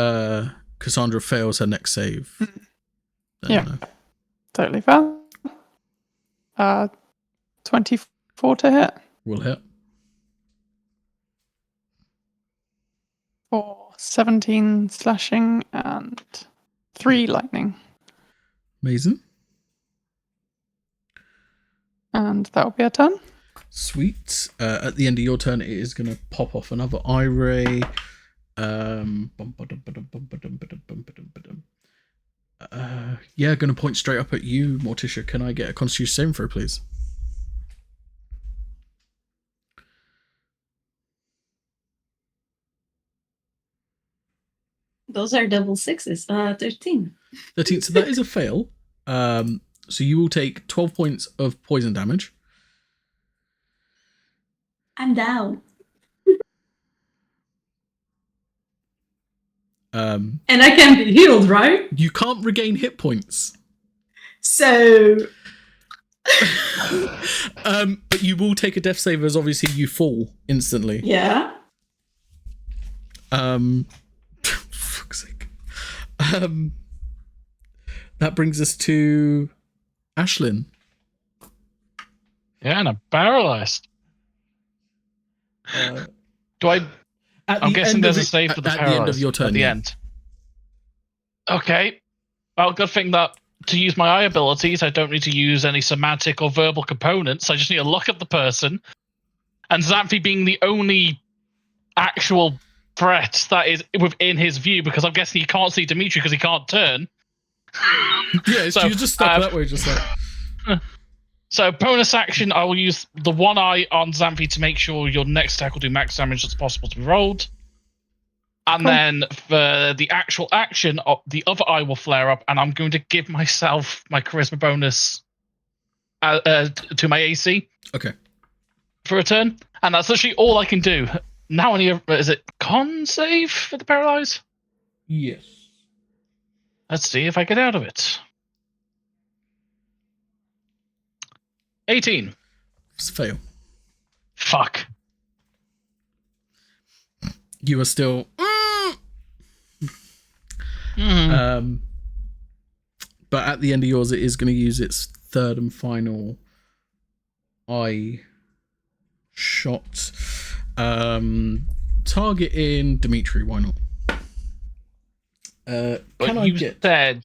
Cassandra fails her next save, then Yeah. Totally fair. 24 to hit. we'll hit. For 17 slashing and 3 lightning. Amazing. And that will be a turn. Sweet. At the end of your turn, it is going to pop off another eye ray. Yeah, going to point straight up at you, Morticia. Can I get a Constitution saving throw, please? Those are double sixes. 13. 13. So that is a fail. So you will take 12 points of poison damage. I'm down. And I can be healed, right? You can't regain hit points. So. But you will take a death save as obviously you fall instantly. Yeah. For fuck's sake. That brings us to Ashlyn. Yeah, and I'm paralyzed. Do I? I'm guessing there's a save for the paralyzed. At the end of your turn. At the end. Okay. Well, good thing that to use my eye abilities, I don't need to use any semantic or verbal components. I just need to look at the person. And Xanthi being the only actual threat that is within his view, because I'm guessing he can't see Dimitri because he can't turn. Yeah, so you just stop that way, just like. So bonus action, I will use the one eye on Xanthi to make sure your next attack will do max damage that's possible to be rolled. And then for the actual action, the other eye will flare up, and I'm going to give myself my charisma bonus to my AC. Okay. For a turn. And that's literally all I can do. Now I need is it con save for the paralyze? Yes. Let's see if I get out of it. 18. It's a fail. Fuck. You are still. Mm. But at the end of yours, it is going to use its third and final eye shot. Targeting Dimitri. Why not? Can I you get? said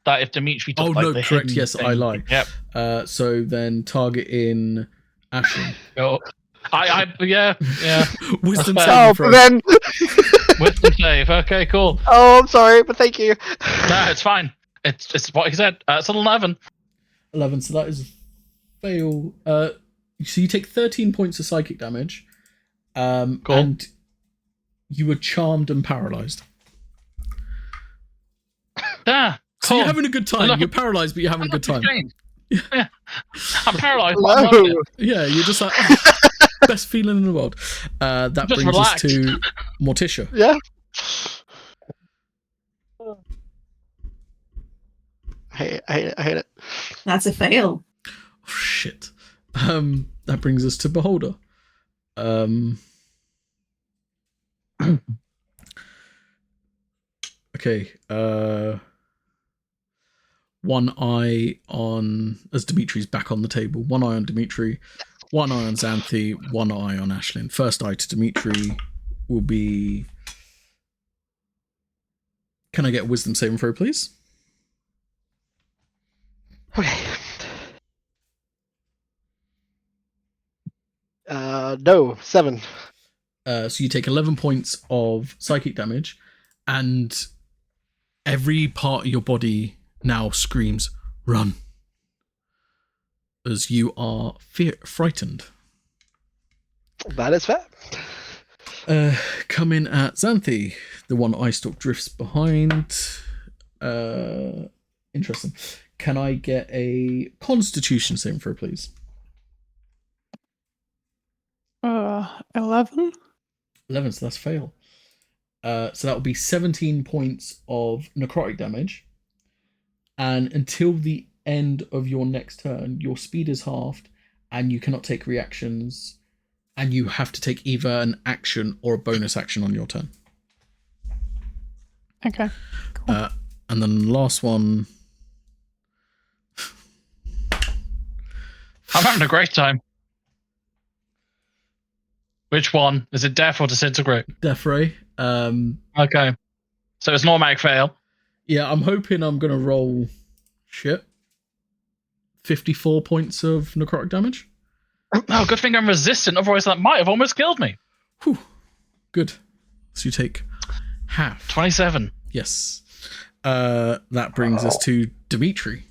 that if Dimitri took, Oh like, no, the correct. hidden Yes, thing, I lie. Yep. So then targeting Ashley. Oh, yeah. Wisdom That's saving Oh, throw. but then. Wisdom save. Okay, cool. Oh, I'm sorry, but thank you. No, it's fine. It's what he said. It's an 11. 11. So that is a fail. So you take 13 points of psychic damage. Cool. And you were charmed and paralyzed. Yeah. So Cool. you're having a good time. Hello. You're paralyzed, but you're having a good time. Yeah. I'm paralyzed. But I'm Hello. loving it. Yeah, you're just like, oh, best feeling in the world. That Just brings relax. us to Morticia. Yeah. I hate it. That's a fail. Oh, shit. That brings us to Beholder. Okay. One eye on, as Dimitri's back on the table. One eye on Dimitri, one eye on Xanthi, one eye on Ashlyn. First eye to Dimitri will be. Can I get a wisdom saving throw, please? Okay. No, 7. So you take 11 points of psychic damage, and every part of your body now screams, run. As you are frightened. That is fair. Come in at Xanthi. The one eye stalk drifts behind. Interesting. Can I get a Constitution saving throw, please? 11. 11, so that's fail. So that will be 17 points of necrotic damage. And until the end of your next turn, your speed is halved, and you cannot take reactions, and you have to take either an action or a bonus action on your turn. Okay. Cool. And then the last one. I'm having a great time. Which one? Is it death or disintegrate? Death Ray. Okay. So it's an automatic fail. Yeah, I'm hoping I'm going to roll 54 points of necrotic damage. Oh, good thing I'm resistant. Otherwise, that might have almost killed me. Whew. Good. So you take half. 27. Yes. That brings us to Dimitri.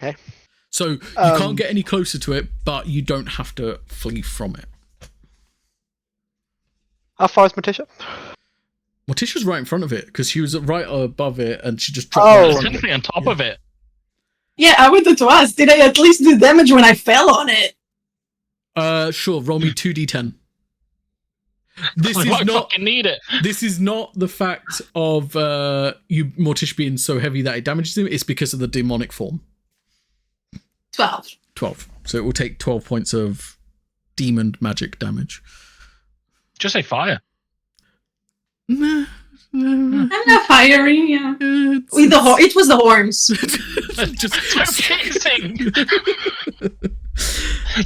Okay. So you can't get any closer to it, but you don't have to flee from it. How far is Morticia? Morticia's right in front of it because she was right above it and she just dropped Oh. right in It's front of literally it. on top of it. Yeah, I wanted to ask, did I at least do damage when I fell on it? Sure, roll me 2d10. This I is might not fucking need it. this is not the fact of you Morticia being so heavy that it damages him, it's because of the demonic form. 12. 12. So it will take 12 points of demon magic damage. Just say fire. Nah. I'm not firing, yeah. It's- With the it was the horns. just So piercing.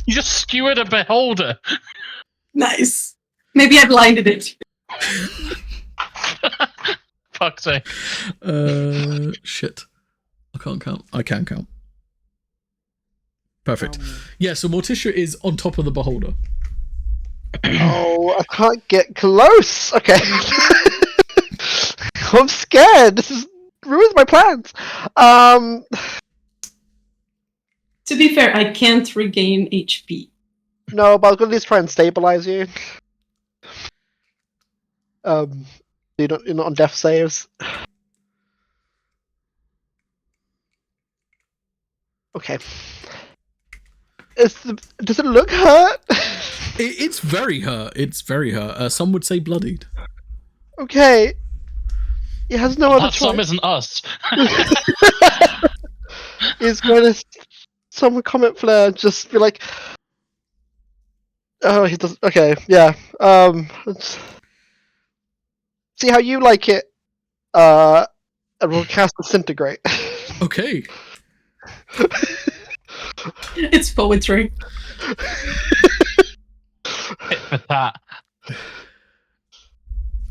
You just skewered a beholder. Nice. Maybe I blinded it. Fuck's sake. Shit. I can't count. I can count. Perfect. Yeah, so Morticia is on top of the beholder. Oh, I can't get close. Okay. I'm scared. This is ruins my plans. To be fair, I can't regain HP. No, but I was gonna at least try and stabilize you. You're not on death saves. Okay. Does it look hurt? It's very hurt. It's very hurt. Some would say bloodied. Okay. It has no other That some choice. isn't us. He's going to some comment flare, just be like, oh, he does. Okay, yeah. Let's see how you like it. And we'll cast disintegrate. Okay. It's poetry. Hit for that.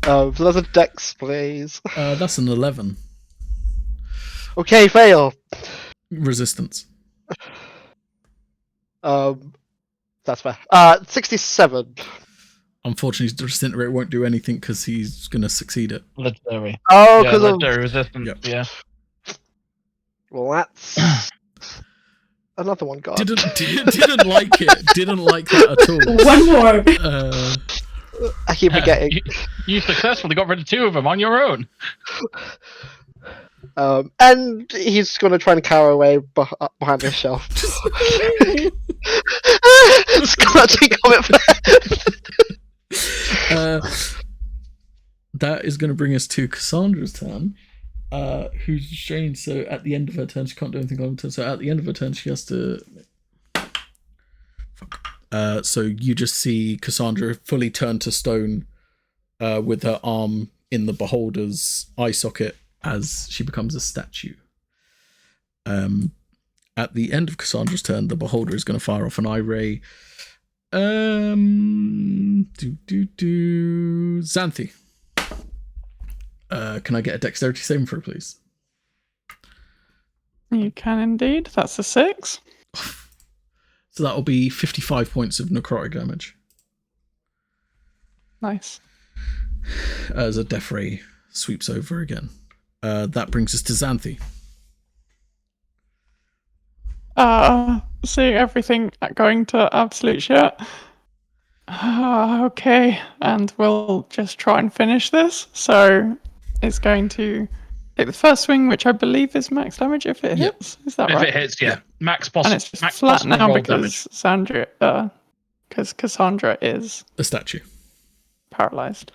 So that's a dex, please. That's an 11. Okay, fail. Resistance. That's fair. 67. Unfortunately, disintegrate won't do anything because he's going to succeed it. Legendary. Oh, Yeah, because of. legendary resistance. Yep. Yeah. Well, that's another one. God. Didn't like it. Didn't like that at all. One more. I keep forgetting. You successfully got rid of 2 of them on your own. And he's going to try and cower away behind this shelf. Scratching comment flare. That is going to bring us to Cassandra's turn, who's strange. So at the end of her turn, she can't do anything on her turn. So at the end of her turn, she has to. So you just see Cassandra fully turned to stone, with her arm in the beholder's eye socket as she becomes a statue. At the end of Cassandra's turn, the beholder is going to fire off an eye ray. Xanthi. Can I get a dexterity saving throw, please? You can indeed. That's a 6. So that'll be 55 points of necrotic damage. Nice. As a death ray sweeps over again. That brings us to Xanthi. Seeing everything going to absolute shit. Okay, and we'll just try and finish this. So it's going to take the first swing, which I believe is max damage if it hits. Is that If right? it hits, yeah. Max possible. And it's just max flat possible now roll because damage. Cassandra is A statue. paralyzed.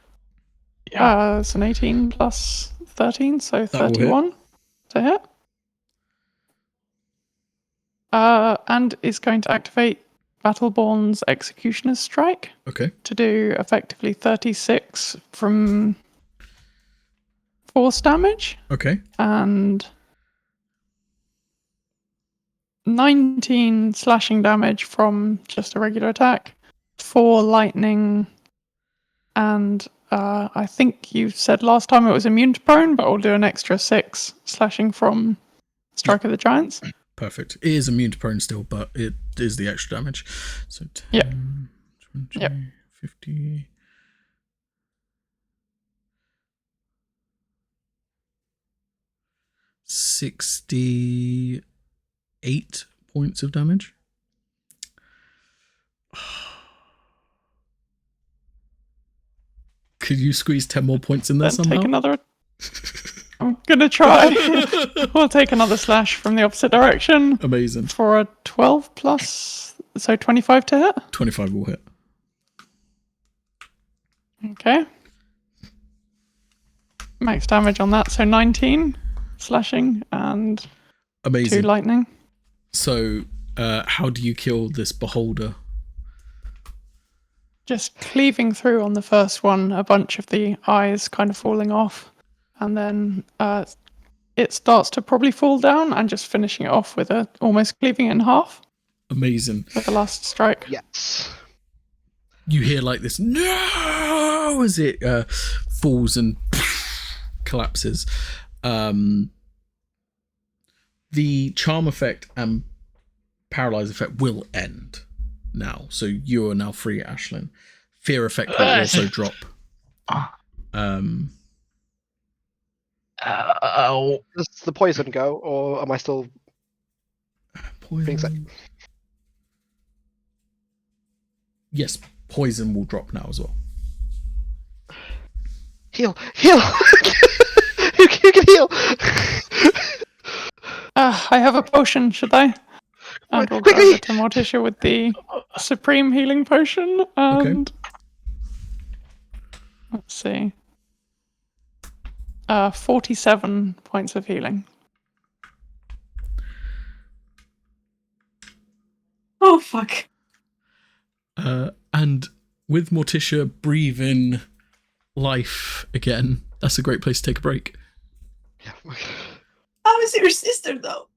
Yeah. It's an 18 plus 13, so That will hit. 31 to hit. And is going to activate Battleborn's Executioner's Strike Okay. to do effectively 36 from force damage Okay. and 19 slashing damage from just a regular attack, 4 lightning, and I think you said last time it was immune to prone, but I'll do an extra 6 slashing from Strike of the Giants. Perfect. It is immune to prone still, but it is the extra damage. So 10, Yep. 20, Yep. 50. $68 points of damage. Could you squeeze 10 more points in there Then somehow? take another. I'm gonna try. We'll take another slash from the opposite direction Amazing. for a 12 plus, so 25 to hit. 25 will hit. Okay. Max damage on that, so 19 slashing and 2 Amazing. lightning. So, how do you kill this beholder? Just cleaving through on the first one, a bunch of the eyes kind of falling off, and then it starts to probably fall down and just finishing it off with almost cleaving it in half Amazing. with the last strike. Yes. You hear like this no as it falls and collapses. The charm effect and paralyze effect will end now, so you are now free, Ashlyn. Fear effect will also drop. Does the poison go, or am I still being sick? Yes, poison will drop now as well. Heal! Heal! You can heal! I have a potion, should I? And we'll go Quickly! over to Morticia with the Supreme Healing Potion. And let's see. 47 points of healing. Oh fuck. And with Morticia breathing life again, that's a great place to take a break. Yeah. How is your sister though?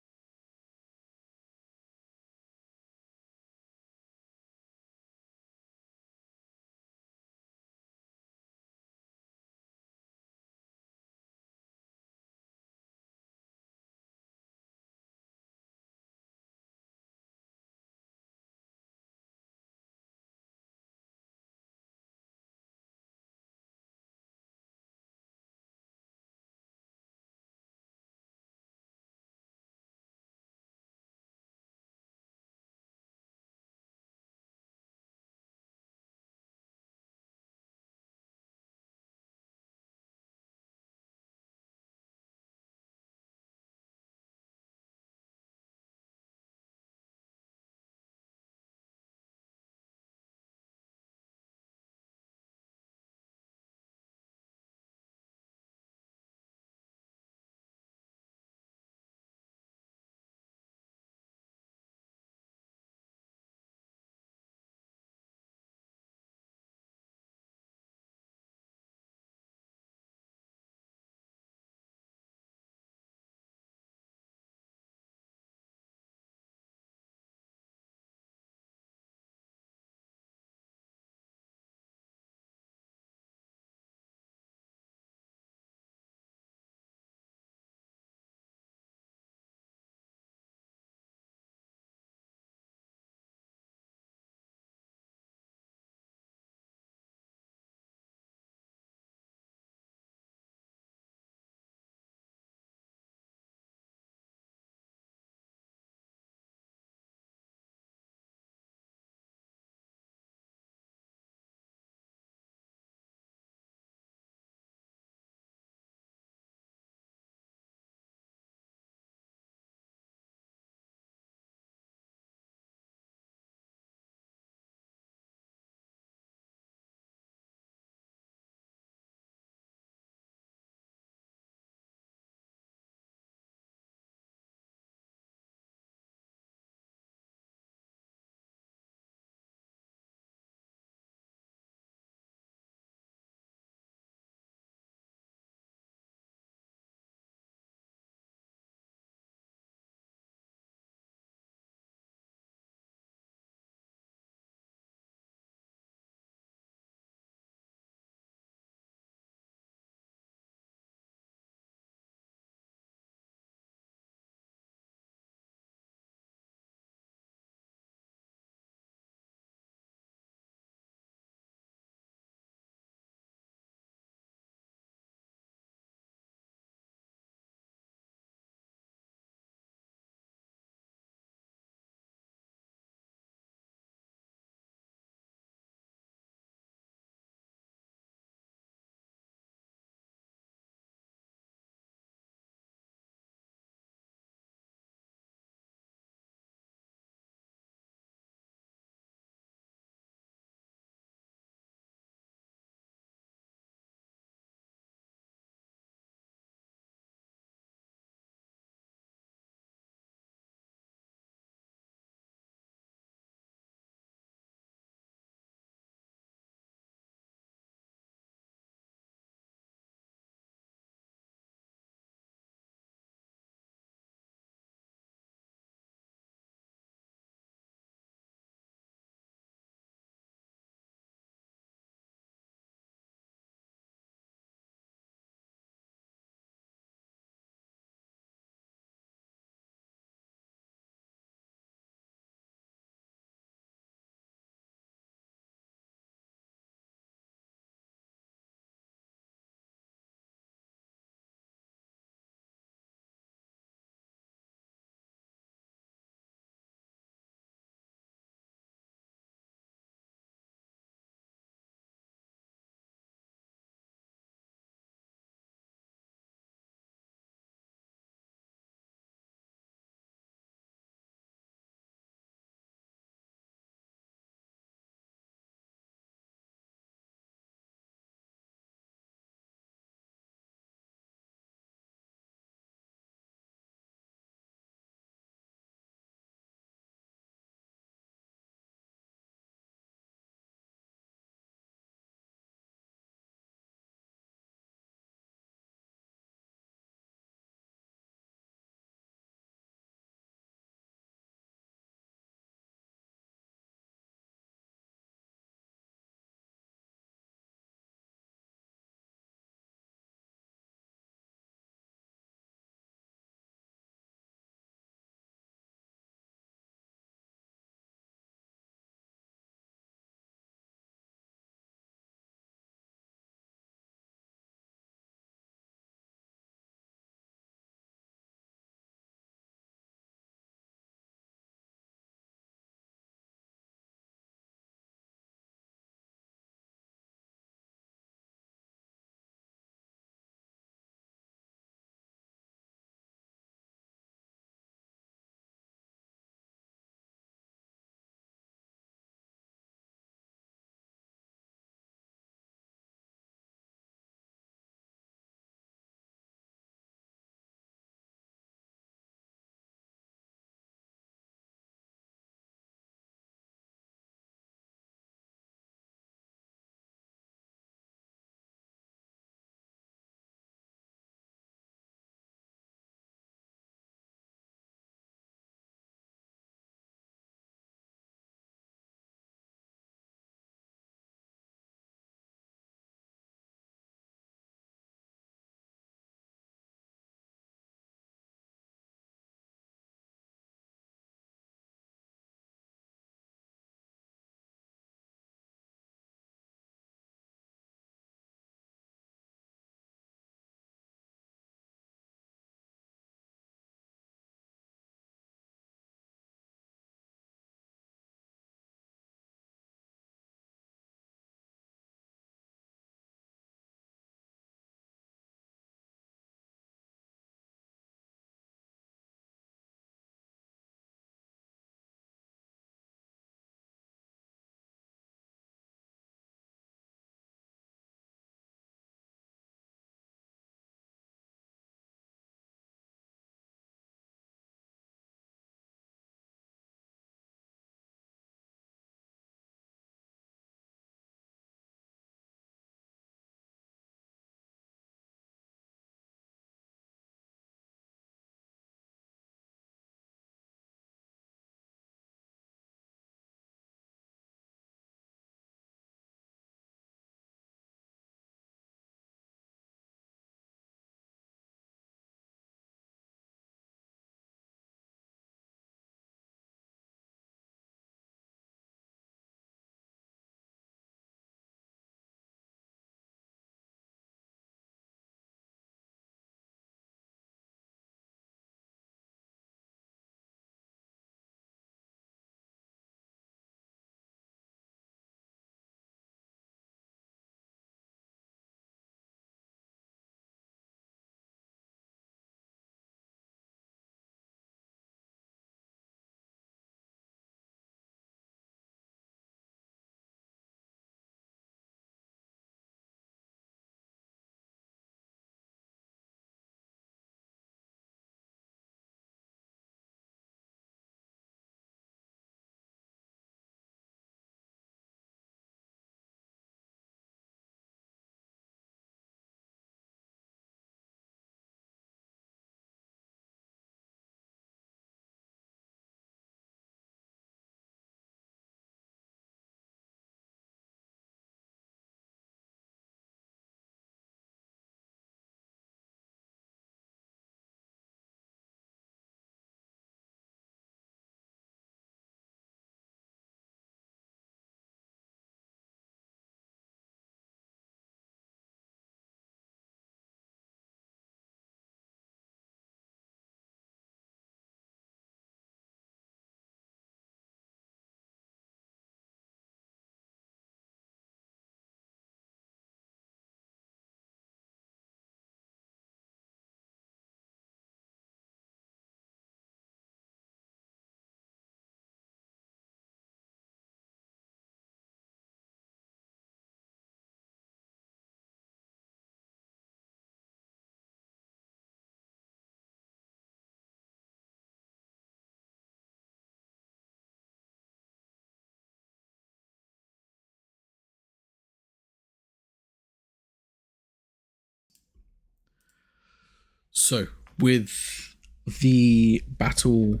So, with the battle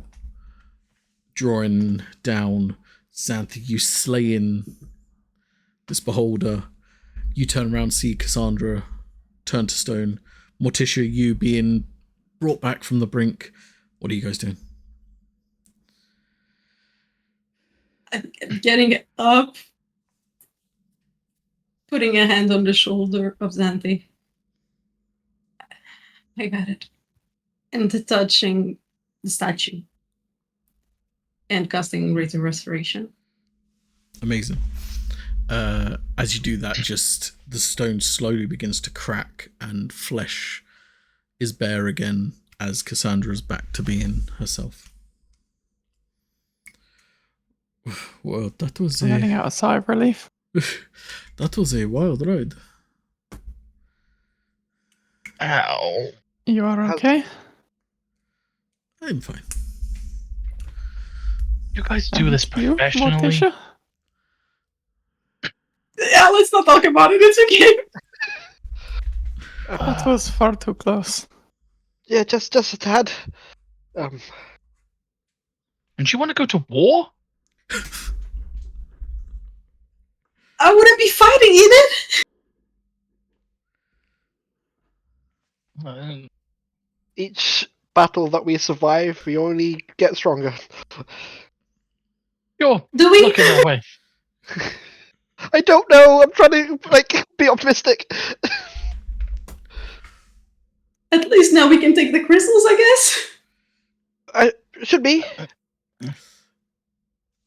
drawing down, Xanthe, you slaying this beholder, you turn around, see Cassandra turn to stone. Morticia, you being brought back from the brink. What are you guys doing? I'm getting up, putting a hand on the shoulder of Xanthe. I got it. And touching the statue. And casting Greater Restoration. Amazing. As you do that, just the stone slowly begins to crack and flesh is bare again as Cassandra's back to being herself. Well, that was I'm letting out a sigh of relief. that was a wild ride. Ow. You are okay? I'm fine. You guys do this You, professionally? Morticia? Yeah, let's not talk about it. It's okay. That was far too close. Yeah, just a tad. And you want to go to war? I wouldn't be fighting, Eden. Each battle that we survive, we only get stronger. You're Do we? looking that way. I don't know. I'm trying to be optimistic. At least now we can take the crystals, I guess. Should be.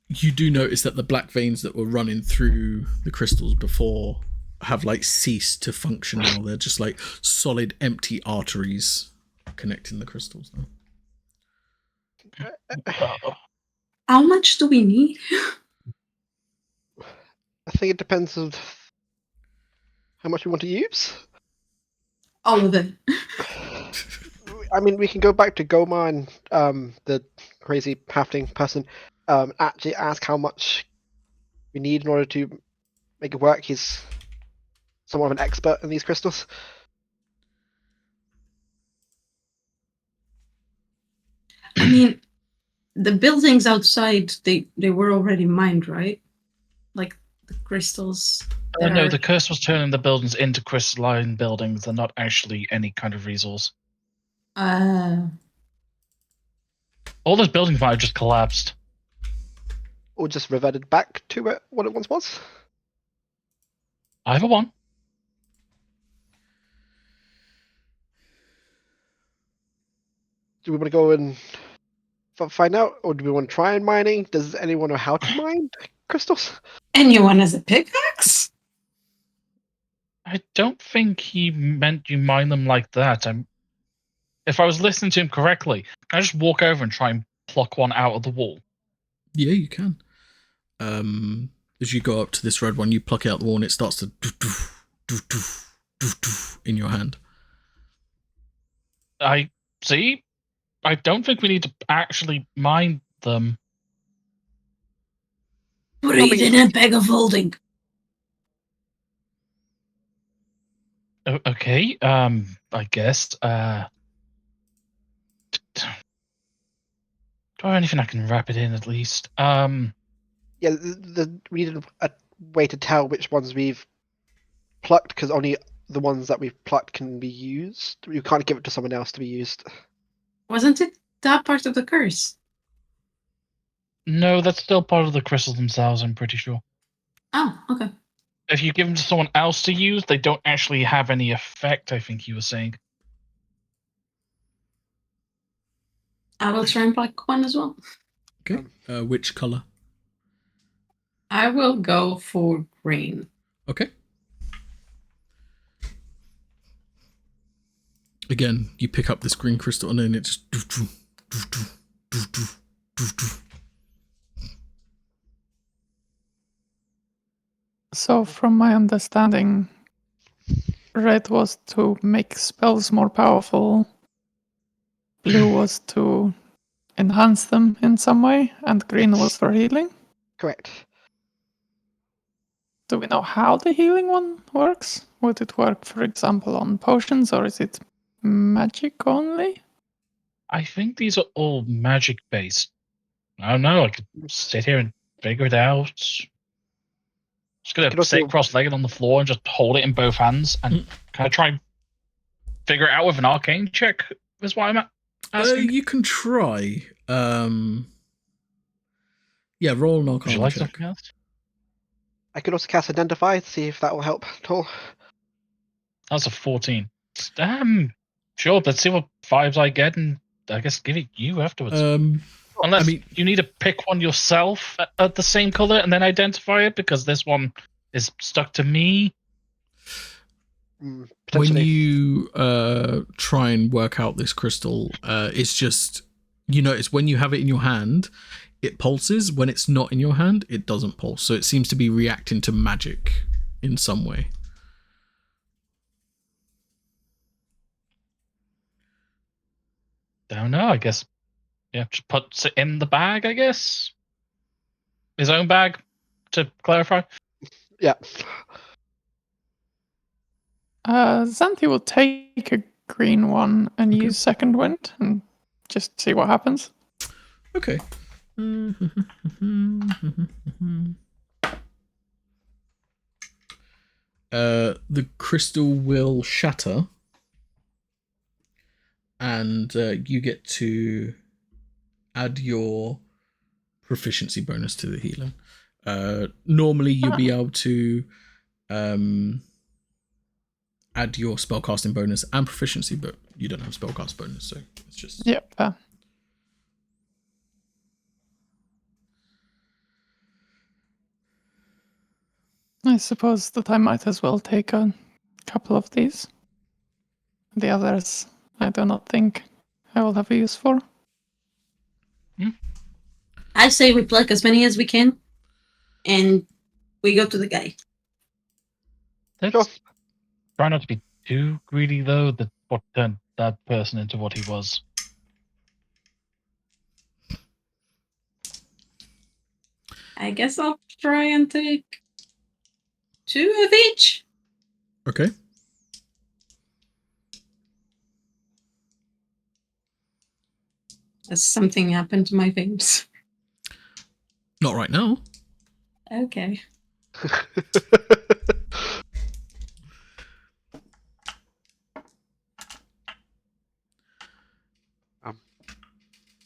You do notice that the black veins that were running through the crystals before have ceased to function now. They're just solid empty arteries connecting the crystals now. How much do we need? I think it depends on how much we want to use. All of it. I mean, we can go back to Goma and the crazy halfling person. Actually ask how much we need in order to make it work. He's somewhat of an expert in these crystals. I mean, the buildings outside, they were already mined, right? Like the crystals. No, the curse was turning the buildings into crystalline buildings. They're not actually any kind of resource. All those buildings might have just collapsed. Or just reverted back to what it once was. Either one. Do we want to go and find out, or do we want to try and mining? Does anyone know how to mine crystals? Anyone has a pickaxe? I don't think he meant you mine them like that. If I was listening to him correctly, can I just walk over and try and pluck one out of the wall? Yeah, you can. As you go up to this red one, you pluck out the wall and it starts to in your hand. I see. I don't think we need to actually mine them. Breathe in a bag of holding. Okay. I guess. Do I have anything I can wrap it in at least? Yeah, we need a way to tell which ones we've plucked, because only the ones that we've plucked can be used. You can't give it to someone else to be used. Wasn't it that part of the curse? No, that's still part of the crystals themselves, I'm pretty sure. Oh, okay. If you give them to someone else to use, they don't actually have any effect, I think he was saying. I will try and pluck one as well. Okay. Which color? I will go for green. Okay. Again, you pick up this green crystal and then it just So, from my understanding, red was to make spells more powerful, blue was to enhance them in some way, and green was for healing. Correct. Do we know how the healing one works? Would it work, for example, on potions, or is it magic only? I think these are all magic based. I don't know. I could sit here and figure it out. Just gonna could also- sit cross-legged on the floor and just hold it in both hands and kind of try and figure it out with an arcane check. Is what I'm asking. You can try. Yeah, roll an Would you arcana like check. something else? I could also cast Identify to see if that will help at all. That's a 14. Sure. Let's see what vibes I get, and I guess give it you afterwards. Unless I mean- you need to pick one yourself at the same color and then identify it, because this one is stuck to me. When Potentially. you try and work out this crystal, it's just, you notice when you have it in your hand, it pulses. When it's not in your hand, it doesn't pulse. So it seems to be reacting to magic in some way. Don't know. I guess, yeah, just puts it in the bag. I guess his own bag. To clarify, Yeah. Xanthi will take a green one and use Second Wind and just see what happens. Okay. The crystal will shatter, and you get to add your proficiency bonus to the healing. Normally, you'll be able to add your spellcasting bonus and proficiency, but you don't have spellcast bonus, so it's just... Yep. I suppose that I might as well take a couple of these. The others, I do not think I will have a use for. I say we pluck as many as we can, and we go to the guy. let's Sure. try not to be too greedy, though. That what turned that person into what he was. I guess I'll try and take 2 of each. Okay. Has something happened to my veins? Not right now. Okay.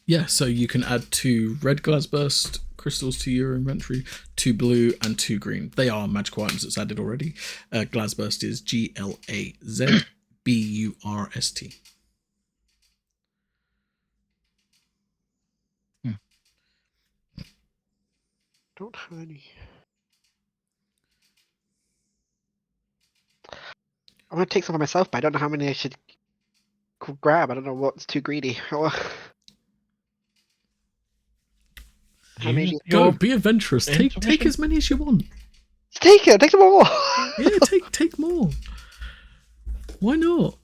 Yeah, so you can add 2 red Glasburst crystals to your inventory, 2 blue and 2 green. They are magical items that's added already. Glasburst is Glazburst. Don't have any. I'm gonna take some for myself, but I don't know how many I should grab. I don't know what's too greedy. Use Go, your be adventurous. Take intuition. as many as you want. Take it. Take some more. Yeah, take more. Why not?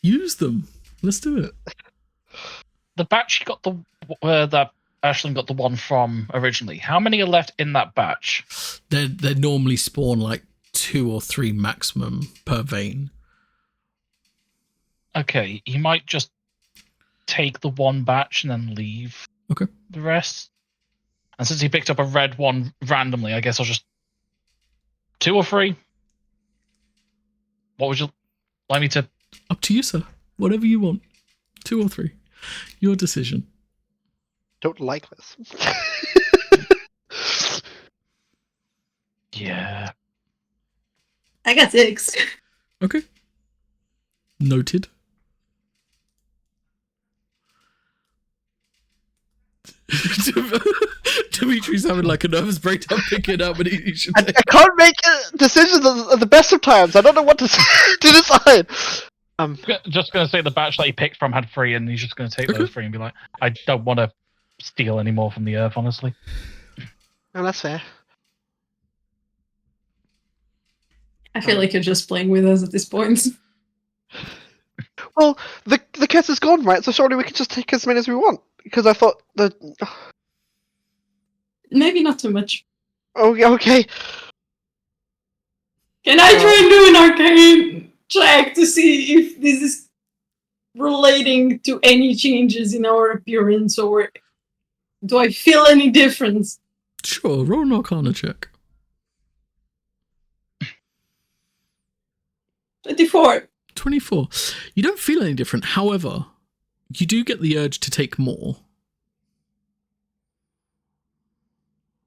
Use them. Let's do it. The batch you got that Ashlyn got the one from originally. How many are left in that batch? They normally spawn like 2 or 3 maximum per vein. Okay, you might just take the one batch and then leave. Okay. The rest. And since he picked up a red one randomly, I guess I'll just 2 or 3. What would you like me to? Up to you, sir. Whatever you want. 2 or 3. Your decision. Don't like this. Yeah. I got 6. Okay. Noted. Dimitri's having like a nervous breakdown picking up, but he should. I can't make decisions at the best of times. I don't know what to decide. Just going to say the batch that he picked from had 3, and he's just going to take those 3 and be like, I don't want to steal any more from the earth, honestly. No, that's fair. I feel like you're just playing with us at this point. Well, the curse is gone, right? So surely we can just take as many as we want. Because I thought that. Maybe not too much. Oh, yeah, okay. Can I try and do an arcane check to see if this is relating to any changes in our appearance, or do I feel any difference? Sure, roll an Arcana check. 24. 24. You don't feel any different. However, you do get the urge to take more.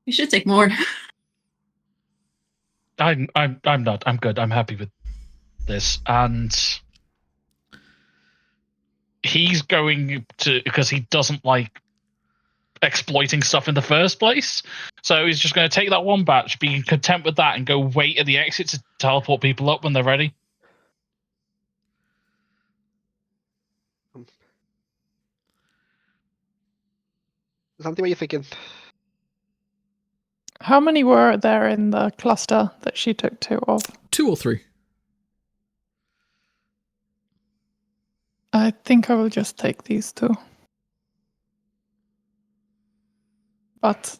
We should take more. I'm not. I'm good. I'm happy with this. And he's going to, because he doesn't like exploiting stuff in the first place. So he's just going to take that one batch, be content with that, and go wait at the exit to teleport people up when they're ready. Xanthi, what are you thinking? How many were there in the cluster that she took 2 of? 2 or 3? I think I will just take these 2. But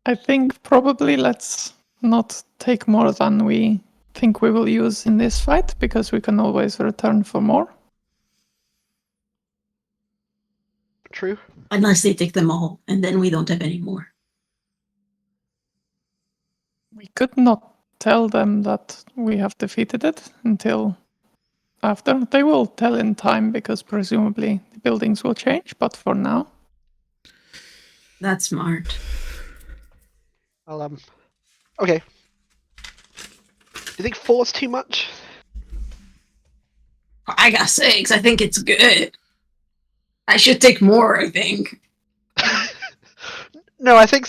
I think probably let's not take more than we think we will use in this fight, because we can always return for more. True. Unless they take them all, and then we don't have any more. We could not tell them that we have defeated it until after. They will tell in time, because presumably the buildings will change, but for now. That's smart. I'll okay. Do you think 4 is too much? I got 6. I think it's good. I should take more, I think. No, I think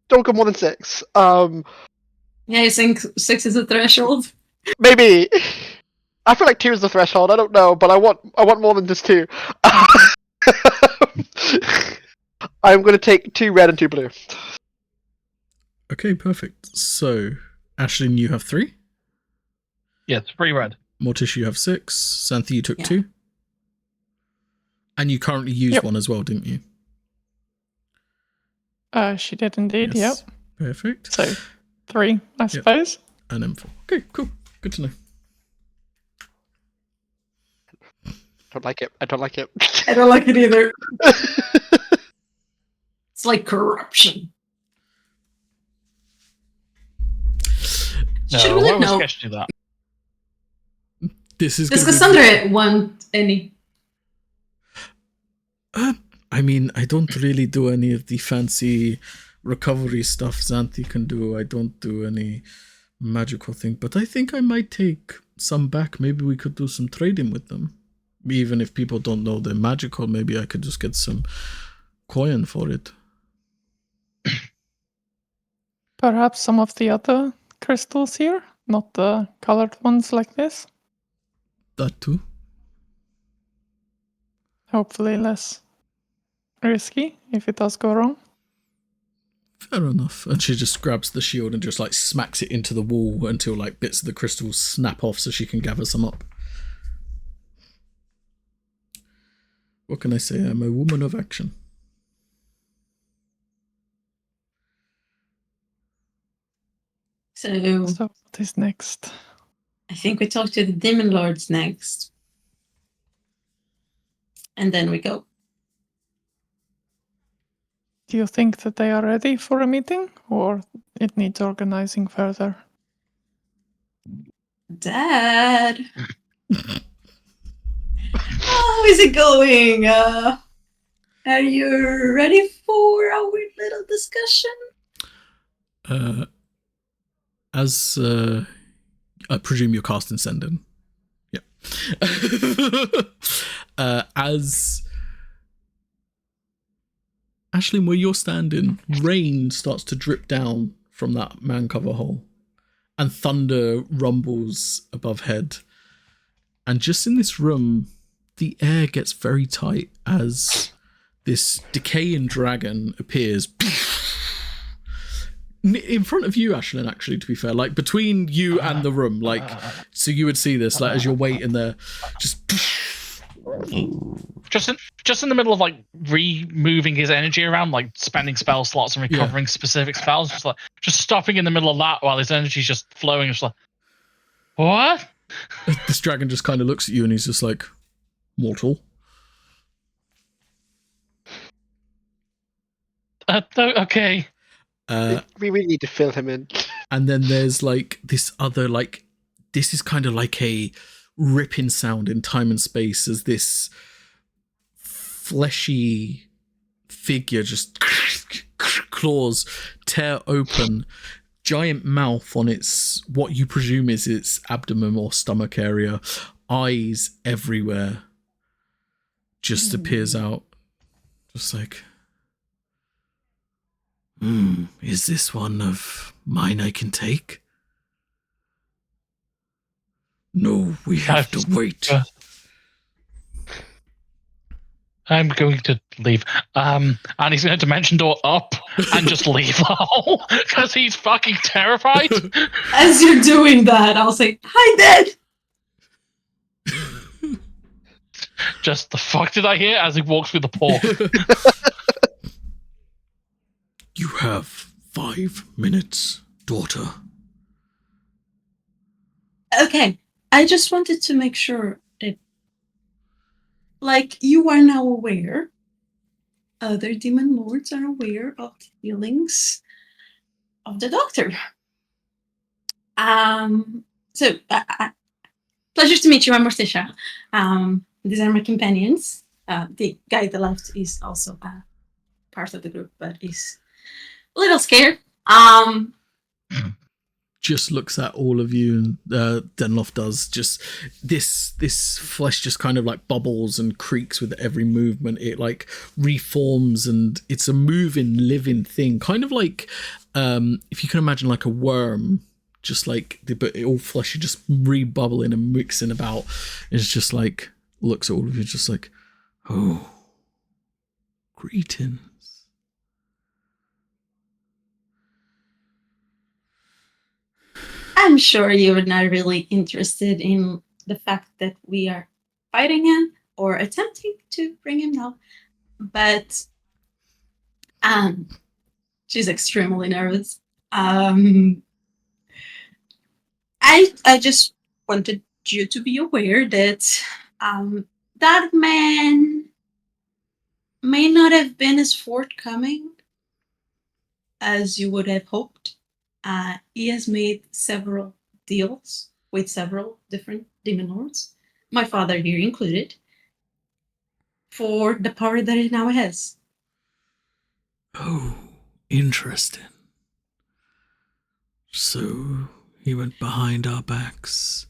don't go more than 6. Yeah, I think 6 is a threshold. Maybe. I feel like 2 is the threshold. I don't know, but I want more than just 2. I'm going to take 2 red and 2 blue. Okay, perfect. So, Ashlyn, you have 3. Yeah, 3 red. Morticia, you have 6. Xanthi, you took Yeah. 2. And you currently used Yep. 1 as well, didn't you? She did indeed, Yes. yep. Perfect. So 3, I suppose. And then 4. Okay, cool. Good to know. Don't like it. I don't like it. I don't like it either. It's like corruption. No, Should we why let would know? Sketch do that? This is Does gonna be- Cassandra want any? I mean, I don't really do any of the fancy recovery stuff Xanthi can do. I don't do any magical thing, but I think I might take some back. Maybe we could do some trading with them. Even if people don't know they're magical, maybe I could just get some coin for it. Perhaps some of the other crystals here, not the colored ones like this. That too. Hopefully less risky if it does go wrong. Fair enough. And she just grabs the shield and just like smacks it into the wall until like bits of the crystals snap off so she can gather some up. What can I say? I'm a woman of action. So So what is next? I think we talk to the Demon Lords next. And then we go. Do you think that they are ready for a meeting, or it needs organizing further? Dad! How is it going? Are you ready for our little discussion? As I presume you're casting Sending. Yeah. As Ashlyn, where you're standing, rain starts to drip down from that man cover hole, and thunder rumbles above head. And just in this room, the air gets very tight as this decaying dragon appears in front of you, Ashlyn, actually, to be fair, like between you and the room, like, so you would see this, like, as you're waiting there, just in the middle of like removing his energy around, like spending spell slots and recovering specific spells, just stopping in the middle of that while his energy's just flowing. Just like, What? This dragon just kind of looks at you and he's just like, mortal. Okay. We really need to fill him in. And then there's like this other, like, this is kind of like a ripping sound in time and space as this fleshy figure just claws tear open, giant mouth on its, what you presume is its abdomen or stomach area, eyes everywhere, just appears out, just like, is this one of mine I can take? No, we have to wait. I'm going to leave. And he's going to dimension door up and just leave now because he's fucking terrified. As you're doing that, I'll say, "Hi, Dad." Just the fuck did I hear as he walks through the portal? You have 5 minutes, daughter. Okay, I just wanted to make sure that, like, you are now aware, other demon lords are aware of the feelings of the doctor. So, pleasure to meet you. I'm Morticia. These are my companions. The guy at the left is also part of the group, but is a little scared. Just looks at all of you, and Denloff does. Just this flesh just kind of like bubbles and creaks with every movement. It like reforms, and it's a moving, living thing, kind of like if you can imagine like a worm, just like but all fleshy, just rebubbling and mixing about. It's just like looks at all of you, just like, oh, greetings. I'm sure you're not really interested in the fact that we are fighting him or attempting to bring him down, but she's extremely nervous. I just wanted you to be aware that that man may not have been as forthcoming as you would have hoped. He has made several deals with several different demon lords, my father here included, for the power that he now has. Oh, interesting. So he went behind our backs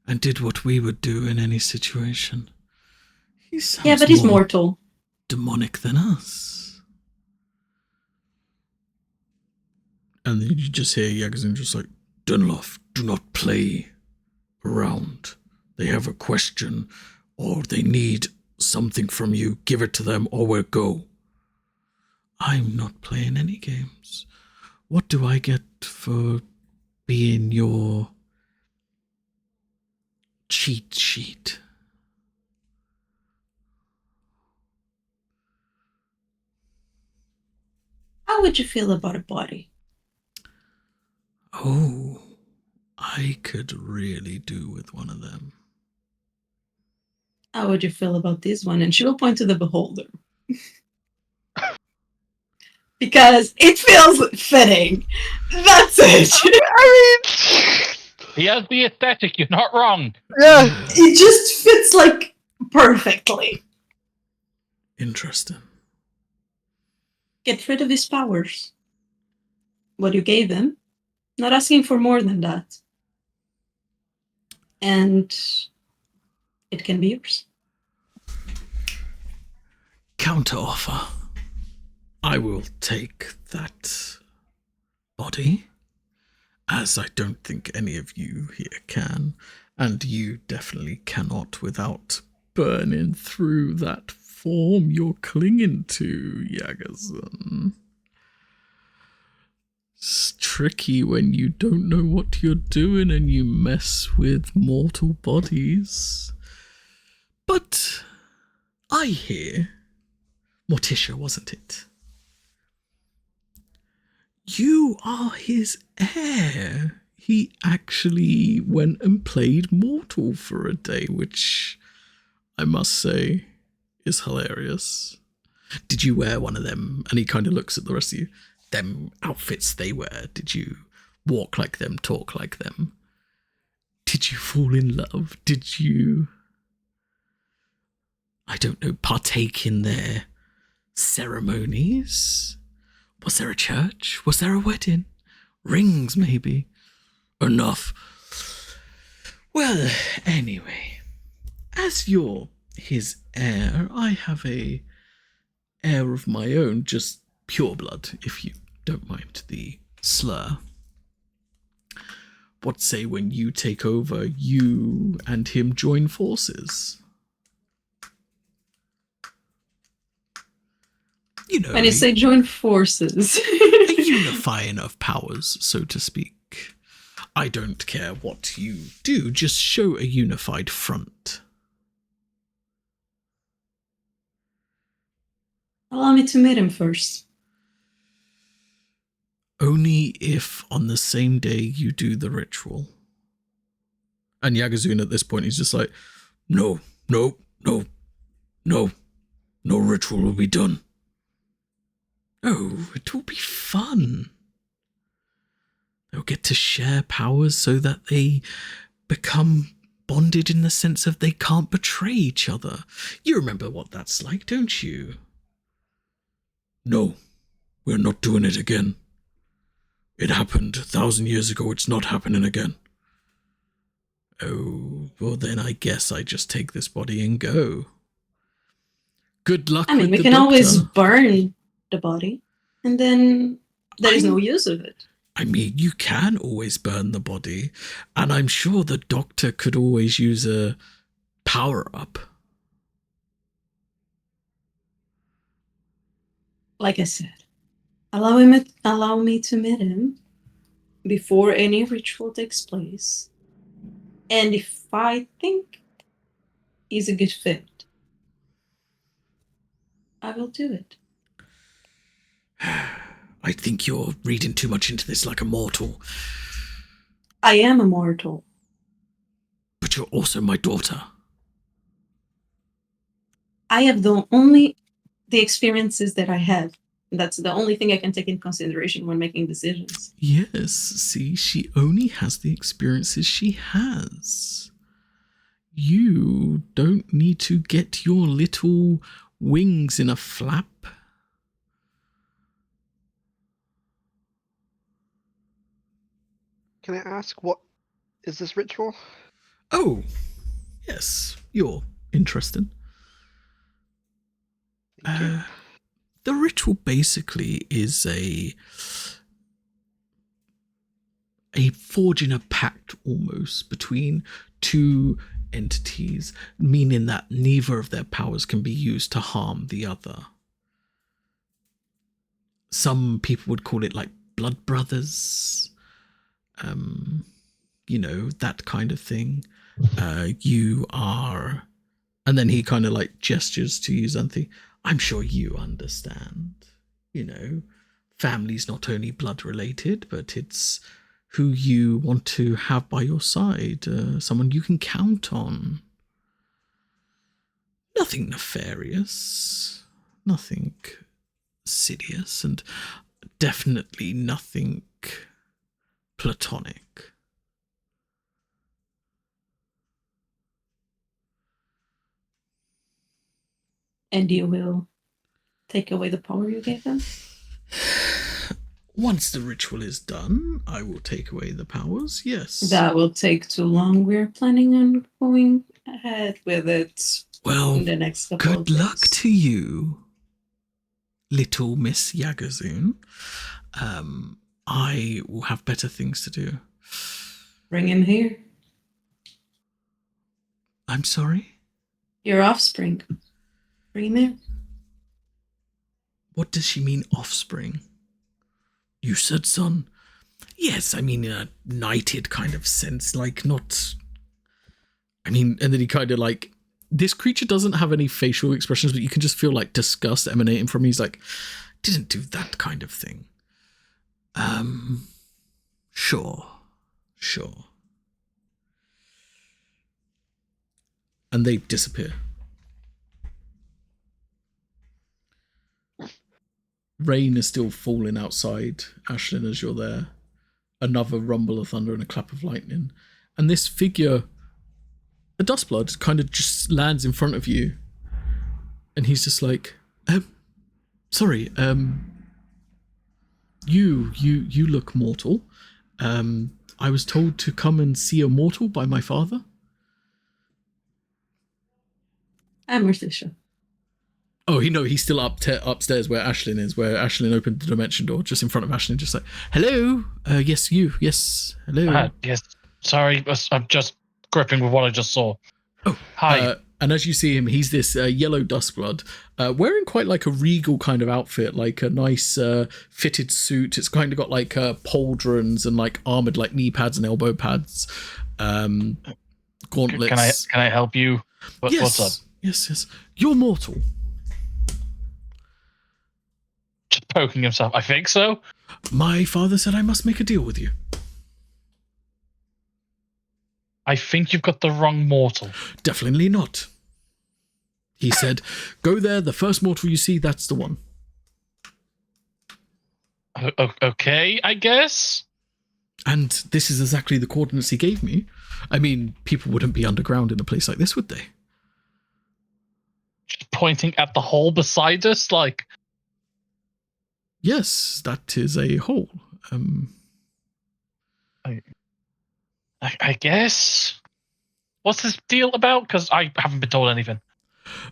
and did what we would do in any situation. He sounds Yeah, but he's more mortal. demonic than us. And then you just hear Yagazin just like, Dunloff, do not play around. They have a question or they need something from you. Give it to them or we'll go. I'm not playing any games. What do I get for being your cheat sheet? How would you feel about a body? Oh, I could really do with one of them. How would you feel about this one? And she will point to the beholder. Because it feels fitting. That's it. I mean, He has the aesthetic, you're not wrong. yeah. It just fits like perfectly. Interesting. Get rid of his powers. What you gave him. Not asking for more than that. And it can be yours. Counter offer. I will take that body, as I don't think any of you here can, and you definitely cannot without burning through that form you're clinging to, Yagazin. It's tricky when you don't know what you're doing and you mess with mortal bodies. But I hear, Morticia, wasn't it? You are his heir. he actually went and played Mortal for a day, which I must say is hilarious. Did you wear one of them? And he kind of looks at the rest of you. Them outfits they wear. Did you walk like them, talk like them? Did you fall in love? Did you, I don't know, partake in their ceremonies? Was there a church? Was there a wedding? Rings, maybe? Enough. Well, anyway, as you're his heir, I have a heir of my own, just pure blood, if you don't mind the slur. What say when you take over, you and him join forces? You know, When you say join forces. a unifying of powers, so to speak. I don't care what you do, just show a unified front. Allow me to meet him first. Only if on the same day you do the ritual. And Yagazun at this point is just like, no ritual will be done. Oh, it will be fun. They'll get to share powers so that they become bonded in the sense of they can't betray each other. You remember what that's like, don't you? No, we're not doing it again. It happened 1,000 years ago. It's not happening again. Oh, well then I guess I just take this body and go. Good luck I mean, with we the can doctor. always burn the body, and then there is no use of it. I mean, you can always burn the body, and I'm sure the doctor could always use a power-up. Like I said, allow me to meet him before any ritual takes place. And if I think he's a good fit, I will do it. I think you're reading too much into this like a mortal. I am immortal. But you're also my daughter. I have the experiences that I have. That's the only thing I can take in consideration when making decisions. Yes, see, she only has the experiences she has. You don't need to get your little wings in a flap. Can I ask, what is this ritual? Oh, yes, you're interested. Thank you. The ritual basically is a forging a pact almost between two entities, meaning that neither of their powers can be used to harm the other. Some people would call it like blood brothers, you know, that kind of thing. You are, and then he kind of like gestures to you, Xanthi. I'm sure you understand, you know, family's not only blood related, but it's who you want to have by your side, someone you can count on. Nothing nefarious, nothing insidious, and definitely nothing platonic. And you will take away the power you gave them? Once the ritual is done, I will take away the powers, yes. That will take too long. We're planning on going ahead with it Well, in the next couple of good luck days. to you, little Miss Yagazun. I will have better things to do. Bring him here. I'm sorry? Your offspring. Bring him here. What does she mean, offspring? You said son. Yes, I mean in a knighted kind of sense, like not... I mean, and then he kind of like... This creature doesn't have any facial expressions, but you can just feel like disgust emanating from him. He's like, didn't do that kind of thing. Sure. Sure. And they disappear. Rain is still falling outside, Ashlyn, as you're there. Another rumble of thunder and a clap of lightning. And this figure, a Dustblood, kind of just lands in front of you. And he's just like, sorry, you look mortal. I was told to come and see a mortal by my father. I'm Morticia. Oh, he's still upstairs where Ashlyn is, where Ashlyn opened the dimension door, just in front of Ashlyn, just like, hello? Yes, you. Yes, hello. Yes, sorry, I'm just gripping with what I just saw. Oh, hi. And as you see him, he's this yellow Dustblood, wearing quite like a regal kind of outfit, like a nice fitted suit. It's kind of got like pauldrons and like armored like knee pads and elbow pads, gauntlets. Can I help you? Yes. What's up? Yes. You're mortal. Just poking himself. I think so. My father said I must make a deal with you. I think you've got the wrong mortal. Definitely not. He said, go there, the first mortal you see, that's the one. Okay, I guess. And this is exactly the coordinates he gave me. I mean, people wouldn't be underground in a place like this, would they? Just pointing at the hole beside us, like... Yes, that is a hole. I guess. What's this deal about? Because I haven't been told anything.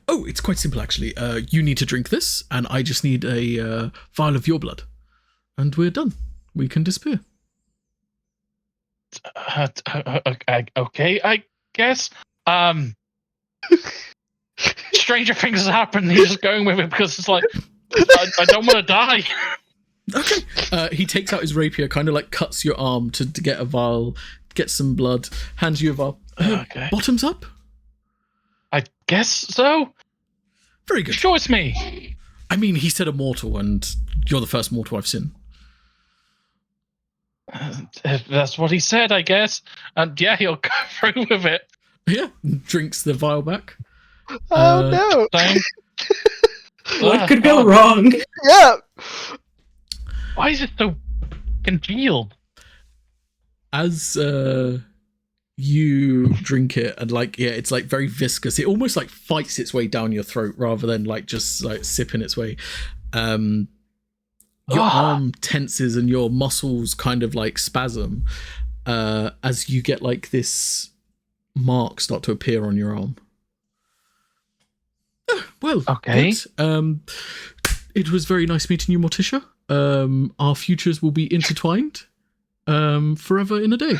Oh, it's quite simple, actually. You need to drink this, and I just need a vial of your blood. And we're done. We can disappear. Okay, I guess. Stranger things have happened. He's just going with it because it's like, I don't want to die. Okay. He takes out his rapier, kind of like cuts your arm to get a vial, get some blood, hands you a vial. Okay. Bottoms up? I guess so. Very good. Sure, it's me. I mean, he said immortal, and you're the first mortal I've seen. If that's what he said, I guess. And yeah, he'll go through with it. Yeah, drinks the vial back. Oh no! Same. What could go wrong? Yeah. Why is it so congealed? As you drink it, and like, yeah, it's like very viscous. It almost like fights its way down your throat rather than like just like sipping its way. Your arm tenses and your muscles kind of like spasm as you get like this mark start to appear on your arm. Well, okay. Good. It was very nice meeting you, Morticia. Our futures will be intertwined forever in a day.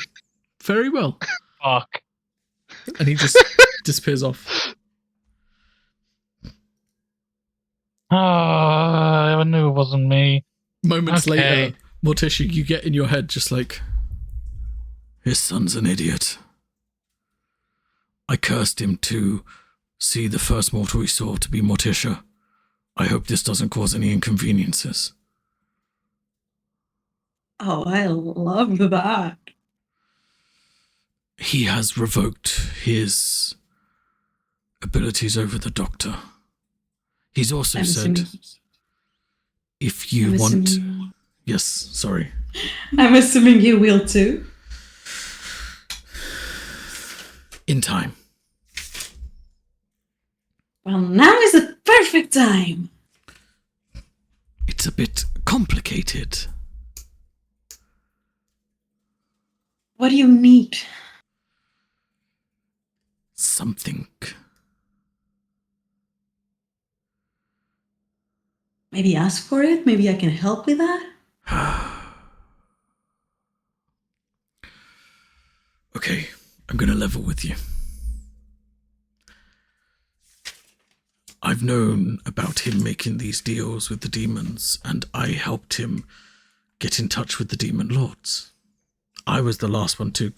Very well. Fuck. And he just disappears off. I knew it wasn't me. Moments Okay. later, Morticia, you get in your head just like, his son's an idiot. I cursed him to see the first mortal he saw to be Morticia. I hope this doesn't cause any inconveniences. Oh, I love that. He has revoked his abilities over the doctor. He's also I'm said, assuming- if you I'm want... assuming- Yes, sorry. I'm assuming you will too. In time. Well, now is the perfect time. It's a bit complicated. What do you need? Something. Maybe ask for it? Maybe I can help with that? Okay, I'm gonna level with you. I've known about him making these deals with the demons, and I helped him get in touch with the demon lords. I was the last one to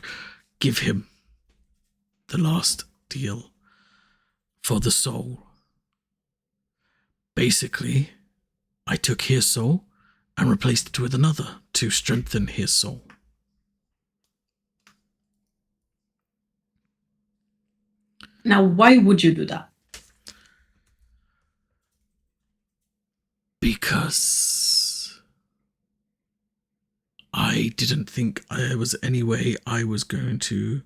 give him the last deal for the soul. Basically, I took his soul and replaced it with another to strengthen his soul. Now, why would you do that? Because I didn't think there was any way I was going to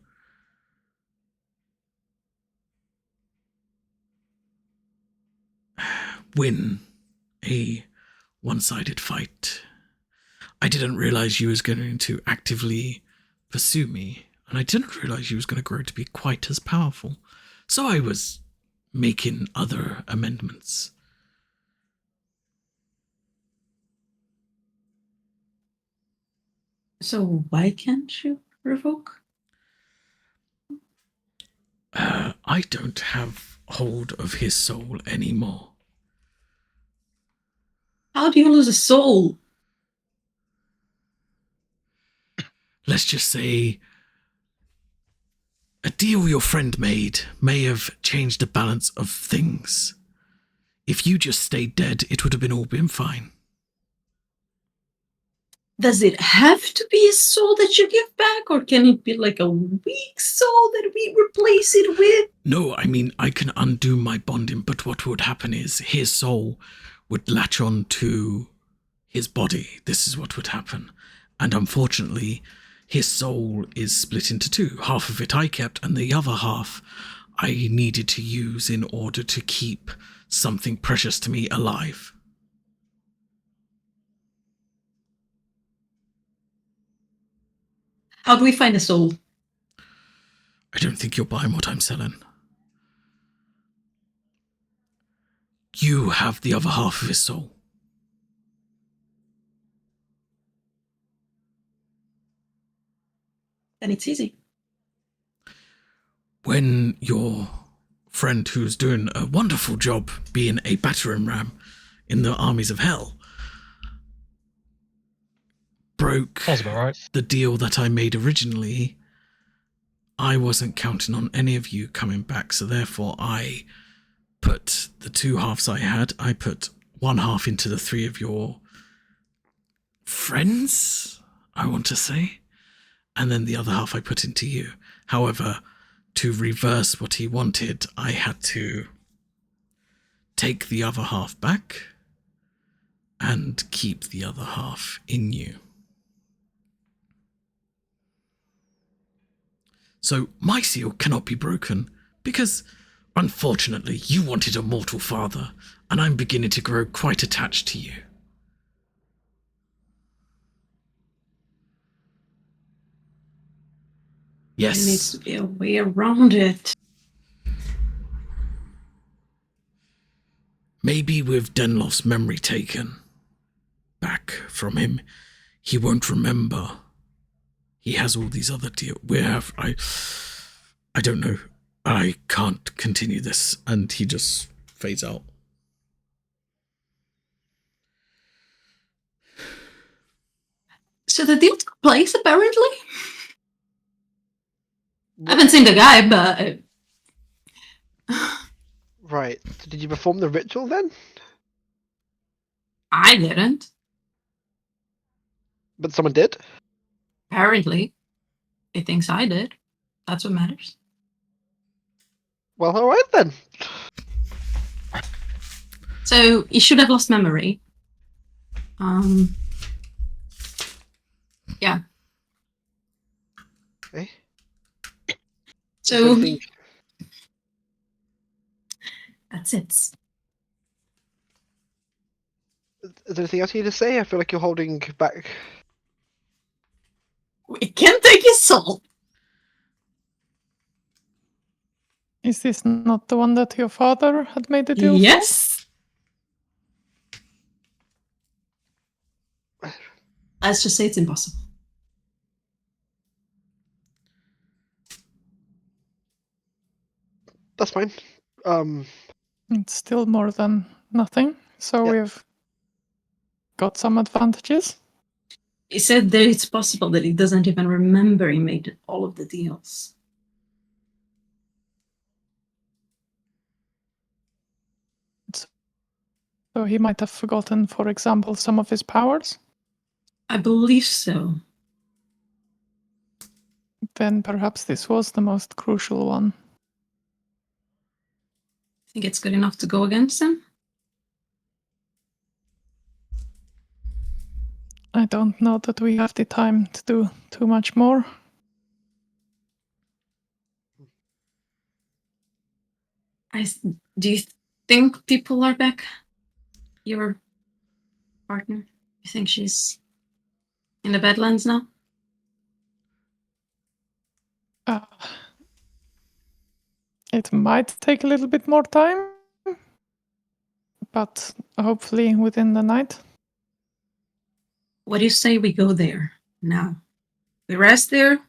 win a one-sided fight. I didn't realize you was going to actively pursue me, and I didn't realize you was going to grow to be quite as powerful. So I was making other amendments. So why can't you revoke? I don't have hold of his soul anymore. How do you lose a soul? Let's just say a deal your friend made may have changed the balance of things. If you just stayed dead, it would have all been fine. Does it have to be a soul that you give back, or can it be like a weak soul that we replace it with? No, I mean, I can undo my bonding, but what would happen is his soul would latch on to his body. This is what would happen. And unfortunately, his soul is split into two. Half of it I kept, and the other half I needed to use in order to keep something precious to me alive. How do we find a soul? I don't think you're buying what I'm selling. You have the other half of his soul. Then it's easy. When your friend, who's doing a wonderful job being a battering ram in the armies of hell, broke Sounds about right. the deal that I made originally, I wasn't counting on any of you coming back, so therefore I put the two halves I had, I put one half into the three of your friends, I want to say, and then the other half I put into you. However, to reverse what he wanted, I had to take the other half back and keep the other half in you. So my seal cannot be broken because, unfortunately, you wanted a mortal father, and I'm beginning to grow quite attached to you. Yes. There needs to be a way around it. Maybe with Denloff's memory taken back from him, he won't remember. He has all these other deals. I don't know. I can't continue this. And he just fades out. So the deal took place, apparently? I haven't seen the guy, but... Right. So did you perform the ritual then? I didn't. But someone did? Apparently. He thinks I did. That's what matters. Well, alright then. So, he should have lost memory. Yeah. Okay. So, anything- that's it. Is there anything else you need to say? I feel like you're holding back. We can take his soul. Is this not the one that your father had made the deal for? Yes. Let's just say it's impossible. That's fine. It's still more than nothing, so Yeah. we've got some advantages. He said that it's possible that he doesn't even remember he made all of the deals. So he might have forgotten, for example, some of his powers. I believe so. Then perhaps this was the most crucial one. Think it's good enough to go against them? I don't know that we have the time to do too much more. Do you think people are back? Your partner? You think she's in the Badlands now? It might take a little bit more time, but hopefully within the night. What do you say we go there now? We rest there,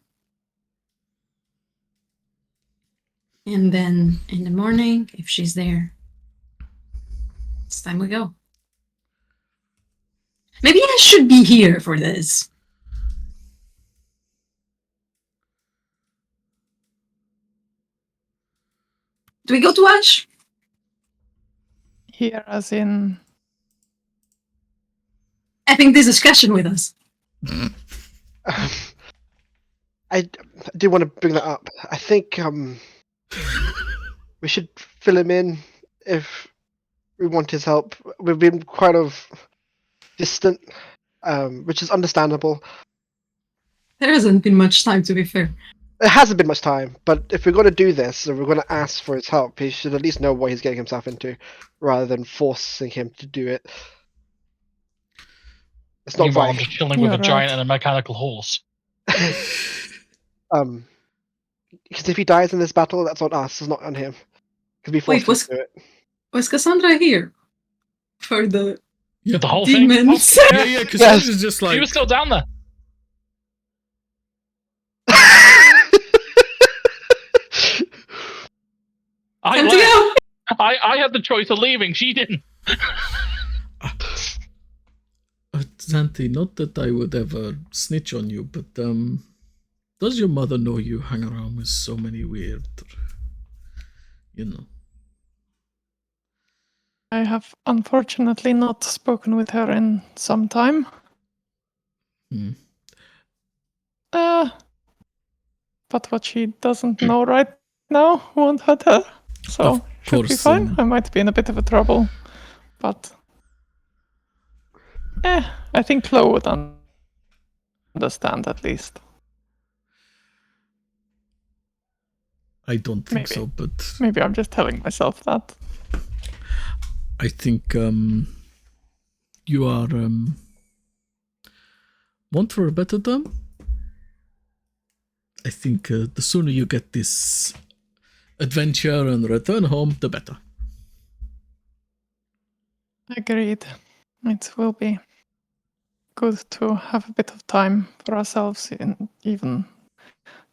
and then in the morning, if she's there, it's time we go. Maybe I should be here for this. Do we go to Ash? Here, as in. Having this discussion with us. I do want to bring that up. I think we should fill him in if we want his help. We've been quite distant, which is understandable. There hasn't been much time, to be fair. It hasn't been much time, but if we're going to do this and we're going to ask for his help, he should at least know what he's getting himself into, rather than forcing him to do it. It's not Meanwhile, I'm right. just chilling with You're a giant right. and a mechanical horse. Because if he dies in this battle, that's on us. It's not on him. Because we forced him to do it. Was Cassandra here for the Yeah, The whole demons? thing. yeah, because Yes. is just like He was still down there. Time to go. I had the choice of leaving. She didn't. Xanthi, not that I would ever snitch on you, but does your mother know you hang around with so many weird, you know? I have unfortunately not spoken with her in some time. Hmm. But what she doesn't know right now won't hurt her. So Of should be course, fine. I might be in a bit of a trouble. But I think Chloe would understand at least. I don't think Maybe. so, but Maybe I'm just telling myself that. I think you are want for a better term. I think the sooner you get this adventure and return home, the better. Agreed. It will be good to have a bit of time for ourselves, even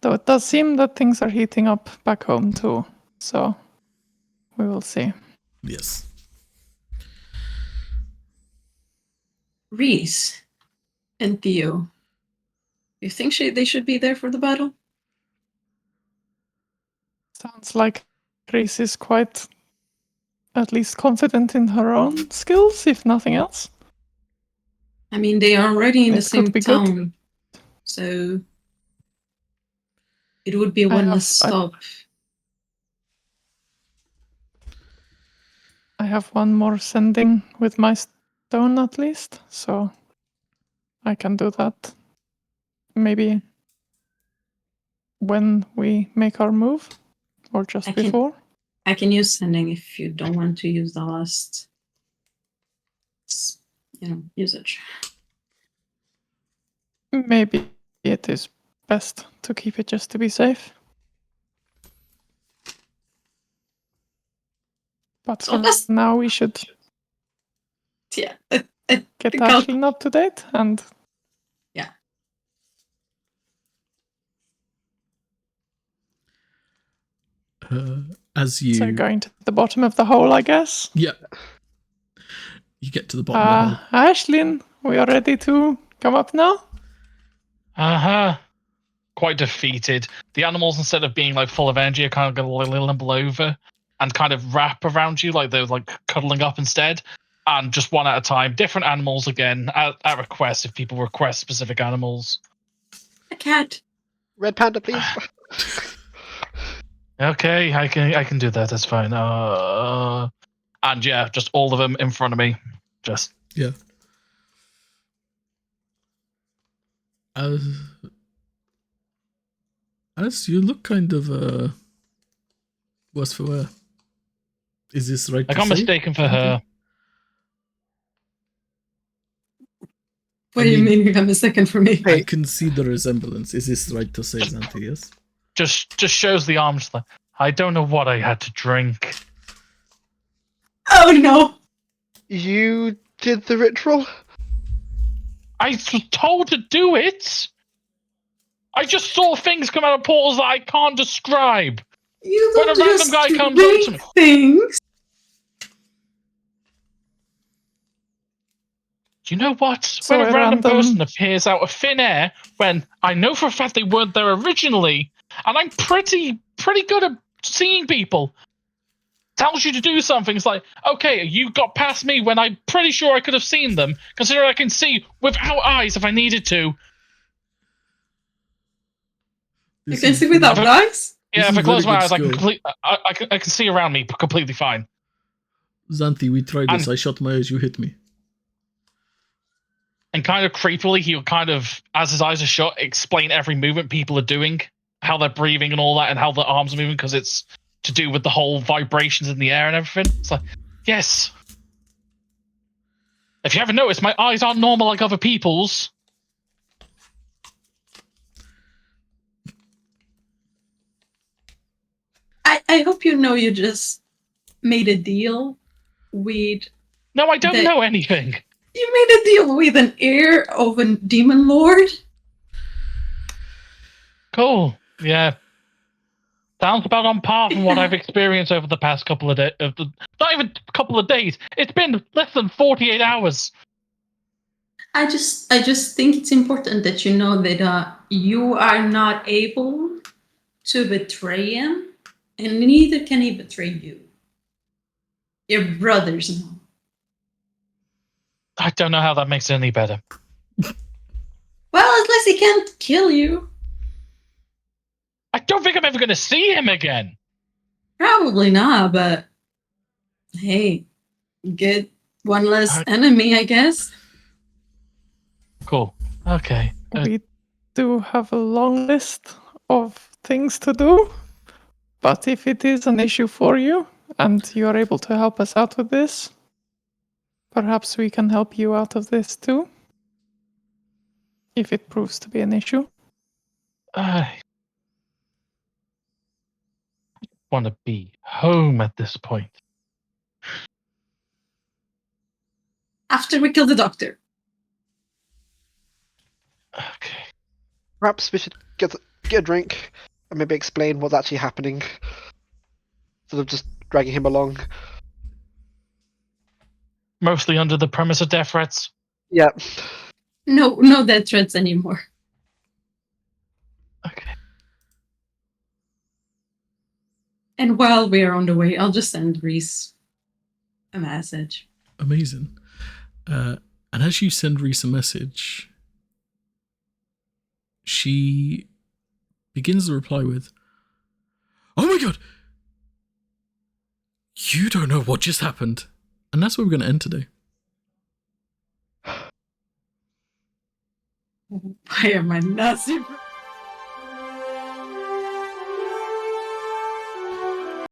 though it does seem that things are heating up back home too. So we will see. Yes. Reese and Theo. You think they should be there for the battle? Sounds like Reese is quite at least confident in her own skills, if nothing else. I mean, they are already in the It same could be town, good. so it would be one less stop. I have one more sending with my stone at least, so I can do that maybe when we make our move or just before. I can use sending if you don't want to use the last, usage. Maybe it is best to keep it just to be safe. But So for now, we should Yeah. get think I'll- Ashlyn up to date and As you so going to the bottom of the hole, I guess. yeah, you get to the bottom of the hole. Ashlyn, we are ready to come up now? Uh-huh. Quite defeated. The animals, instead of being like full of energy, are kind of going to limble over and kind of wrap around you like they're like cuddling up instead. And just one at a time. Different animals again, at request if people request specific animals. A cat. Red panda, please. Okay, I can do that. That's fine. And yeah, just all of them in front of me. Just Yeah. As you look kind of worse for wear. Is this right? I to got say? mistaken for her. What do you mean you have a second for me? I can see the resemblance. Is this right to say, Xanthi? Yes. Just shows the arms. Like, I don't know what I had to drink. Oh no! You did the ritual? I was told to do it. I just saw things come out of portals that I can't describe. You When don't a random just guy comes up to me. things. Do you know what? So when a a random random- person appears out of thin air, when I know for a fact they weren't there originally, and I'm pretty good at seeing people, tells you to do something. It's like, okay, you got past me when I'm pretty sure I could have seen them, considering I can see without eyes if I needed to. You can see without eyes? Yeah, This if I is close very my good eyes, I skill. can see around me completely fine. Xanthi, we tried this. And- I shut my eyes. You hit me. And kind of creepily, he'll kind of, as his eyes are shut, explain every movement people are doing, how they're breathing and all that, and how their arms are moving, because it's to do with the whole vibrations in the air and everything. It's like, yes. If you haven't noticed, my eyes aren't normal like other people's. I hope you know you just made a deal with. No, I don't know anything. You made a deal with an heir of a demon lord? Cool. Yeah. Sounds about on par from what I've experienced over the past couple of days. Not even a couple of days. It's been less than 48 hours. I just think it's important that you know that you are not able to betray him, and neither can he betray you. Your brothers know. I don't know how that makes it any better. Well, at least he can't kill you. I don't think I'm ever going to see him again. Probably not, but hey, get one less enemy, I guess. Cool. Okay. We do have a long list of things to do, but if it is an issue for you and you are able to help us out with this, perhaps we can help you out of this too, if it proves to be an issue. I want to be home at this point. After we kill the doctor. Okay. Perhaps we should get a drink and maybe explain what's actually happening. Instead of just dragging him along. Mostly under the premise of death threats. Yeah. No death threats anymore. Okay. And while we are on the way, I'll just send Reese a message. Amazing. And as you send Reese a message, she begins the reply with, "Oh my god! You don't know what just happened." And that's where we're going to end today. Why am I not super?